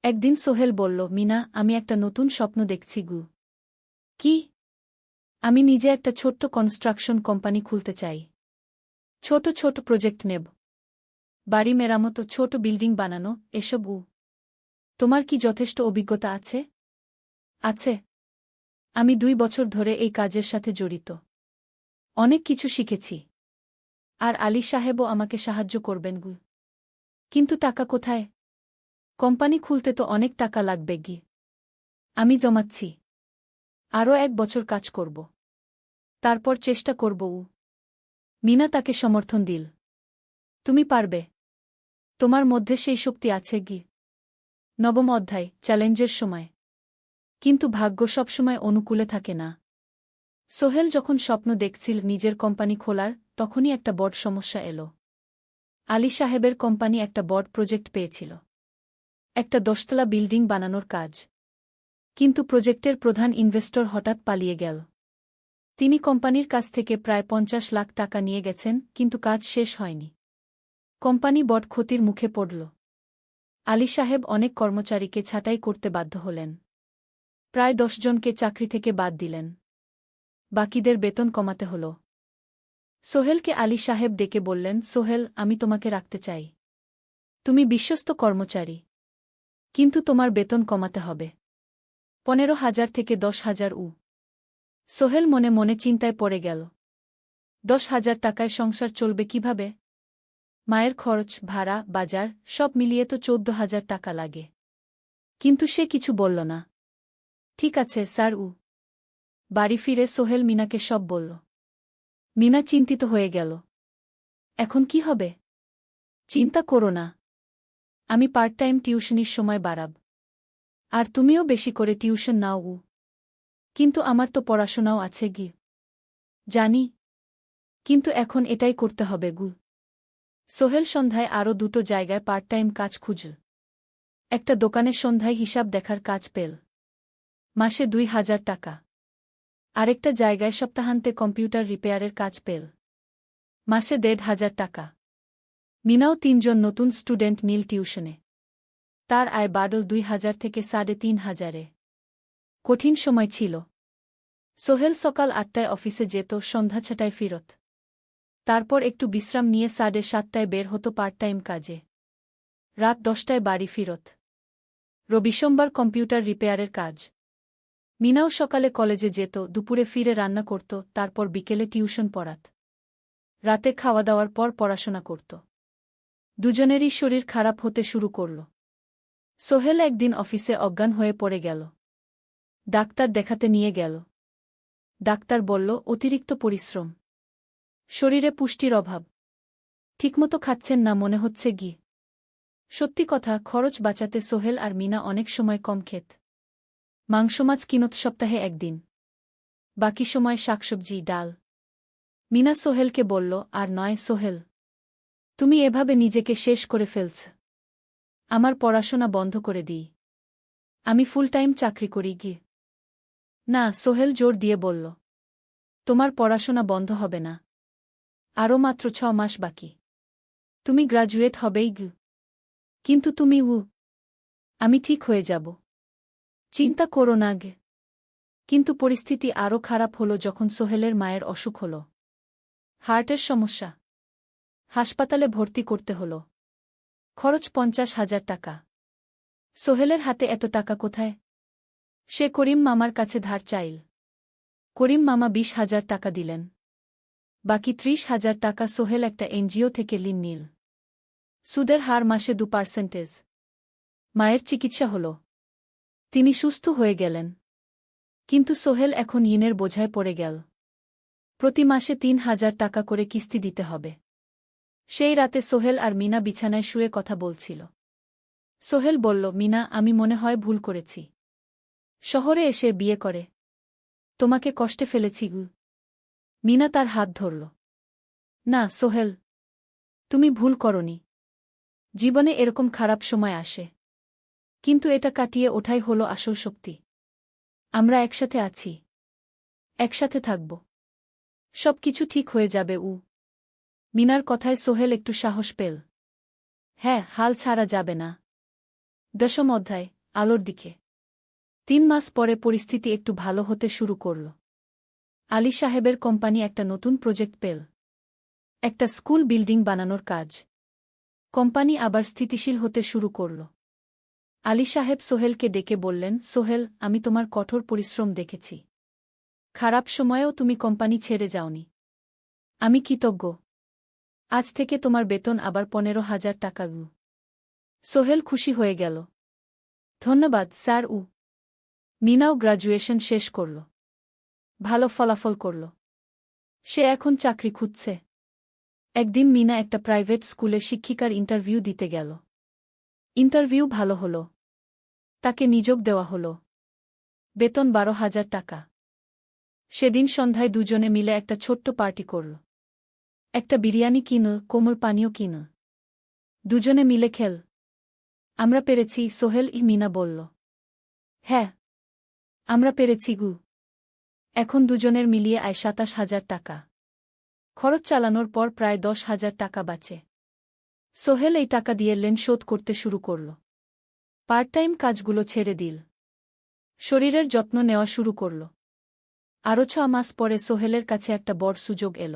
একদিন সোহেল বলল, মিনা, আমি একটা নতুন স্বপ্ন দেখছি গু। কি? আমি নিজে একটা ছোট্ট কনস্ট্রাকশন কোম্পানি খুলতে চাই। ছোট ছোট প্রজেক্ট নেব। বাড়ি মেরামত, ছোট বিল্ডিং বানানো, এসব। তোমার কি যথেষ্ট অভিজ্ঞতা আছে? আছে। আমি ২ বছর ধরে এই কাজের সাথে জড়িত। অনেক কিছু শিখেছি। আর আলী সাহেবও আমাকে সাহায্য করবেন গু। কিন্তু টাকা কোথায়? কোম্পানি খুলতে তো অনেক টাকা লাগবে গি। আমি জমাচ্ছি। আরও ১ বছর কাজ করব। তারপর চেষ্টা করব। মিনা তাকে সমর্থন দিল। তুমি পারবে। তোমার মধ্যে সেই শক্তি আছে গি। নবম অধ্যায়, চ্যালেঞ্জের সময়। কিন্তু ভাগ্য সবসময় অনুকূলে থাকে না। সোহেল যখন স্বপ্ন দেখছিল নিজের কোম্পানি খোলার, তখনই একটা বড় সমস্যা এলো। আলী সাহেবের কোম্পানি একটা বড় প্রজেক্ট পেয়েছিল। একটা ১০তলা বিল্ডিং বানানোর কাজ। কিন্তু প্রজেক্টের প্রধান ইনভেস্টর হঠাৎ পালিয়ে গেল। তিনি কোম্পানির কাছ থেকে প্রায় ৫০ লাখ টাকা নিয়ে গেছেন, কিন্তু কাজ শেষ হয়নি। কোম্পানি বড় ক্ষতির মুখে পড়ল। আলী সাহেব অনেক কর্মচারীকে ছাঁটাই করতে বাধ্য হলেন। প্রায় ১০ জনকে চাকরি থেকে বাদ দিলেন। বাকিদের বেতন কমাতে হল। সোহেলকে আলী সাহেব ডেকে বললেন, সোহেল, আমি তোমাকে রাখতে চাই। তুমি বিশ্বস্ত কর্মচারী। কিন্তু তোমার বেতন কমাতে হবে। ১৫,০০০ থেকে ১০,০০০। সোহেল মনে মনে চিন্তায় পড়ে গেল। ১০,০০০ টাকায় সংসার চলবে কিভাবে? মায়ের খরচ, ভাড়া, বাজার সব মিলিয়ে তো ১৪,০০০ টাকা লাগে। কিন্তু সে কিছু বলল না। ঠিক আছে স্যার। বাড়ি ফিরে সোহেল মিনাকে সব বলল। মিনা চিন্তিত হয়ে গেল। এখন কি হবে? চিন্তা করো না। আমি পার্ট টাইম টিউশনির সময় বাড়াব। আর তুমিও বেশি করে টিউশন নাও। কিন্তু আমার তো পড়াশোনাও আছে গি। জানি। কিন্তু এখন এটাই করতে হবে গু। সোহেল সন্ধ্যায় আরও ২টো জায়গায় পার্ট টাইম কাজ খুঁজল। একটা দোকানের সন্ধ্যায় হিসাব দেখার কাজ পেল। মাসে ২,০০০ টাকা। আরেকটা জায়গায় সপ্তাহান্তে কম্পিউটার রিপেয়ারের কাজ পেল। মাসে ১,৫০০ টাকা। মিনাও ৩ জন নতুন স্টুডেন্ট নিল টিউশনে। তার আয় বাড়ল ২,০০০ থেকে ৩,৫০০। কঠিন সময় ছিল। সোহেল সকাল ৮টায় অফিসে যেত, সন্ধ্যা ৬টায় ফিরত। তারপর একটু বিশ্রাম নিয়ে ৭:৩০টায় বের হতো পার্ট টাইম কাজে। রাত ১০টায় বাড়ি ফিরত। রবি-সোমবার কম্পিউটার রিপেয়ারের কাজ। মিনাও সকালে কলেজে যেত, দুপুরে ফিরে রান্না করত, তারপর বিকেলে টিউশন পড়াত। রাতে খাওয়া দাওয়ার পর পড়াশোনা করত। দুজনেরই শরীর খারাপ হতে শুরু করল। সোহেল একদিন অফিসে অজ্ঞান হয়ে পড়ে গেল। ডাক্তার দেখাতে নিয়ে গেল। ডাক্তার বলল, অতিরিক্ত পরিশ্রম। শরীরে পুষ্টির অভাব। ঠিকমতো খাচ্ছেন না মনে হচ্ছে গি। সত্যি কথা, খরচ বাঁচাতে সোহেল আর মিনা অনেক সময় কম খেত। মাংস মাছ কিনত সপ্তাহে ১ দিন। বাকি সময় শাকসবজি, ডাল। মিনা সোহেলকে বলল, আর নয় সোহেল। তুমি এভাবে নিজেকে শেষ করে ফেলছ। আমার পড়াশোনা বন্ধ করে দিই। আমি ফুল টাইম চাকরি করি গি। না, সোহেল জোর দিয়ে বলল। তোমার পড়াশোনা বন্ধ হবে না। আরও মাত্র ৬ মাস বাকি। তুমি গ্রাজুয়েট হবেই গি। কিন্তু তুমি। আমি ঠিক হয়ে যাব। চিন্তা করো না গে। কিন্তু পরিস্থিতি আরও খারাপ হলো যখন সোহেলের মায়ের অসুখ হল। হার্টের সমস্যা। হাসপাতালে ভর্তি করতে হল। খরচ ৫০,০০০ টাকা। সোহেলের হাতে এত টাকা কোথায়? সে করিম মামার কাছে ধার চাইল। করিম মামা 20,000 টাকা দিলেন। বাকি 30,000 টাকা সোহেল একটা এনজিও থেকে ঋণ নিল। সুদের হার মাসে 2%। মায়ের চিকিৎসা হল। তিনি সুস্থ হয়ে গেলেন। কিন্তু সোহেল এখন ঋণের বোঝায় পড়ে গেল। প্রতি মাসে 3,000 টাকা করে কিস্তি দিতে হবে। সেই রাতে সোহেল আর মিনা বিছানায় শুয়ে কথা বলছিল। সোহেল বলল, মিনা, আমি মনে হয় ভুল করেছি। শহরে এসে বিয়ে করে তোমাকে কষ্টে ফেলেছি গু। মিনা তার হাত ধরল। না সোহেল, তুমি ভুল করনি। জীবনে এরকম খারাপ সময় আসে, কিন্তু এটা কাটিয়ে ওঠাই হলো আসল শক্তি। আমরা একসাথে আছি, একসাথে থাকব। সবকিছু ঠিক হয়ে যাবে। মিনার কথায় সোহেল একটু সাহস পেল। হ্যাঁ, হাল ছাড়া যাবে না। 10ম অধ্যায়, আলোর দিকে। 3 মাস পরে পরিস্থিতি একটু ভালো হতে শুরু করল। আলী সাহেবের কোম্পানি একটা নতুন প্রজেক্ট পেল। একটা স্কুল বিল্ডিং বানানোর কাজ। কোম্পানি আবার স্থিতিশীল হতে শুরু করল। আলী সাহেব সোহেলকে ডেকে বললেন, সোহেল, আমি তোমার কঠোর পরিশ্রম দেখেছি। খারাপ সময়েও তুমি কোম্পানি ছেড়ে যাওনি। আমি কৃতজ্ঞ। আজ থেকে তোমার বেতন আবার 15,000 টাকা। সোহেল খুশি হয়ে গেল। ধন্যবাদ স্যার। মিনাও গ্র্যাজুয়েশন শেষ করল। ভালো ফলাফল করল। সে এখন চাকরি খুঁজছে। একদিন মিনা একটা প্রাইভেট স্কুলে শিক্ষিকার ইন্টারভিউ দিতে গেল। ইন্টারভিউ ভালো হল। তাকে নিযোগ দেওয়া হল। বেতন 12,000 টাকা। সেদিন সন্ধ্যায় দুজনে মিলে একটা ছোট্ট পার্টি করল। একটা বিরিয়ানি কিনল, কোমল পানীয় কিনল। দুজনে মিলে খেল। আমরা পেরেছি সোহেল, মিনা বলল। হ্যাঁ, আমরা পেরেছি গু। এখন দুজনের মিলিয়ে আয় 27,000 টাকা। খরচ চালানোর পর প্রায় 10,000 টাকা বাঁচে। সোহেল এই টাকা দিয়ে লোন শোধ করতে শুরু করল। পার্ট টাইম কাজগুলো ছেড়ে দিল। শরীরের যত্ন নেওয়া শুরু করল। আরও 6 মাস পরে সোহেলের কাছে একটা বড় সুযোগ এল।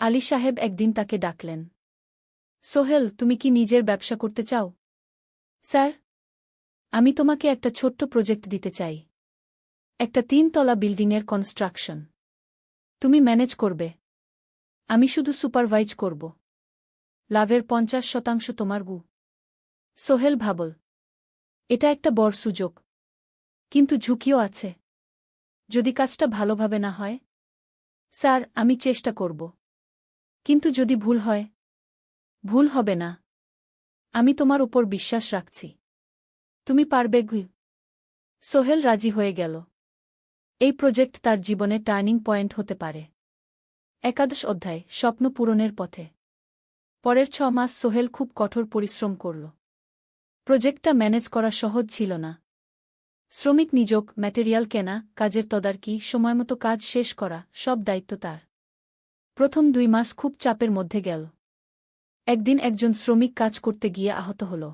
আলী সাহেব একদিন তাকে ডাকলেন। সোহেল, তুমি কি নিজের ব্যবসা করতে চাও? স্যার, আমি তোমাকে একটা ছোট্ট প্রজেক্ট দিতে চাই। একটা 3 তলা বিল্ডিংয়ের কনস্ট্রাকশন। তুমি ম্যানেজ করবে, আমি শুধু সুপারভাইজ করব। লাভের 50% তোমার গু। সোহেল ভাবল, এটা একটা বড় সুযোগ, কিন্তু ঝুঁকিও আছে। যদি কাজটা ভালোভাবে না হয়? স্যার, আমি চেষ্টা করব। কিন্তু যদি ভুল হয়? ভুল হবে না। আমি তোমার উপর বিশ্বাস রাখছি। তুমি পারবে গু। সোহেল রাজি হয়ে গেল। এই প্রজেক্ট তার জীবনে টার্নিং পয়েন্ট হতে পারে। 11 অধ্যায়, স্বপ্ন পূরণের পথে। পরের 6 মাস সোহেল খুব কঠোর পরিশ্রম করল। প্রজেক্টটা ম্যানেজ করা সহজ ছিল না। শ্রমিক নিযোগ, ম্যাটেরিয়াল কেনা, কাজের তদারকি, সময়মতো কাজ শেষ করা, সব দায়িত্ব তার। প্রথম 2 মাস খুব চাপের মধ্যে গেল। একদিন একজন শ্রমিক কাজ করতে গিয়ে আহত হল।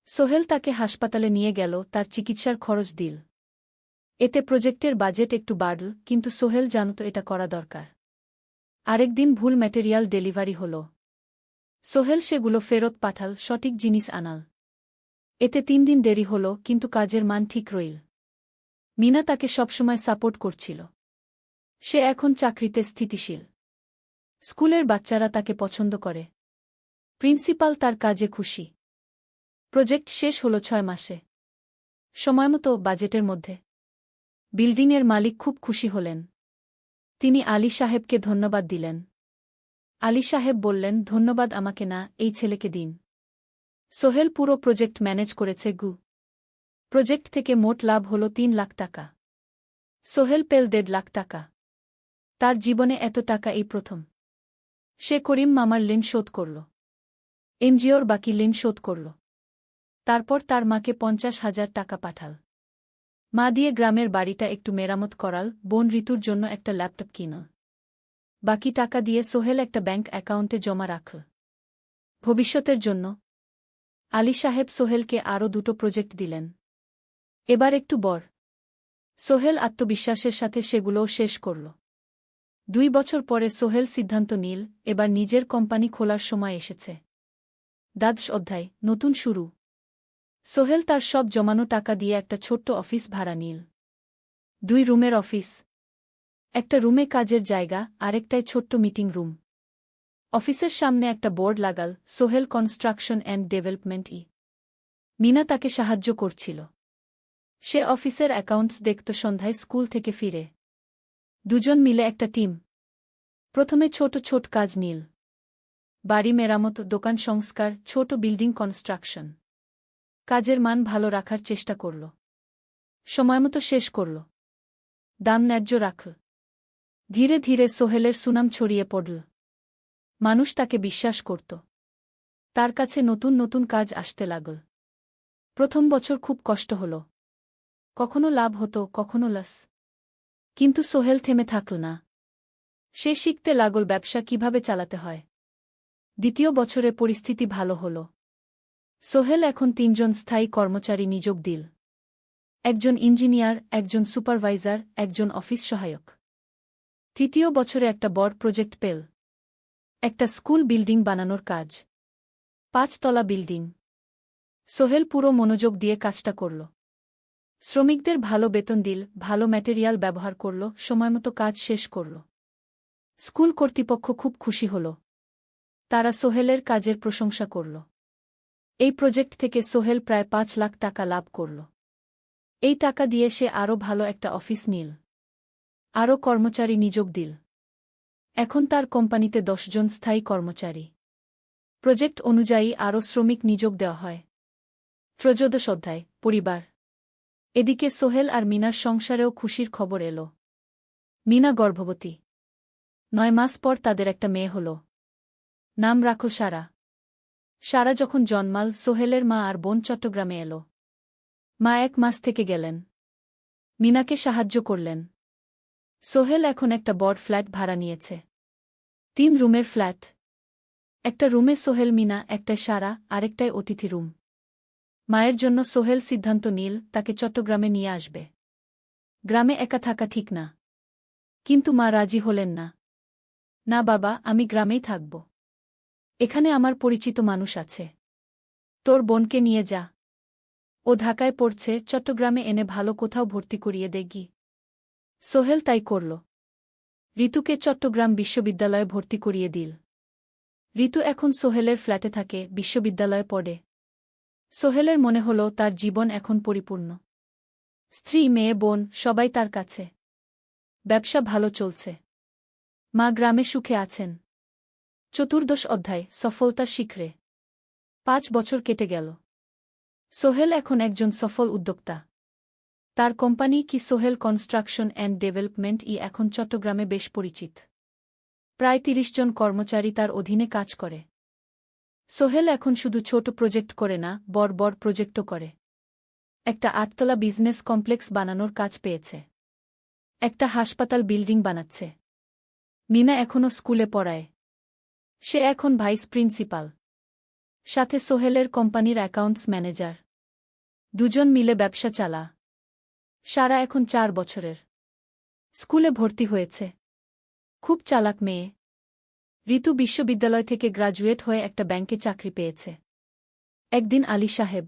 সোহেল তাকে হাসপাতালে নিয়ে গেল, তার চিকিৎসার খরচ দিল। এতে প্রজেক্টের বাজেট একটু বাড়ল, কিন্তু সোহেল জানত এটা করা দরকার। আরেকদিন ভুল ম্যাটেরিয়াল ডেলিভারি হল। সোহেল সেগুলো ফেরত পাঠাল, সঠিক জিনিস আনাল। এতে 3 দিন দেরি হল, কিন্তু কাজের মান ঠিক রইল। মিনা তাকে সবসময় সাপোর্ট করছিল। সে এখন চাকরিতে স্থিতিশীল। স্কুলের বাচ্চারা তাকে পছন্দ করে। প্রিন্সিপাল তার কাজে খুশি। প্রজেক্ট শেষ হল 6 মাসে। সময়মতো, বাজেটের মধ্যে। বিল্ডিংয়ের মালিক খুব খুশি হলেন। তিনি আলী সাহেবকে ধন্যবাদ দিলেন। আলী সাহেব বললেন, ধন্যবাদ আমাকে না, এই ছেলেকে দিন। সোহেল পুরো প্রজেক্ট ম্যানেজ করেছে গু। প্রজেক্ট থেকে মোট লাভ হল 3 লাখ টাকা। সোহেল পেল 1.5 লাখ টাকা। তার জীবনে এত টাকা এই প্রথম। সে করিম মামার ঋণ শোধ করল। এনজিওর বাকি ঋণ শোধ করল। তারপর তার মাকে 50,000 টাকা পাঠাল। মা দিয়ে গ্রামের বাড়িটা একটু মেরামত করাল, বোন ঋতুর জন্য একটা ল্যাপটপ কিনল। বাকি টাকা দিয়ে সোহেল একটা ব্যাংক অ্যাকাউন্টে জমা রাখল ভবিষ্যতের জন্য। আলী সাহেব সোহেলকে আরও 2টো প্রজেক্ট দিলেন। এবার একটু বড়। সোহেল আত্মবিশ্বাসের সাথে সেগুলোও শেষ করল। 2 বছর পরে সোহেল সিদ্ধান্ত নিল, এবার নিজের কোম্পানি খোলার সময় এসেছে। 10 অধ্যায়, নতুন শুরু। সোহেল তার সব জমানো টাকা দিয়ে একটা ছোট্ট অফিস ভাড়া নিল। 2 রুমের অফিস। একটা রুমে কাজের জায়গা, আরেকটায় ছোট্ট মিটিং রুম। অফিসের সামনে একটা বোর্ড লাগাল, Sohel construction and development Meena তাকে সাহায্য করছিল। সে অফিসের অ্যাকাউন্টস দেখত সন্ধ্যায় স্কুল থেকে ফিরে। দুজন মিলে একটা টিম। প্রথমে ছোট ছোট কাজ নীল। বাড়ি মেরামত, দোকান সংস্কার, ছোট বিল্ডিং কনস্ট্রাকশন। কাজের মান ভালো রাখার চেষ্টা করল। সময়মতো শেষ করল। দাম ন্যায্য রাখল। ধীরে ধীরে সোহেলের সুনাম ছড়িয়ে পড়ল। মানুষ তাকে বিশ্বাস করত। তার কাছে নতুন নতুন কাজ আসতে লাগল। প্রথম বছর খুব কষ্ট হল। কখনো লাভ হতো, কখনো লস। কিন্তু সোহেল থেমে থাকল না। সে শিখতে লাগল ব্যবসা কিভাবে চালাতে হয়। দ্বিতীয় বছরে পরিস্থিতি ভালো হল। সোহেল এখন ৩ জন স্থায়ী কর্মচারী নিয়োগ দিল। একজন ইঞ্জিনিয়ার, একজন সুপারভাইজার, একজন অফিস সহায়ক। তৃতীয় বছরে একটা বড় প্রজেক্ট পেল। একটা স্কুল বিল্ডিং বানানোর কাজ। ৫ তলা বিল্ডিং। সোহেল পুরো মনোযোগ দিয়ে কাজটা করল। শ্রমিকদের ভালো বেতন দিল, ভালো ম্যাটেরিয়াল ব্যবহার করল, সময়মতো কাজ শেষ করল। স্কুল কর্তৃপক্ষ খুব খুশি হল। তারা সোহেলের কাজের প্রশংসা করল। এই প্রজেক্ট থেকে সোহেল প্রায় ৫ লাখ টাকা লাভ করল। এই টাকা দিয়ে সে আরও ভালো একটা অফিস নিল। আরও কর্মচারী নিয়োগ দিল। এখন তার কোম্পানিতে ১০ জন স্থায়ী কর্মচারী। প্রজেক্ট অনুযায়ী আরও শ্রমিক নিয়োগ দেওয়া হয়। ১৩ অধ্যায়, পরিবার। এদিকে সোহেল আর মিনার সংসারেও খুশির খবর এল। মিনা গর্ভবতী। ৯ মাস পর তাদের একটা মেয়ে হল। নাম রাখল সারা। সারা যখন জন্মাল, সোহেলের মা আর বোন চট্টগ্রামে এল। মা ১ মাস থেকে গেলেন। মিনাকে সাহায্য করলেন। সোহেল এখন একটা বড় ফ্ল্যাট ভাড়া নিয়েছে। ৩ রুমের ফ্ল্যাট। একটা রুমে সোহেল, মিনা, একটায় সারা, আরেকটায় অতিথি রুম। মায়ের জন্য সোহেল সিদ্ধান্ত নিল তাকে চট্টগ্রামে নিয়ে আসবে। গ্রামে একা থাকা ঠিক না। কিন্তু মা রাজি হলেন না। না বাবা, আমি গ্রামেই থাকব। এখানে আমার পরিচিত মানুষ আছে। তোর বোনকে নিয়ে যা। ও ঢাকায় পড়ছে, চট্টগ্রামে এনে ভালো কোথাও ভর্তি করিয়ে দেগি। সোহেল তাই করল। ঋতুকে চট্টগ্রাম বিশ্ববিদ্যালয়ে ভর্তি করিয়ে দিল। ঋতু এখন সোহেলের ফ্ল্যাটে থাকে, বিশ্ববিদ্যালয়ে পড়ে। সোহেলের মনে হল তার জীবন এখন পরিপূর্ণ। স্ত্রী, মেয়ে, বোন সবাই তার কাছে। ব্যবসা ভালো চলছে। মা গ্রামে সুখে আছেন। ১৪ অধ্যায়, সফলতার শিখরে। ৫ বছর কেটে গেল। সোহেল এখন একজন সফল উদ্যোক্তা। তার কোম্পানি কি সোহেল কনস্ট্রাকশন অ্যান্ড ডেভেলপমেন্ট এখন চট্টগ্রামে বেশ পরিচিত। প্রায় ৩০ জন কর্মচারী তার অধীনে কাজ করে। সোহেল এখন শুধু ছোট প্রজেক্ট করে না, বড় বড় প্রজেক্টও করে। একটা ৮ তলা বিজনেস কমপ্লেক্স বানানোর কাজ পেয়েছে। একটা হাসপাতাল বিল্ডিং বানাচ্ছে। মিনা এখনও স্কুলে পড়ায়। সে এখন ভাইস প্রিন্সিপাল। সাথে সোহেলের কোম্পানির অ্যাকাউন্টস ম্যানেজার। দুজন মিলে ব্যবসা চালা। সারা এখন ৪ বছরের। স্কুলে ভর্তি হয়েছে। খুব চালাক মেয়ে। ঋতু বিশ্ববিদ্যালয় থেকে গ্রাজুয়েট হয়ে একটা ব্যাংকে চাকরি পেয়েছে। একদিন আলী সাহেব